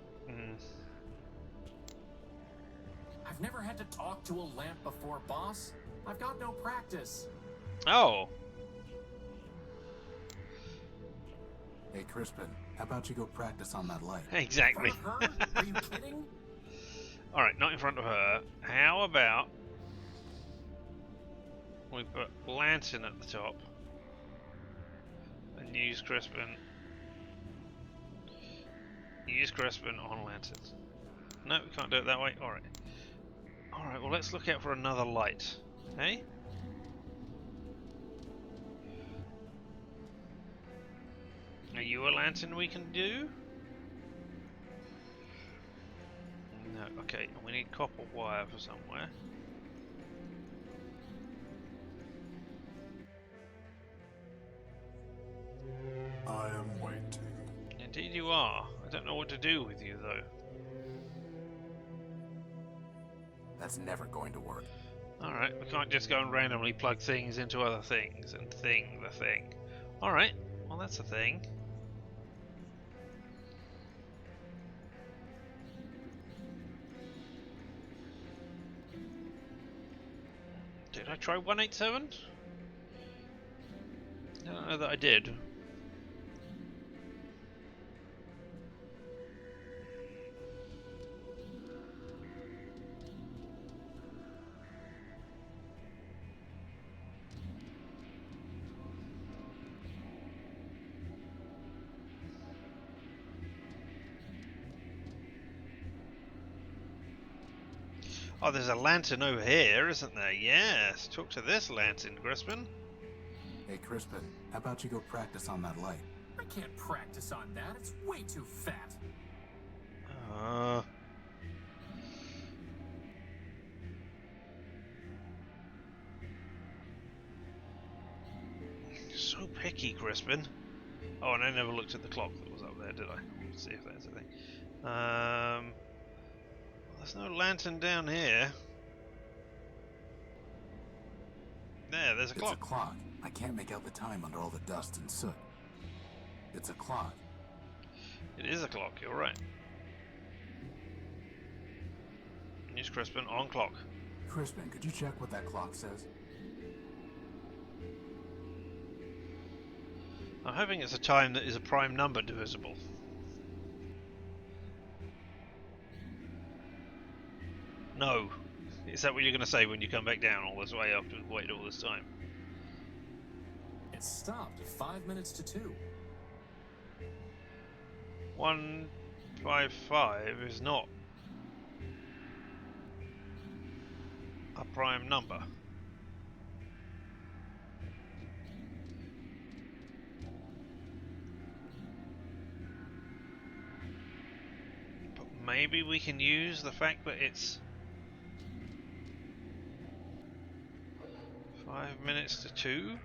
I've never had to talk to a lamp before, boss. I've got no practice. Oh! Hey, Crispin, how about you go practice on that light? Exactly. For her? Are you kidding? Alright, not in front of her. How about... we put Lantern at the top. And use Crispin. Use Crispin on Lantern. No, we can't do it that way. Alright. Alright, well let's look out for another light. Hey? Are you a lantern we can do? No, okay, we need copper wire for somewhere. I am waiting. Indeed you are. I don't know what to do with you though. That's never going to work. Alright, we can't just go and randomly plug things into other things and thing the thing. Alright, well that's a thing. Did I try 187? I don't know that I did. Oh, there's a lantern over here, isn't there? Yes. Talk to this lantern, Crispin. Hey, Crispin, how about you go practice on that light? I can't practice on that. It's way too fat. So picky, Crispin. Oh, and I never looked at the clock that was up there, did I? Let's see if there's a thing. There's no lantern down here. There's a clock. It's a clock. I can't make out the time under all the dust and soot. It's a clock. It is a clock, you're right. Use Crispin on clock. Crispin, could you check what that clock says? I'm hoping it's a time that is a prime number divisible. No. Is that what you're going to say when you come back down all this way after we've waited all this time? It stopped 5 minutes to 2. 155 is not a prime number. But maybe we can use the fact that it's 5 minutes to 2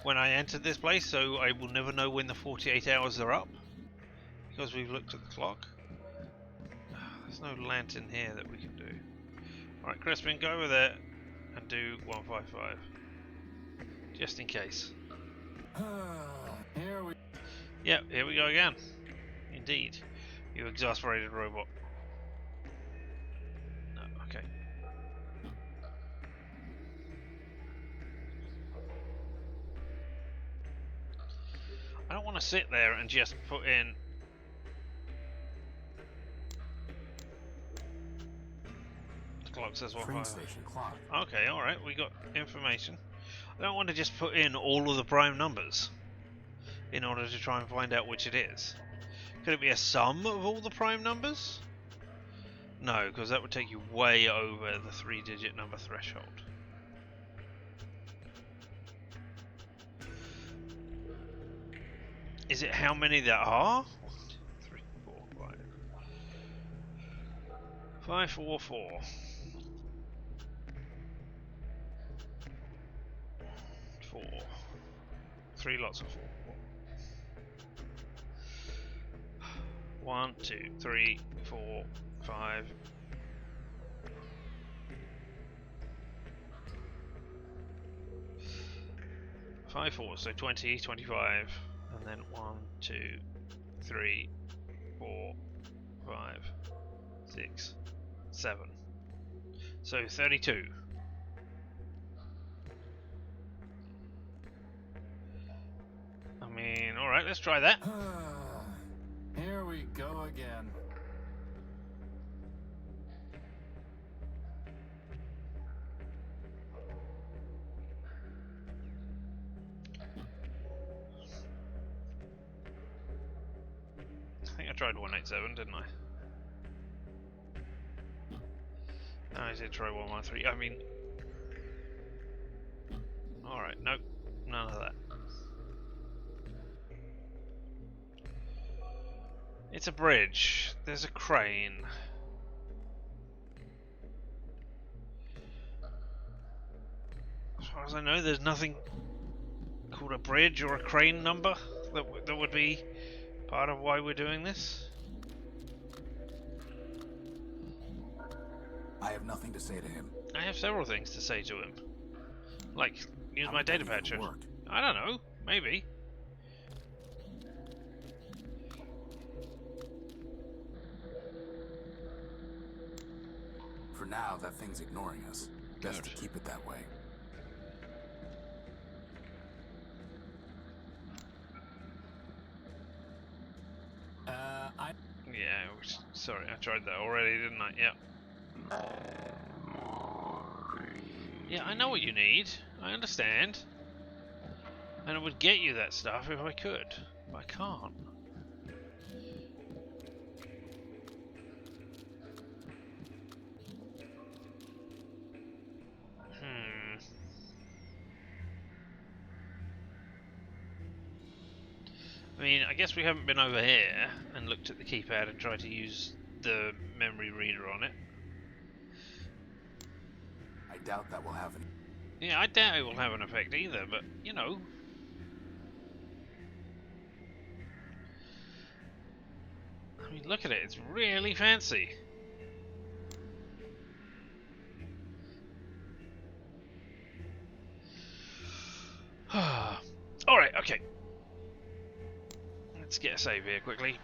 when I entered this place, so I will never know when the 48 hours are up because we've looked at the clock. There's no lantern here that we can do. Alright, Crispin, go over there and do 155 just in case. Here we Yep, here we go again. Indeed. You exasperated robot. No, okay. I don't want to sit there and just put in the clock says what? Train station clock. Okay, alright, we got information. I don't want to just put in all of the prime numbers in order to try and find out which it is. Could it be a sum of all the prime numbers? No, because that would take you way over the 3-digit number threshold. Is it how many there are? 1, 2, 3, 4, 5. 5, 4, 4. 4. 3 lots of 4. 1, 2, 3, 4, 5. 5, 4, so 20, 25. And then 1, 2, 3, 4, 5, 6, 7. So 32. I mean, alright, let's try that. Here we go again. I think I tried 187, didn't I? No, I did try 113. I mean... Alright, nope. None of that. It's a bridge. There's a crane. As far as I know, there's nothing called a bridge or a crane number that would be part of why we're doing this. I have nothing to say to him. I have several things to say to him. Like, use How my would that data even patcher. work? I don't know. Maybe. For now, that thing's ignoring us. Best to Good. keep it that way. Yeah, sorry, I tried that already, didn't I? Yeah. Yeah, I know what you need. I understand. And I would get you that stuff if I could. But I can't. I mean, I guess we haven't been over here and looked at the keypad and tried to use the memory reader on it. I doubt that will have any. Yeah, I doubt it will have an effect either, but, you know. I mean, look at it, it's really fancy. Alright, okay. Let's get a save here quickly.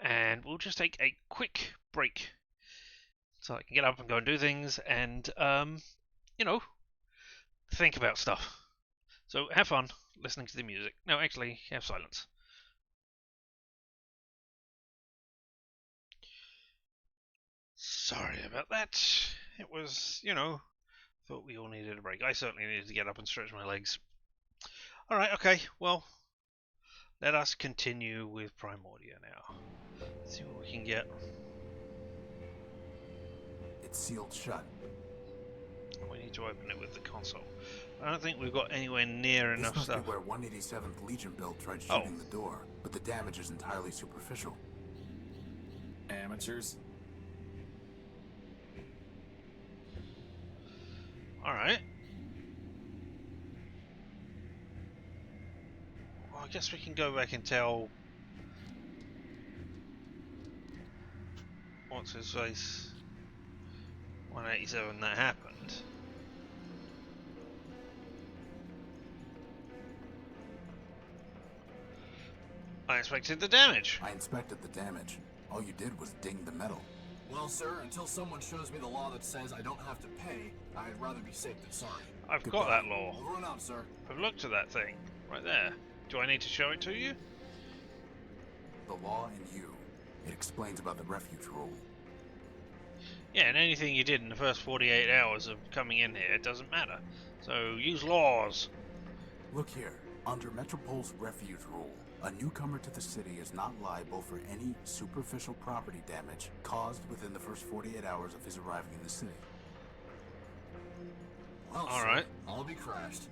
And we'll just take a quick break so I can get up and go and do things and, you know, think about stuff. So have fun listening to the music. No, actually, have silence. Sorry about that. It was, thought we all needed a break. I certainly needed to get up and stretch my legs. Alright, okay, well, let us continue with Primordia now. Let's see what we can get. It's sealed shut. We need to open it with the console. I don't think we've got anywhere near enough this must stuff. Be where 187th Legion build tried shooting the door, but the damage is entirely superficial. Amateurs. Alright. Well, I guess we can go back and tell what's his face 187 that happened. I inspected the damage. I inspected the damage. All you did was ding the metal. Well, sir, until someone shows me the law that says I don't have to pay, I'd rather be safe than sorry. I've got that law. Over and out, sir. I've looked at that thing. Right there. Do I need to show it to you? The law and you. It explains about the refuge rule. Yeah, and anything you did in the first 48 hours of coming in here, it doesn't matter. So, use laws. Look here. Under Metropol's refuge rule, a newcomer to the city is not liable for any superficial property damage caused within the first 48 hours of his arriving in the city. Well, alright. I'll be crashed.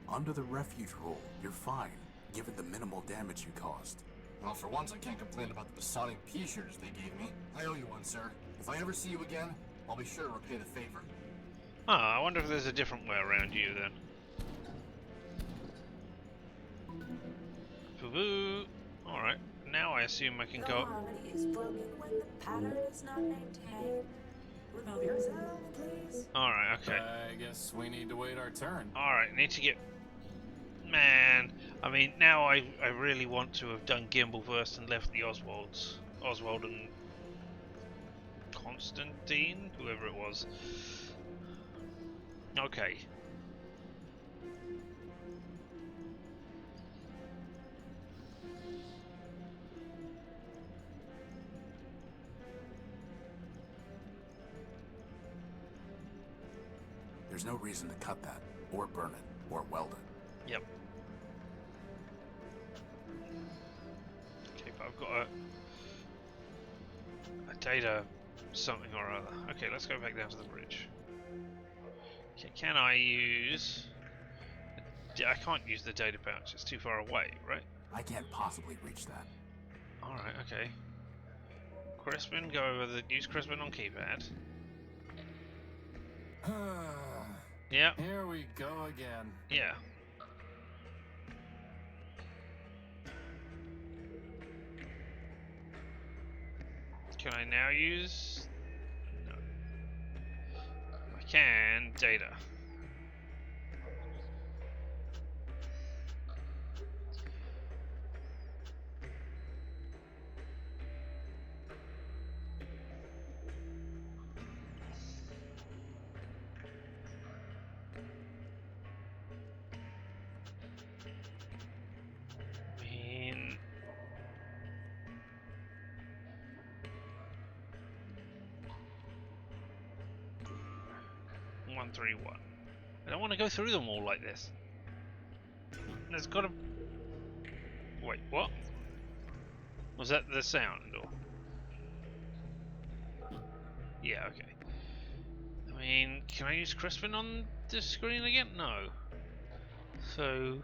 Under the refuge rule, you're fine, given the minimal damage you caused. Well, for once, I can't complain about the besotting pea-shooters they gave me. I owe you one, sir. If I ever see you again, I'll be sure to repay the favor. Ah, I wonder if there's a different way around you then. Alright, now I assume I can The go. harmony is broken when the pattern is not maintained. Remove yourself, please. Alright, okay. I guess we need to wait our turn. Alright, need to get. Man, I mean, now I really want to have done Gimbal first and left the Oswalds. Oswald and Constantine? Whoever it was. Okay. There's no reason to cut that, or burn it, or weld it. Yep. Okay, but I've got a data something or other. Okay, let's go back down to the bridge. Okay, can I use... I can't use the data pouch, it's too far away, right? I can't possibly reach that. Alright, okay. Crispin, go over the... use Crispin on keypad. Yeah. Here we go again. Yeah. Can I now use... no. I can data. mean... 131. I don't want to go through them all like this. There's got to... Wait, what? Was that the sound? Or... yeah, okay. I mean, can I use Crispin on this screen again? No. So...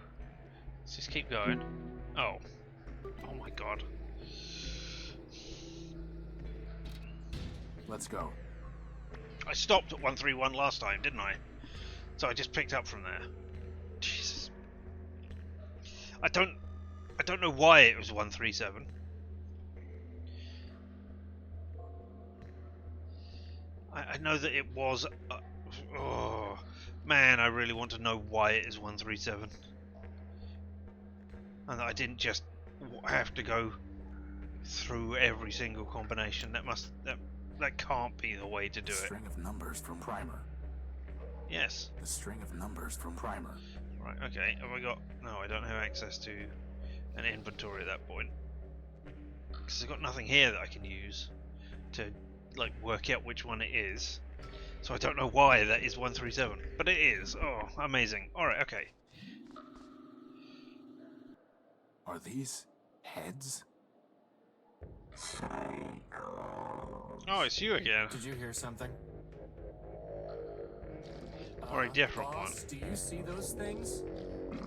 let's just keep going. Oh. Oh my god. Let's go. I stopped at 131 last time, didn't I? So I just picked up from there. Jesus. I don't know why it was 137. I know that it was... oh, man, I really want to know why it is 137. And that I didn't just have to go through every single combination. That can't be the way to do it. String of numbers from Primer. Yes. The string of numbers from Primer. Right, okay, have I got... No, I don't have access to an inventory at that point. Because I've got nothing here that I can use to, like, work out which one it is. So I don't know why that is 137, but it is. Oh, amazing. Alright, okay. Are these heads? Oh, it's you again. Did you hear something? Or a different Boss, one. do you see those things? I've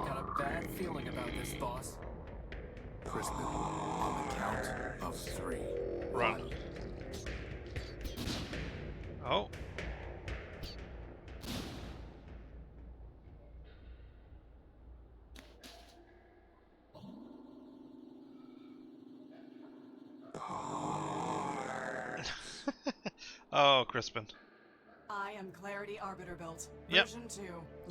got a bad feeling about this, boss. Crispin, on the count of 3. Run. Oh. Oh, Crispin. I am Clarity Arbiter Built. Yep. Version 2.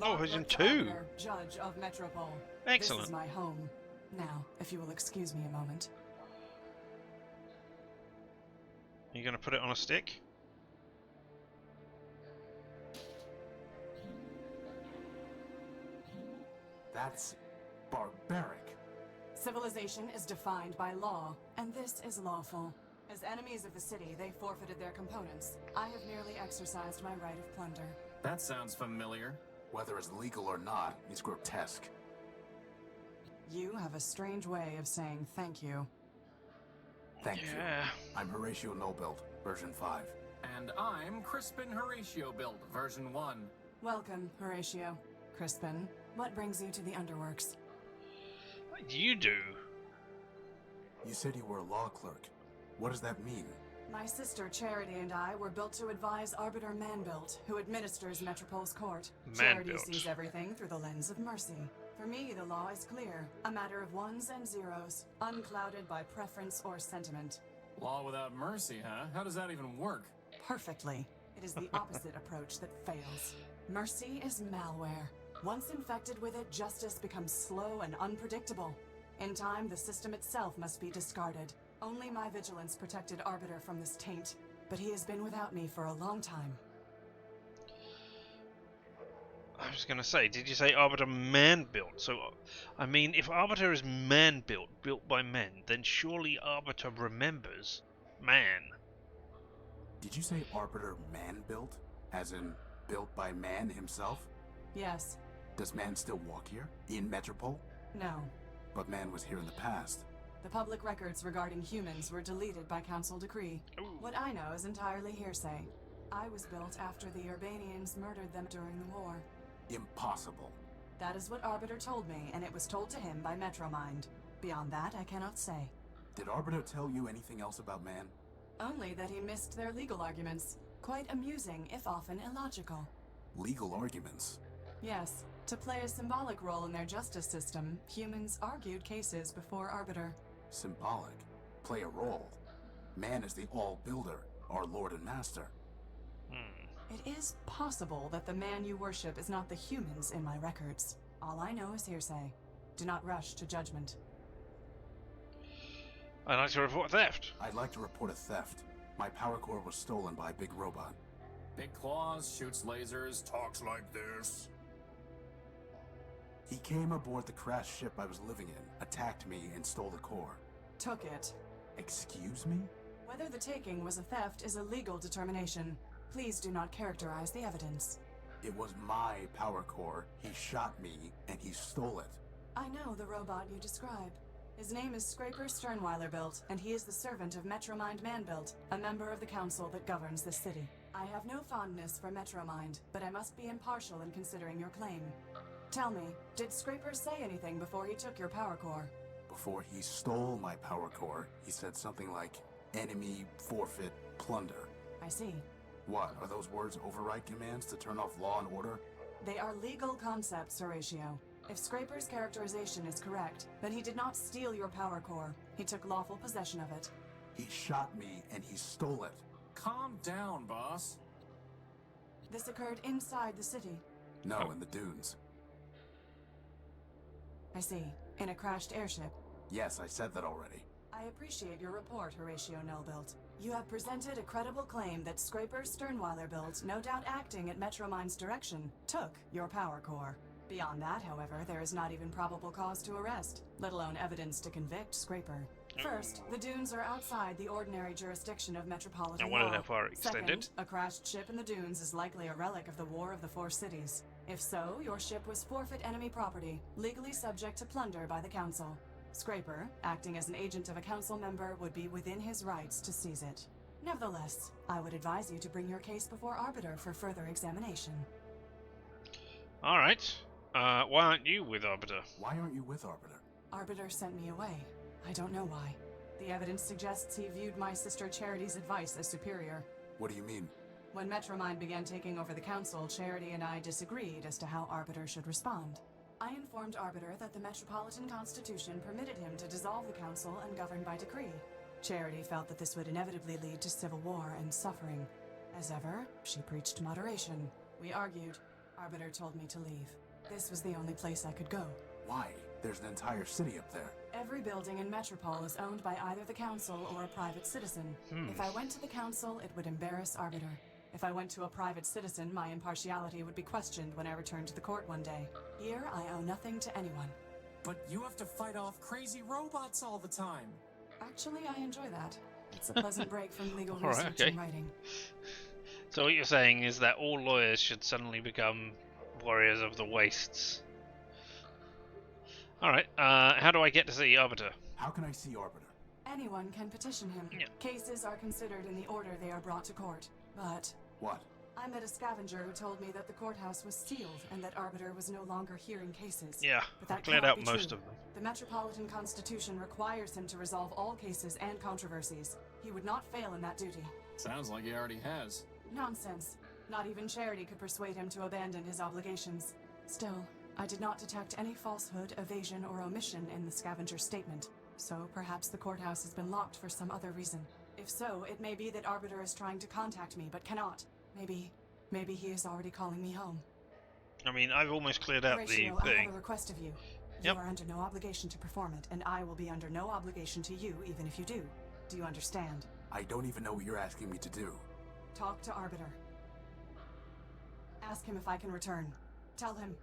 Oh, version 2. Arbiter, Judge of Metropol. Excellent. This is my home. Now, if you will excuse me a moment. You gonna put it on a stick? That's barbaric. Civilization is defined by law, and this is lawful. As enemies of the city, they forfeited their components. I have merely exercised my right of plunder. That sounds familiar. Whether it's legal or not, it's grotesque. You have a strange way of saying thank you. Thank you. Yeah. I'm Horatio Nullbuilt, version 5. And I'm Crispin Horatio Built, version 1. Welcome, Horatio. Crispin, what brings you to the Underworks? You do. You said you were a law clerk. What does that mean? My sister Charity and I were built to advise Arbiter Manbuilt, who administers Metropol's court. Charity Manbuilt. sees everything through the lens of mercy. For me, the law is clear, a matter of ones and zeros, unclouded by preference or sentiment. Law without mercy, huh? How does that even work? Perfectly. It is the opposite approach that fails. Mercy is malware. Once infected with it, justice becomes slow and unpredictable. In time, the system itself must be discarded. Only my vigilance protected Arbiter from this taint, but he has been without me for a long time. I was gonna say, did you say Arbiter man-built? So, I mean, if Arbiter is man-built, built by men, then surely Arbiter remembers man. Did you say Arbiter man-built? As in, built by man himself? Yes. Does man still walk here? In Metropol? No. But man was here in the past. The public records regarding humans were deleted by council decree. Ooh. What I know is entirely hearsay. I was built after the Urbanians murdered them during the war. Impossible. That is what Arbiter told me, and it was told to him by Metromind. Beyond that, I cannot say. Did Arbiter tell you anything else about man? Only that he missed their legal arguments. Quite amusing, if often illogical. Legal arguments? Yes. To play a symbolic role in their justice system, humans argued cases before Arbiter. Symbolic. Play a role. Man is the all-builder, our lord and master. It is possible that the man you worship is not the humans in my records. All I know is hearsay. Do not rush to judgment. I'd like to report theft. I'd like to report a theft. My power core was stolen by a big robot. Big claws, shoots lasers, talks like this. He came aboard the crashed ship I was living in, attacked me, and stole the core. Took it. Excuse me? Whether the taking was a theft is a legal determination. Please do not characterize the evidence. It was my power core. He shot me, and he stole it. I know the robot you describe. His name is Scraper Sternweiler Built, and he is the servant of Metromind Manbuilt, a member of the council that governs this city. I have no fondness for Metromind, but I must be impartial in considering your claim. Tell me, did Scraper say anything before he took your power core? Before he stole my power core, he said something like, enemy, forfeit, plunder. I see. What, are those words override commands to turn off law and order? They are legal concepts, Horatio. If Scraper's characterization is correct, then he did not steal your power core. He took lawful possession of it. He shot me, and he stole it. Calm down, boss. This occurred inside the city. No, in the dunes. I see. In a crashed airship. Yes, I said that already. I appreciate your report, Horatio Nullbuilt. You have presented a credible claim that Scraper Sternweiler-Built, no doubt acting at Metromind's direction, took your power core. Beyond that, however, there is not even probable cause to arrest, let alone evidence to convict Scraper. First, the dunes are outside the ordinary jurisdiction of metropolitan I wondered law. how far it extended. Second, a crashed ship in the dunes is likely a relic of the War of the Four Cities. If so, your ship was forfeit enemy property, legally subject to plunder by the Council. Scraper, acting as an agent of a Council member, would be within his rights to seize it. Nevertheless, I would advise you to bring your case before Arbiter for further examination. Alright. Why aren't you with Arbiter? Why aren't you with Arbiter? Arbiter sent me away. I don't know why. The evidence suggests he viewed my sister Charity's advice as superior. What do you mean? When Metromind began taking over the Council, Charity and I disagreed as to how Arbiter should respond. I informed Arbiter that the Metropolitan Constitution permitted him to dissolve the Council and govern by decree. Charity felt that this would inevitably lead to civil war and suffering. As ever, she preached moderation. We argued. Arbiter told me to leave. This was the only place I could go. Why? There's an entire city up there. Every building in Metropol is owned by either the Council or a private citizen. If I went to the Council, it would embarrass Arbiter. If I went to a private citizen, my impartiality would be questioned when I returned to the court one day. Here, I owe nothing to anyone. But you have to fight off crazy robots all the time. Actually, I enjoy that. It's a pleasant break from legal All right, research okay. and writing. So what you're saying is that all lawyers should suddenly become warriors of the wastes. Alright, how do I get to see Arbiter? How can I see Arbiter? Anyone can petition him. Yeah. Cases are considered in the order they are brought to court. But What? I met a scavenger who told me that the courthouse was sealed and that Arbiter was no longer hearing cases. Yeah, But that I've cleared cannot out be most true. of them. The Metropolitan Constitution requires him to resolve all cases and controversies. He would not fail in that duty. Sounds like he already has. Nonsense. Not even Charity could persuade him to abandon his obligations. Still, I did not detect any falsehood, evasion, or omission in the scavenger's statement. So perhaps the courthouse has been locked for some other reason. If so, it may be that Arbiter is trying to contact me, but cannot. Maybe he is already calling me home. I mean, I've almost cleared out Horatio, the I thing. have a request of you. Yep. You are under no obligation to perform it, and I will be under no obligation to you, even if you do. Do you understand? I don't even know what you're asking me to do. Talk to Arbiter. Ask him if I can return. Tell him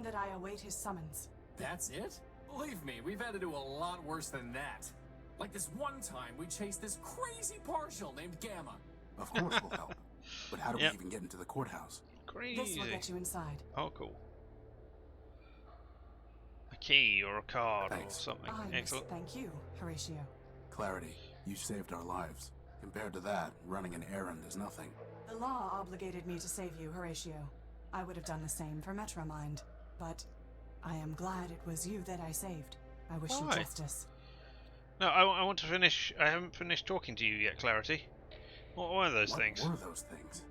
that I await his summons. That's it? Believe me, we've had to do a lot worse than that. Like this one time we chased this crazy partial named Gamma. Of course we'll help. But how do Yep. we even get into the courthouse? This Crazy. will get you inside. Oh, cool. A key or a card Thanks. or something. I must Excellent. thank you, Horatio. Clarity, you saved our lives. Compared to that, running an errand is nothing. The law obligated me to save you, Horatio. I would have done the same for Metromind, but I am glad it was you that I saved. I wish you Why? justice. No, I want to finish. I haven't finished talking to you yet, Clarity. What were those things? What were those things?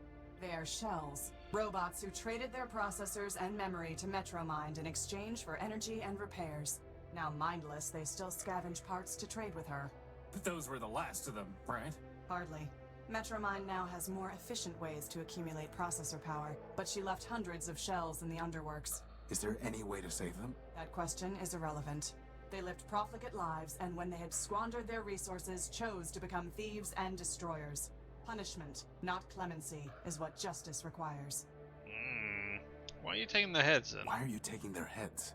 They are shells. Robots who traded their processors and memory to Metromind in exchange for energy and repairs. Now mindless, they still scavenge parts to trade with her. But those were the last of them, right? Hardly. Metromind now has more efficient ways to accumulate processor power, but she left hundreds of shells in the underworks. Is there any way to save them? That question is irrelevant. They lived profligate lives, and when they had squandered their resources, chose to become thieves and destroyers. Punishment, not clemency, is what justice requires. Why are you taking the heads then? Why are you taking their heads?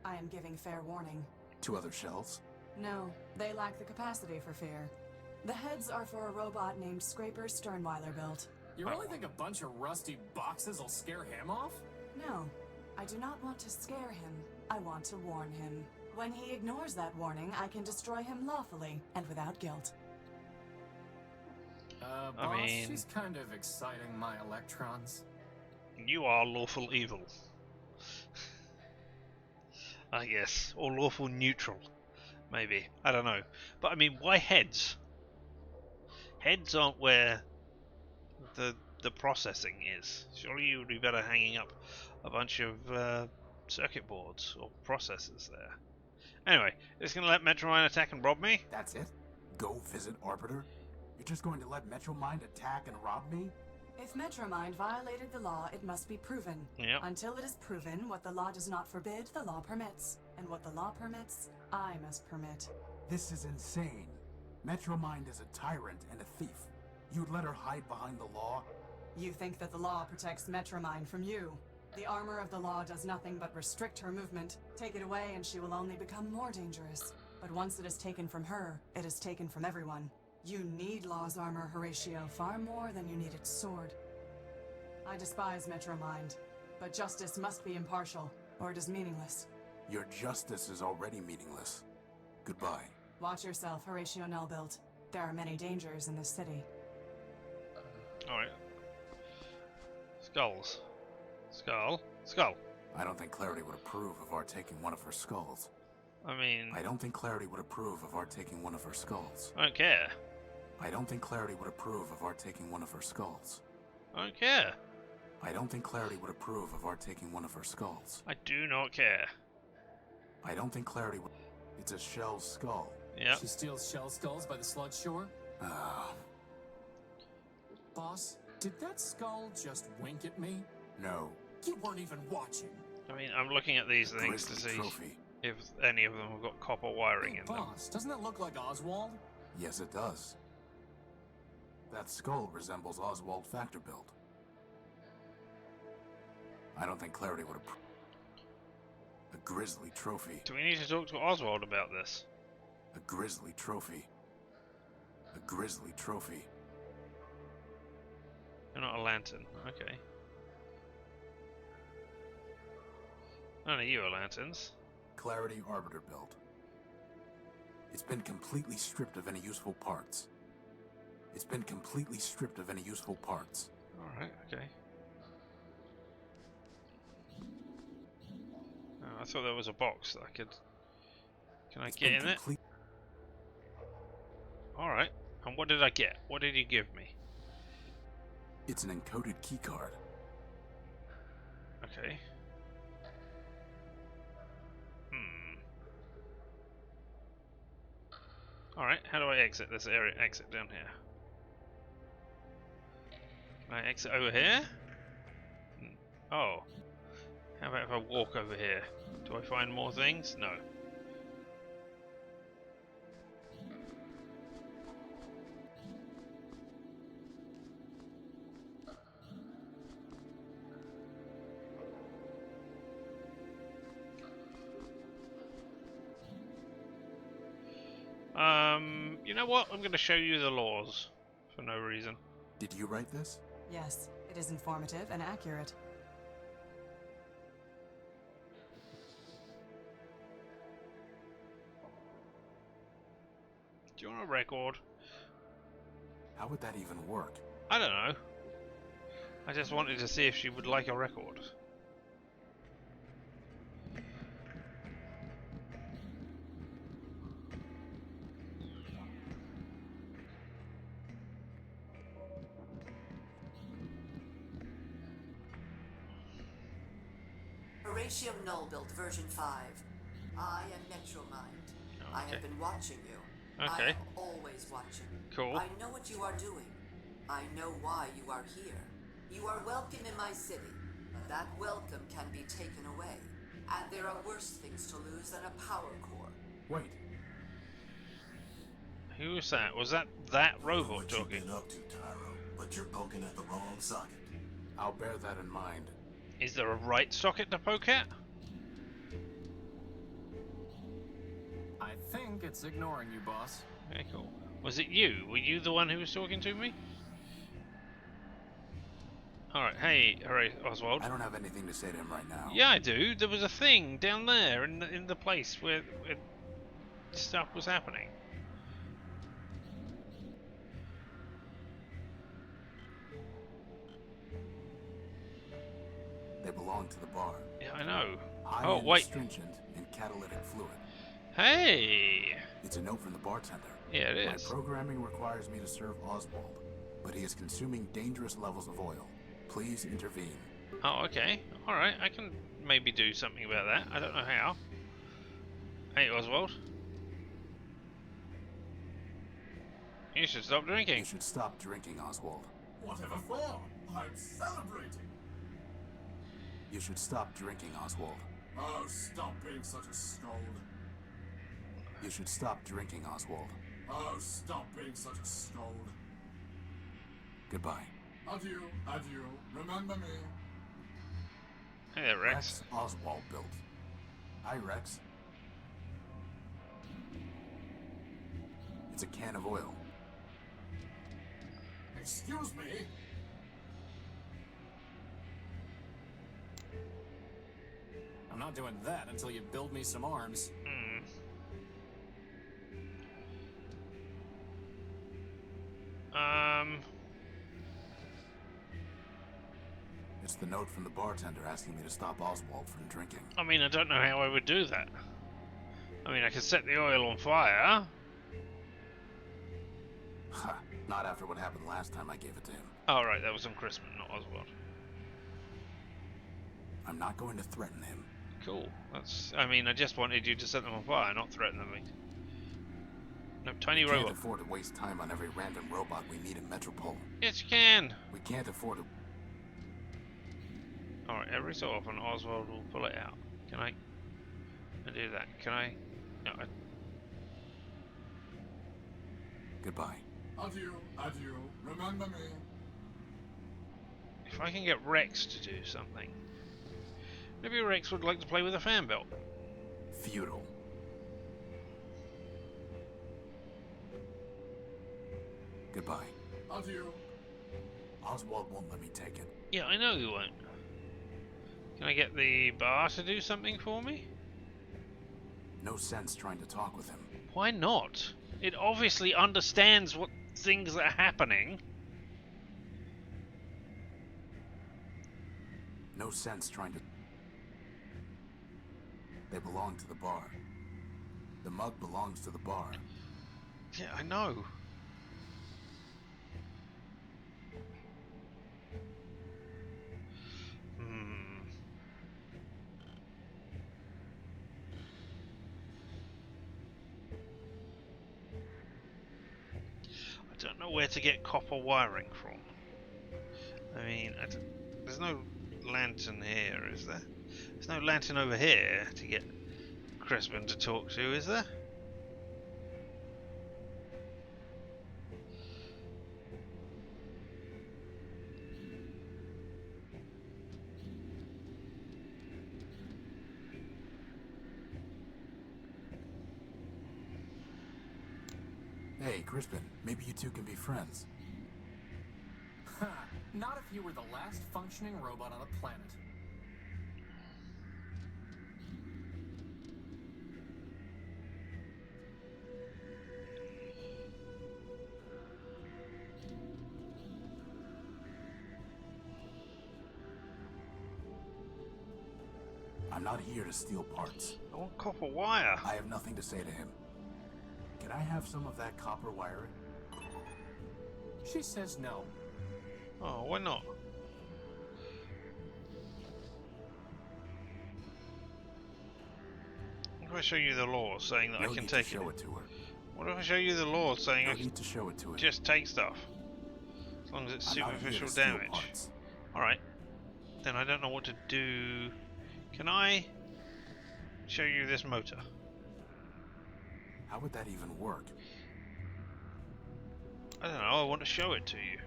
I am giving fair warning. To other shells? No, they lack the capacity for fear. The heads are for a robot named Scraper Sternweiler-Built. You really think a bunch of rusty boxes will scare him off? No, I do not want to scare him. I want to warn him. When he ignores that warning, I can destroy him lawfully and without guilt. Boss, mean- she's kind of exciting my electrons. You are lawful evil. I guess. Or lawful neutral. Maybe. I don't know. But I mean, why heads? Heads aren't where the processing is. Surely you would be better hanging up a bunch of circuit boards or processors there. Anyway, just gonna let Metromind attack and rob me? That's it? Go visit Arbiter? You're just going to let Metromind attack and rob me? If Metromind violated the law, it must be proven. Yep. Until it is proven, what the law does not forbid, the law permits. And what the law permits, I must permit. This is insane. Metromind is a tyrant and a thief. You'd let her hide behind the law? You think that the law protects Metromind from you. The armor of the law does nothing but restrict her movement. Take it away and she will only become more dangerous. But once it is taken from her, it is taken from everyone. You need law's armor, Horatio, far more than you need its sword. I despise Metromind, but justice must be impartial, or it is meaningless. Your justice is already meaningless. Goodbye. Watch yourself, Horatio Nullbuilt. There are many dangers in this city. Alright. Skulls. Skull. Skull. I don't think Clarity would approve of our taking one of her skulls. I mean... I don't think Clarity would approve of our taking one of her skulls. I don't care. I don't think Clarity would approve of our taking one of her skulls. I don't care. I don't think Clarity would approve of our taking one of her skulls. I do not care. I don't think Clarity would... It's a shell skull. Yep. She steals shell skulls by the sludge shore? Ah. Boss, did that skull just wink at me? No. You weren't even watching. I mean, I'm looking at these things to Grizzly see trophy. if any of them have got copper wiring in them. Boss, doesn't that look like Oswald? Yes, it does. That skull resembles Oswald Factorbuilt. I don't think Clarity would approve. A grizzly trophy. Do we need to talk to Oswald about this? A grizzly trophy. A grizzly trophy. You're not a lantern. Okay. None of you are lanterns. Clarity Arbiter built. It's been completely stripped of any useful parts. It's been completely stripped of any useful parts. Alright, okay. Oh, I thought there was a box that I could... Can I get in it? Alright. And what did I get? What did you give me? It's an encoded keycard. Okay. Alright, how do I exit this area? Exit down here. Can I exit over here? Oh. How about if I walk over here? Do I find more things? No. You know what? I'm going to show you the laws for no reason. Did you write this? Yes, it is informative and accurate. Do you want a record? How would that even work? I don't know. I just wanted to see if she would like a record. Horatio Nullbuilt version 5. I am Metromind. Okay. I have been watching you. Okay. I am always watching. Cool. I know what you are doing. I know why you are here. You are welcome in my city, but that welcome can be taken away. And there are worse things to lose than a power core. Wait. Who was that? Was that robot what talking? You've been up to, Tyro, but you're poking at the wrong socket. I'll bear that in mind. Is there a right socket to poke at? I think it's ignoring you, boss. Okay, cool. Was it you? Were you the one who was talking to me? Alright, hey, hooray, Oswald. I don't have anything to say to him right now. Yeah, I do. There was a thing down there in the place where stuff was happening. They belong to the bar. Yeah, I know. High-end wait. astringent and catalytic fluid. Hey! It's a note from the bartender. Yeah, it My is. programming requires me to serve Oswald, but he is consuming dangerous levels of oil. Please intervene. Oh, okay. Alright, I can maybe do something about that. I don't know how. Hey, Oswald. You should stop drinking. You should stop drinking, Oswald. Whatever for? I'm celebrating. You should stop drinking, Oswald. Oh, stop being such a scold. You should stop drinking, Oswald. Oh, stop being such a scold. Goodbye. Adieu, adieu. Remember me. Hey there, Rex. Oswald built. Hi, Rex. It's a can of oil. Excuse me? I'm not doing that until you build me some arms. It's the note from the bartender asking me to stop Oswald from drinking. I mean, I don't know how I would do that. I mean, I could set the oil on fire. Ha! Not after what happened last time I gave it to him. Oh, right, that was on Crispin, not Oswald. I'm not going to threaten him. Cool. That's. I mean, I just wanted you to set them on fire, not threaten them. No, tiny We robot. can't afford to waste time on every random robot we meet in Metropol. Yes, you can. We can't afford to... Alright, every so often Oswald will pull it out. Can I do that? Can I? No, Goodbye. Adieu, adieu. Remember me. if I can get Rex to do something. Maybe Rex would like to play with a fan belt. Futile. Goodbye. Adieu. Oswald won't let me take it. Yeah, I know you won't. Can I get the bar to do something for me? No sense trying to talk with him. Why not? It obviously understands what things are happening. No sense trying to... They belong to the bar. The mug belongs to the bar. Yeah, I know. I don't know where to get copper wiring from. I mean, there's no lantern here, is there? There's no lantern over here to get Crispin to talk to, is there? Hey, Crispin, maybe you two can be friends. Ha! Not if you were the last functioning robot on the planet. I'm not here to steal parts. I want copper wire. I have nothing to say to him. Can I have some of that copper wiring? She says no. Oh, why not? What if I show you the law saying that I can take it? Show it to her. What if I show you the law saying I need to show it to her. Just take stuff? As long as it's superficial damage. Alright. Then I don't know what to do. Can I show you this motor? How would that even work? I don't know, I want to show it to you.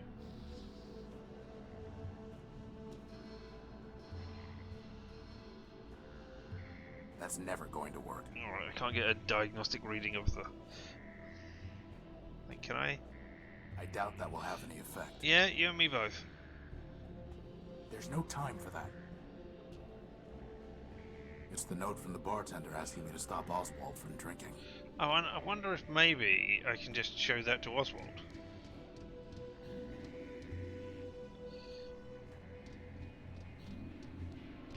That's never going to work. Alright, I can't get a diagnostic reading of the... Can I? I doubt that will have any effect. Yeah, you and me both. There's no time for that. It's the note from the bartender asking me to stop Oswald from drinking. Oh, I wonder if maybe I can just show that to Oswald.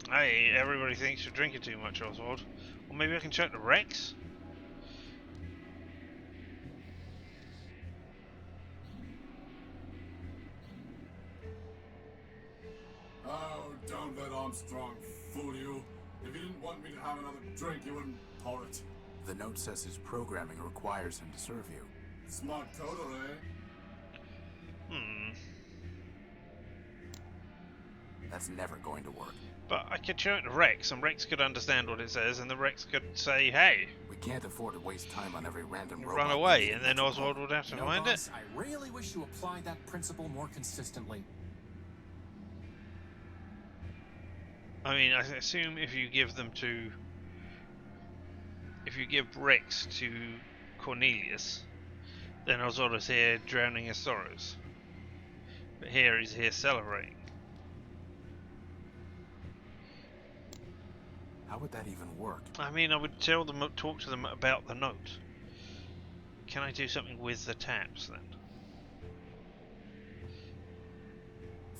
Hey, everybody thinks you're drinking too much, Oswald. Or maybe I can show it to Rex? Oh, don't let Armstrong fool you. If he didn't want me to have another drink, he wouldn't pour it. The note says his programming requires him to serve you. Smart coder, eh? That's never going to work. But I could show it to Rex, and Rex could understand what it says, and the Rex could say, hey. We We can't afford to waste time on every random robot. Run away, and then Oswald would have to find boss, it. I really wish you applied that principle more consistently. I mean, I assume if you give them to... If you give Rex to Cornelius, then Oswald is here drowning his sorrows. But here he's here celebrating. How would that even work? I mean, I would talk to them about the note. Can I do something with the taps then?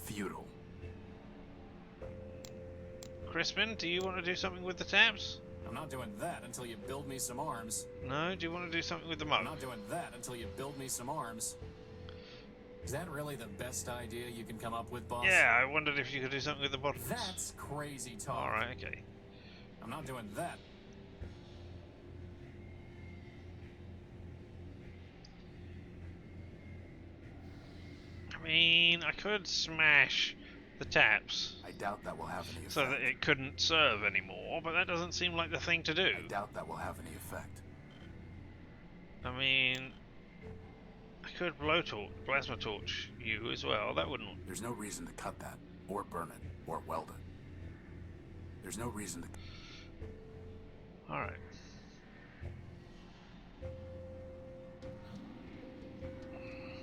Futile. Crispin, do you want to do something with the taps? I'm not doing that until you build me some arms. No? Do you want to do something with the moat? I'm not doing that until you build me some arms. Is that really the best idea you can come up with, boss? Yeah, I wondered if you could do something with the bottoms. That's crazy talk. Alright, okay. I'm not doing that. I mean, I could smash the taps. I doubt that will have any effect. So that it couldn't serve anymore, but that doesn't seem like the thing to do. I doubt that will have any effect. I mean, I could plasma torch you as well. That wouldn't. There's no reason to cut that, or burn it, or weld it. There's no reason to. All right.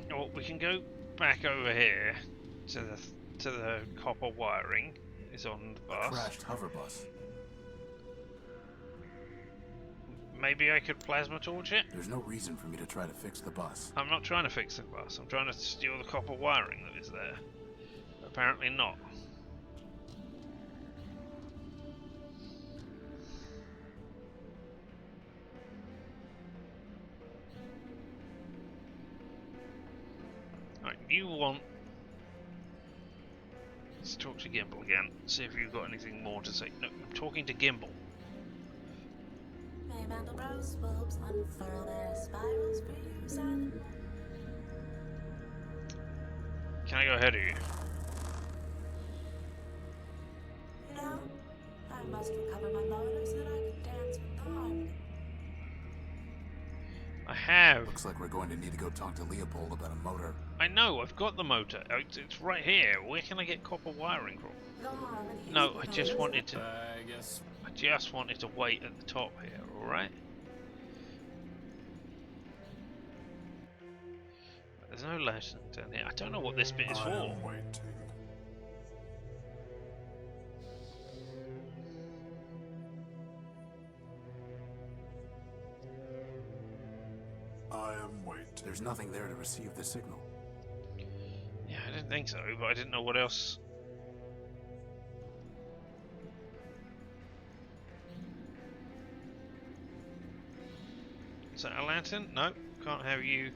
Well, we can go back over here to the copper wiring. Is on the bus. Crashed hover bus. Maybe I could plasma torch it? There's no reason for me to try to fix the bus. I'm not trying to fix the bus. I'm trying to steal the copper wiring that is there. Apparently not. Right, you want... Let's talk to Gimbal again. See if you've got anything more to say. No, I'm talking to Gimbal. May Mandelbrot's bulbs unfurl their spirals for you, silent. Can I go ahead of you? You know, I must recover my motor so that I can dance with the harmony. I have. Looks like we're going to need to go talk to Leopold about a motor. I know, I've got the motor. It's right here. Where can I get copper wiring from? The harmony. No, I just wanted to. I guess. I just wanted to wait at the top here. All right. There's no license down here. I don't know what this bit is for. I am waiting. There's nothing there to receive the signal. Yeah, I didn't think so, but I didn't know what else. Is that a lantern? No, can't have you.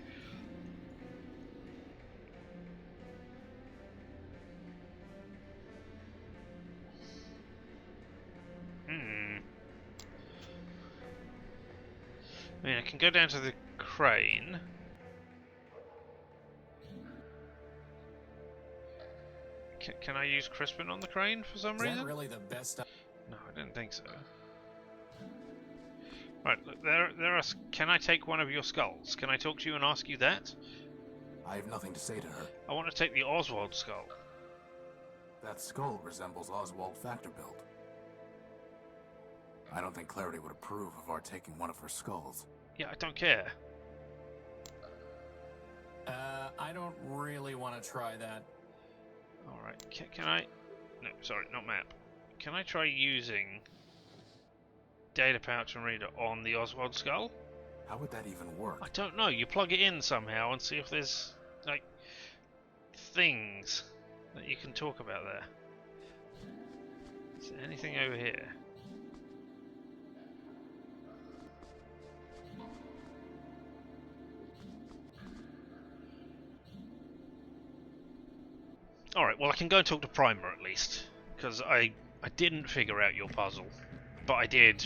I mean, I can go down to the crane. Can I use Crispin on the crane for some reason? Is that really the best? No, I didn't think so. Right, look, there are. Can I take one of your skulls? Can I talk to you and ask you that? I have nothing to say to her. I want to take the Oswald skull. That skull resembles Oswald Factorbuilt. I don't think Clarity would approve of our taking one of her skulls. Yeah, I don't care. I don't really want to try that. Alright, can I... No, sorry, not map. Can I try using data pouch and reader on the Oswald skull? How would that even work? I don't know. You plug it in somehow and see if there's, like, things that you can talk about there. Is there anything over here? Alright, well I can go and talk to Primer at least, because I didn't figure out your puzzle, but I did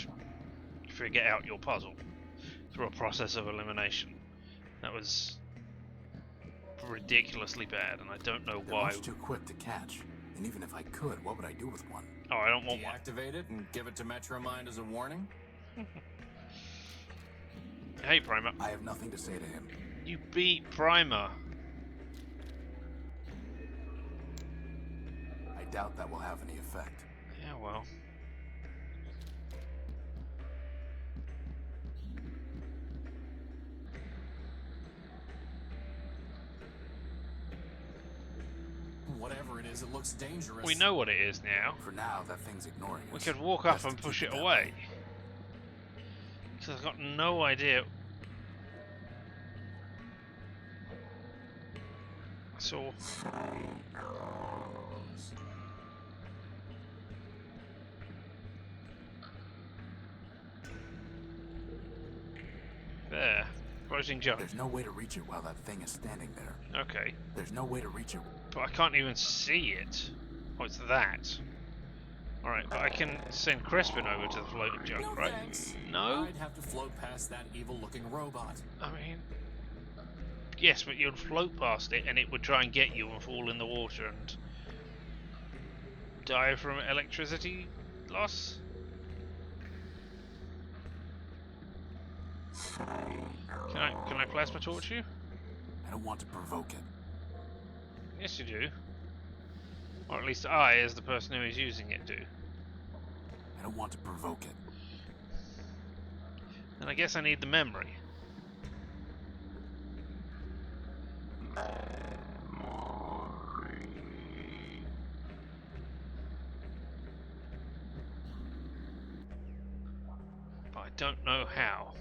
figure out your puzzle through a process of elimination. That was ridiculously bad, and I don't know They're why. much too quick to catch, and even if I could, what would I do with one? Oh, I don't want one. Deactivate it and give it to Metromind as a warning? Hey, Primer. I have nothing to say to him. You beat Primer. I doubt that will have any effect. Yeah, well. Whatever it is, it looks dangerous. We know what it is now. For now, that thing's ignoring us. We could walk up and push it away. Because I've got no idea. So. There. Floating junk. There's no way to reach it while that thing is standing there. Okay. There's no way to reach it. But I can't even see it. What's that? Alright, but I can send Crispin over to the floating junk, No right? thanks. No? I'd have to float past that evil-looking robot. I mean... Yes, but you'd float past it and it would try and get you and fall in the water and... die from electricity loss? Can I plasma torch you? I don't want to provoke it. Yes, you do. Or at least I, as the person who is using it, do. I don't want to provoke it. Then I guess I need the memory. But I don't know how.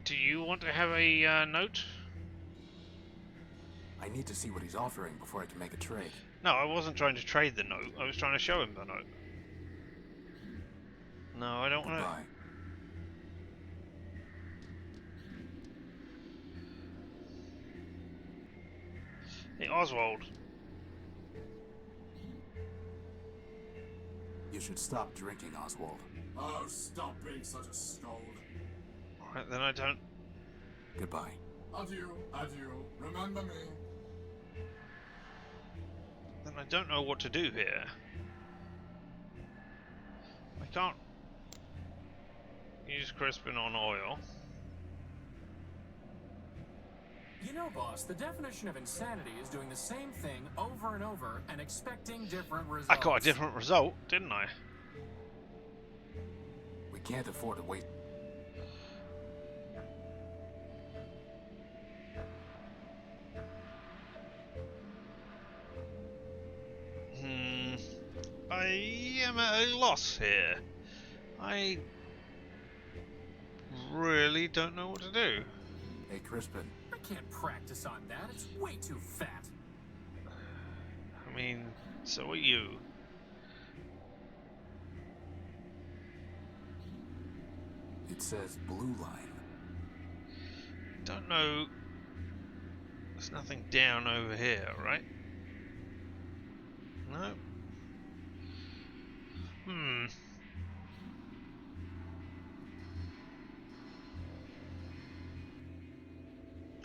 Do you want to have a note? I need to see what he's offering before I can make a trade. No, I wasn't trying to trade the note. I was trying to show him the note. No, I don't want to. Hey, Oswald. You should stop drinking, Oswald. Oh, stop being such a scold. Alright, then I don't. Goodbye. Adieu, adieu. Remember me. Then I don't know what to do here. I can't use Crispin on oil. You know, boss, the definition of insanity is doing the same thing over and over and expecting different results. I got a different result, didn't I? We can't afford to wait. I am at a loss here. I really don't know what to do. Hey, Crispin. I can't practice on that. It's way too fat. I mean, so are you. It says blue line. Don't know. There's nothing down over here, right? No.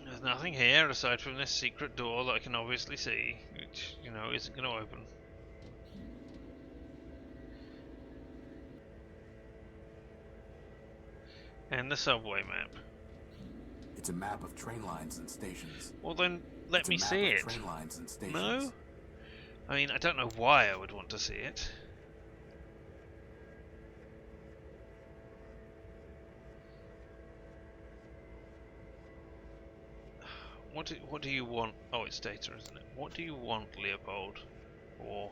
There's nothing here aside from this secret door that I can obviously see, which, you know, isn't going to open. And the subway map. It's a map of train lines and stations. Well then, let me see it. Train lines and stations. No? I mean, I don't know why I would want to see it. What do you want? Oh, it's data, isn't it? What do you want, Leopold? Or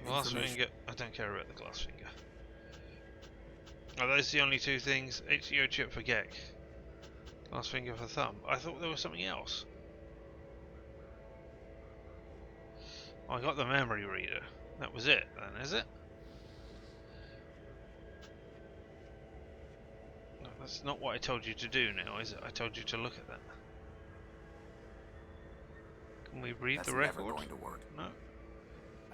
glass finger? I don't care about the glass finger. Are those the only two things? HCO chip for Gek. Glass finger for thumb. I thought there was something else. Oh, I got the memory reader. That was it then, is it? No, that's not what I told you to do now, is it? I told you to look at that. Can we read the record? That's never going to work. No.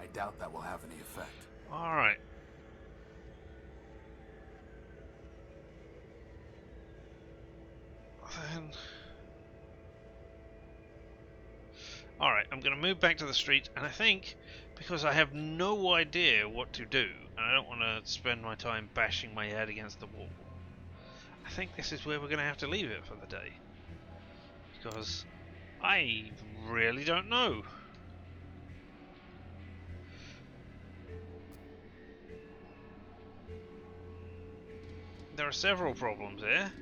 I doubt that will have any effect. Alright. then... Alright, I'm going to move back to the street, and I think, because I have no idea what to do, and I don't want to spend my time bashing my head against the wall, I think this is where we're going to have to leave it for the day. Because I really don't know. There are several problems here.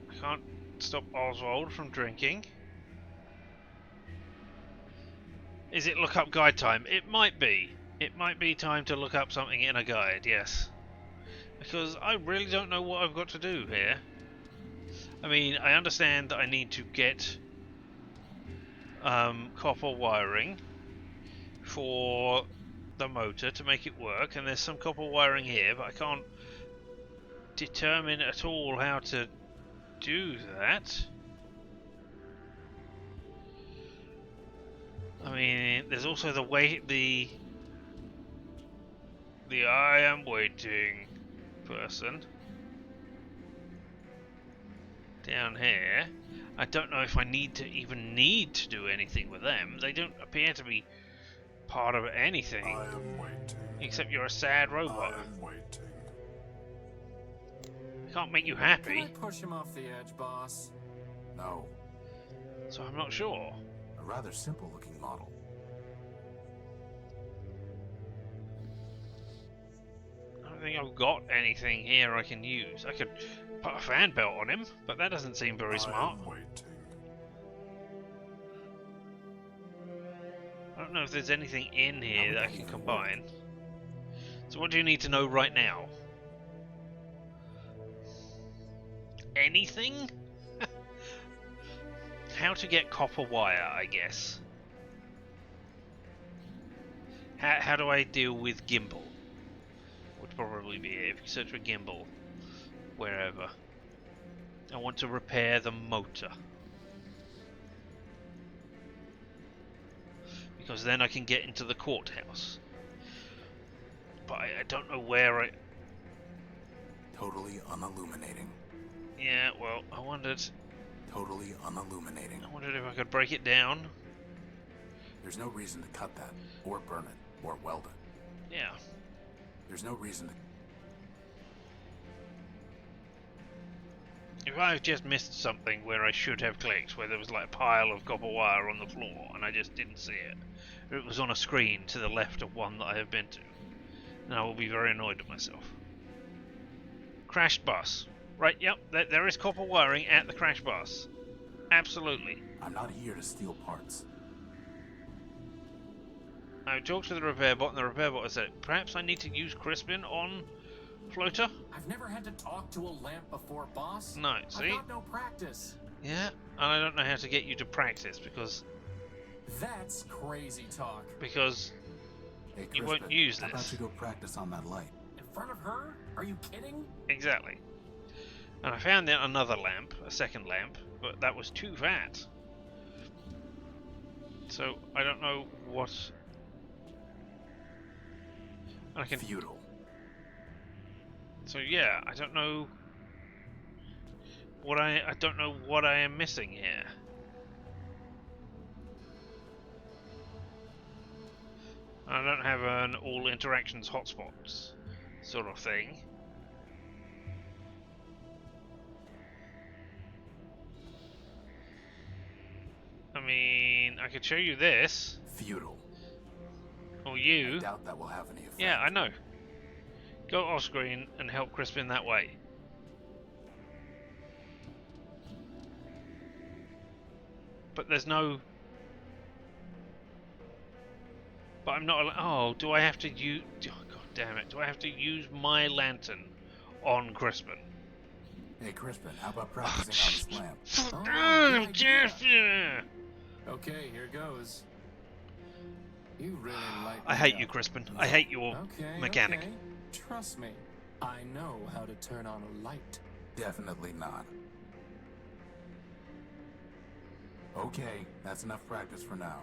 I can't stop Oswald from drinking. Is it look up guide time? It might be. It might be time to look up something in a guide, yes. Because I really don't know what I've got to do here. I mean, I understand that I need to get copper wiring for the motor to make it work, and there's some copper wiring here, but I can't determine at all how to do that. I mean, there's also the I am waiting person down here. I don't know if I need to do anything with them. They don't appear to be part of anything. I am waiting. Except you're a sad robot. I am waiting. I can't make you happy. Can I push him off the edge, boss? No. So I'm not sure. A rather simple looking model. I don't think I've got anything here I can use. I could put a fan belt on him, but that doesn't seem very smart. I am waiting. I don't know if there's anything in here that I can combine. So what do you need to know right now? Anything? How to get copper wire, I guess. How do I deal with gimbal? Would probably be it if you search for gimbal wherever. I want to repair the motor. Because then I can get into the courthouse. But I don't know where I... Totally unilluminating. Yeah, well, I wondered... Totally unilluminating. I wondered if I could break it down. There's no reason to cut that, or burn it, or weld it. Yeah. There's no reason to... If I've just missed something where I should have clicked, where there was like a pile of copper wire on the floor and I just didn't see it, or it was on a screen to the left of one that I have been to, then I will be very annoyed at myself. Crashed bus. Right, yep, there is copper wiring at the crash bus. Absolutely. I'm not here to steal parts. I talked to the repair bot, and the repair bot said, perhaps I need to use Crispin on Floater? I've never had to talk to a lamp before, boss. No, see? I've got no practice. Yeah, and I don't know how to get you to practice, because... That's crazy talk. Because Hey, you Crispin, won't use how about this. you go practice on that light? In front of her? Are you kidding? Exactly. And I found then another lamp, a second lamp, but that was too fat. So I don't know what I can. Futile. So yeah, I don't know what I don't know what I am missing here. I don't have an all interactions hotspots sort of thing. I mean, I could show you this. Futile. Or you. I doubt that will have any effect. Yeah, I know. Go off screen and help Crispin that way. But there's no... But I'm not... Oh, do I have to use... Oh, God damn it. Do I have to use my lantern on Crispin? Hey, Crispin, how about practicing on this lamp? Oh, Jeff! Okay, here goes. You really like I hate you, Crispin. I hate your mechanic. Okay. Trust me, I know how to turn on a light. Definitely not. Okay, that's enough practice for now.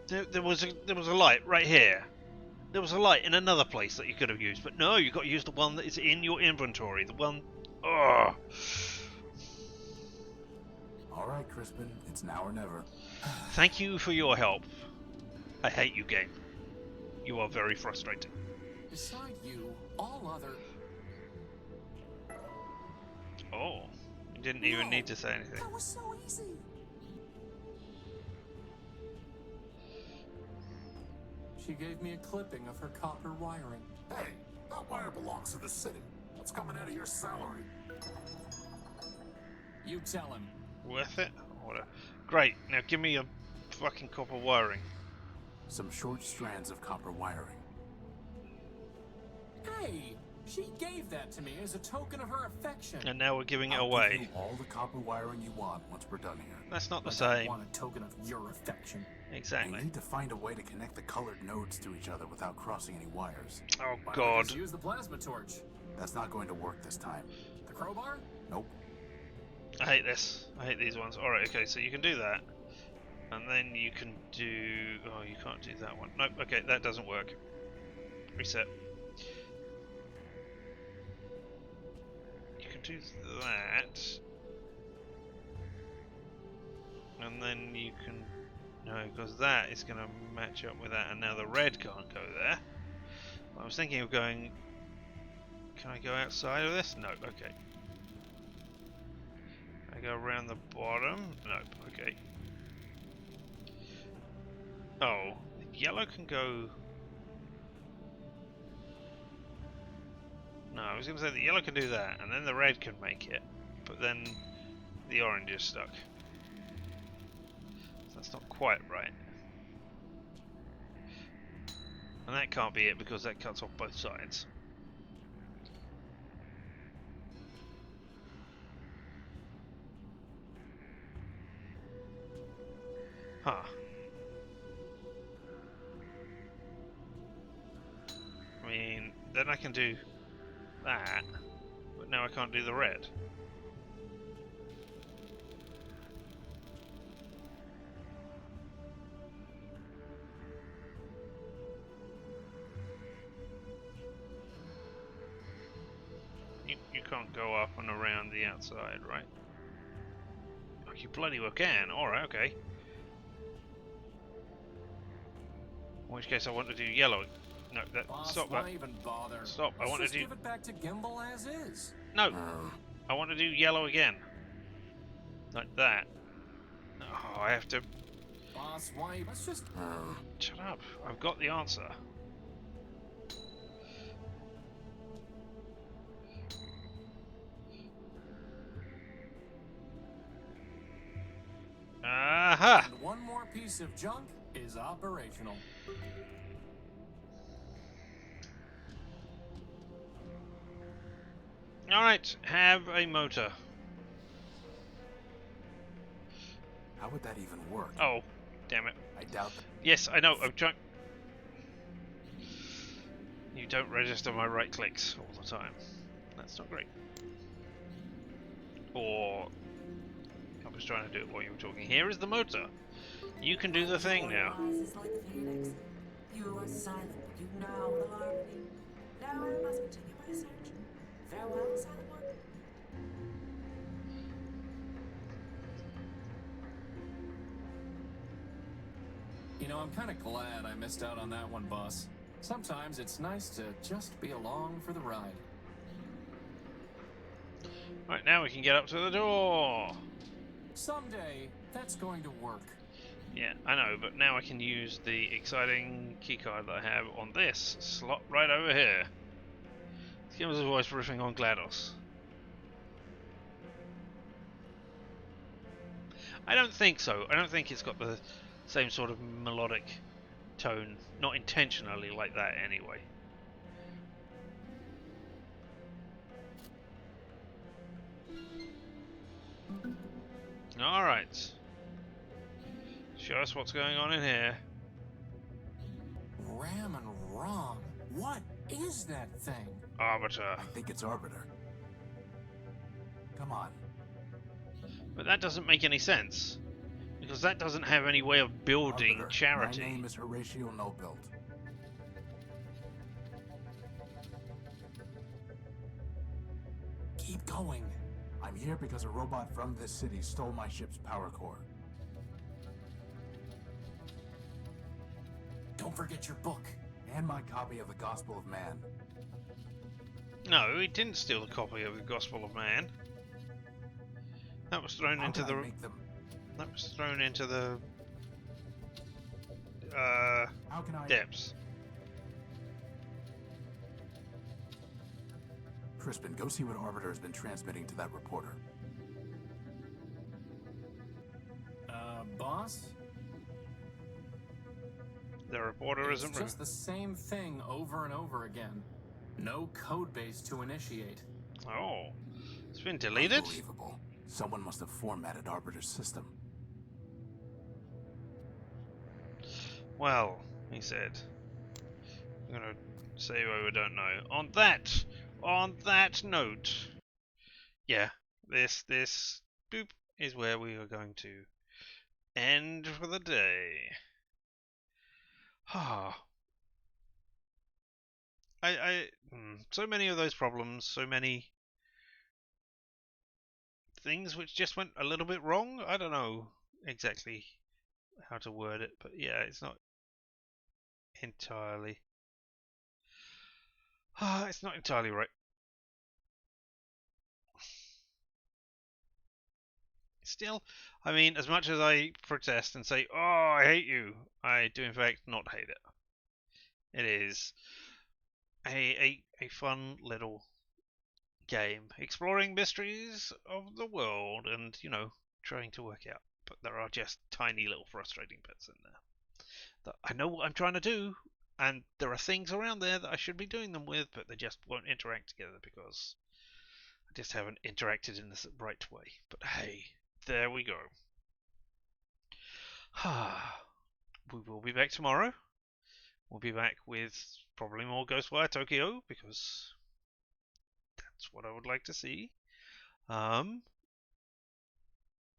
There was a light right here. There was a light in another place that you could have used, but no, you got to use the one that is in your inventory. The one. Oh. All right, Crispin. It's now or never. Thank you for your help. I hate you, game. You are very frustrating. Beside you, all other... Oh, you didn't even need to say anything. That was so easy. She gave me a clipping of her copper wiring. Hey, that wire belongs to the city. That's coming out of your salary. You tell him. Worth it? Whatever. Great. Now give me a fucking copper wiring. Some short strands of copper wiring. Hey, she gave that to me as a token of her affection. And now we're giving it I'll away. give you all the copper wiring you want once we're done here. That's not the But I same. want a token of your affection. Exactly. You need to find a way to connect the colored nodes to each other without crossing any wires. Oh Why not god. just use the plasma torch? That's not going to work this time. The crowbar? Nope. I hate this. I hate these ones. Alright, okay, so you can do that. And then you can do... Oh, you can't do that one. Nope, okay, that doesn't work. Reset. You can do that. And then you can... No, because that is going to match up with that, and now the red can't go there. I was thinking of going... Can I go outside of this? No, okay. I go around the bottom? Nope, okay. Oh, yellow can go... No, I was going to say the yellow can do that, and then the red can make it, but then the orange is stuck. So that's not quite right. And that can't be it because that cuts off both sides. Huh. I mean, then I can do that, but now I can't do the red. You can't go up and around the outside, right? Oh, you bloody well can. Alright, okay. In which case I want to do yellow. No, that, Boss, stop why that. even bother? Stop, I Let's want to just do... give it back to Gimbal as is. No! I want to do yellow again. Like that. Oh, I have to... Boss, why? Let's just... Shut up. I've got the answer. Aha! And one more piece of junk is operational. Alright, have a motor. How would that even work? Oh, damn it. I doubt that. Yes, I know, I'm trying... You don't register my right clicks all the time. That's not great. Or... I was trying to do it while you were talking. Here is the motor. You can do the thing now. Rises like the phoenix. You are silent, but you now alarm me. Now I must continue my search. Farewell, silent one. You know, I'm kind of glad I missed out on that one, boss. Sometimes it's nice to just be along for the ride. Right, now we can get up to the door. Someday, that's going to work. Yeah, I know, but now I can use the exciting keycard that I have on this slot right over here. This game is voice riffing on GLaDOS. I don't think so. I don't think it's got the same sort of melodic tone. Not intentionally like that, anyway. Alright. Show us what's going on in here. Ram and Rom. What is that thing? Arbiter. I think it's Arbiter. Come on. But that doesn't make any sense. Because that doesn't have any way of building Arbiter, charity. my name is Horatio Nullbuilt. Keep going. I'm here because a robot from this city stole my ship's power core. Don't forget your book. And my copy of the Gospel of Man. No, he didn't steal a copy of the Gospel of Man. That was thrown into the. That was thrown into the. How can I? Depths. Crispin, go see what Arbiter has been transmitting to that reporter. Boss? The reporter It's isn't. just the same thing over and over again. No code base to initiate. Oh, it's been deleted. Unbelievable. Someone must have formatted Arbiter's system. Well, he said. I'm gonna say what we don't know. On that note, yeah, this boop is where we are going to end for the day. So many of those problems, so many things which just went a little bit wrong. I don't know exactly how to word it, but yeah, it's not entirely. It's not entirely right. Still, I mean, as much as I protest and say, "Oh, I hate you," I do in fact not hate it. It is a fun little game, exploring mysteries of the world, and trying to work out. But there are just tiny little frustrating bits in there that I know what I'm trying to do, and there are things around there that I should be doing them with, but they just won't interact together because I just haven't interacted in the right way. But hey, there we go. We will be back tomorrow. We'll be back with probably more Ghostwire Tokyo because that's what I would like to see.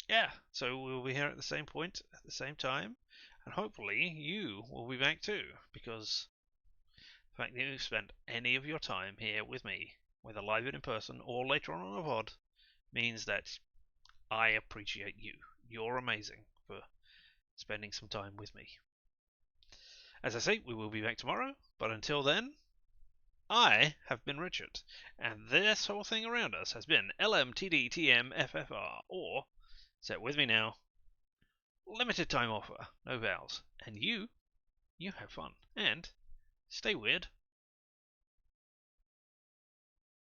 Yeah, so we'll be here at the same point at the same time, and hopefully you will be back too, because the fact that you've spent any of your time here with me, whether live and in person or later on a VOD, means that I appreciate you. You're amazing for spending some time with me. As I say, we will be back tomorrow, but until then, I have been Richard, and this whole thing around us has been LMTDTMFFR, or, say it with me now, limited time offer, no vowels, and you have fun, and stay weird.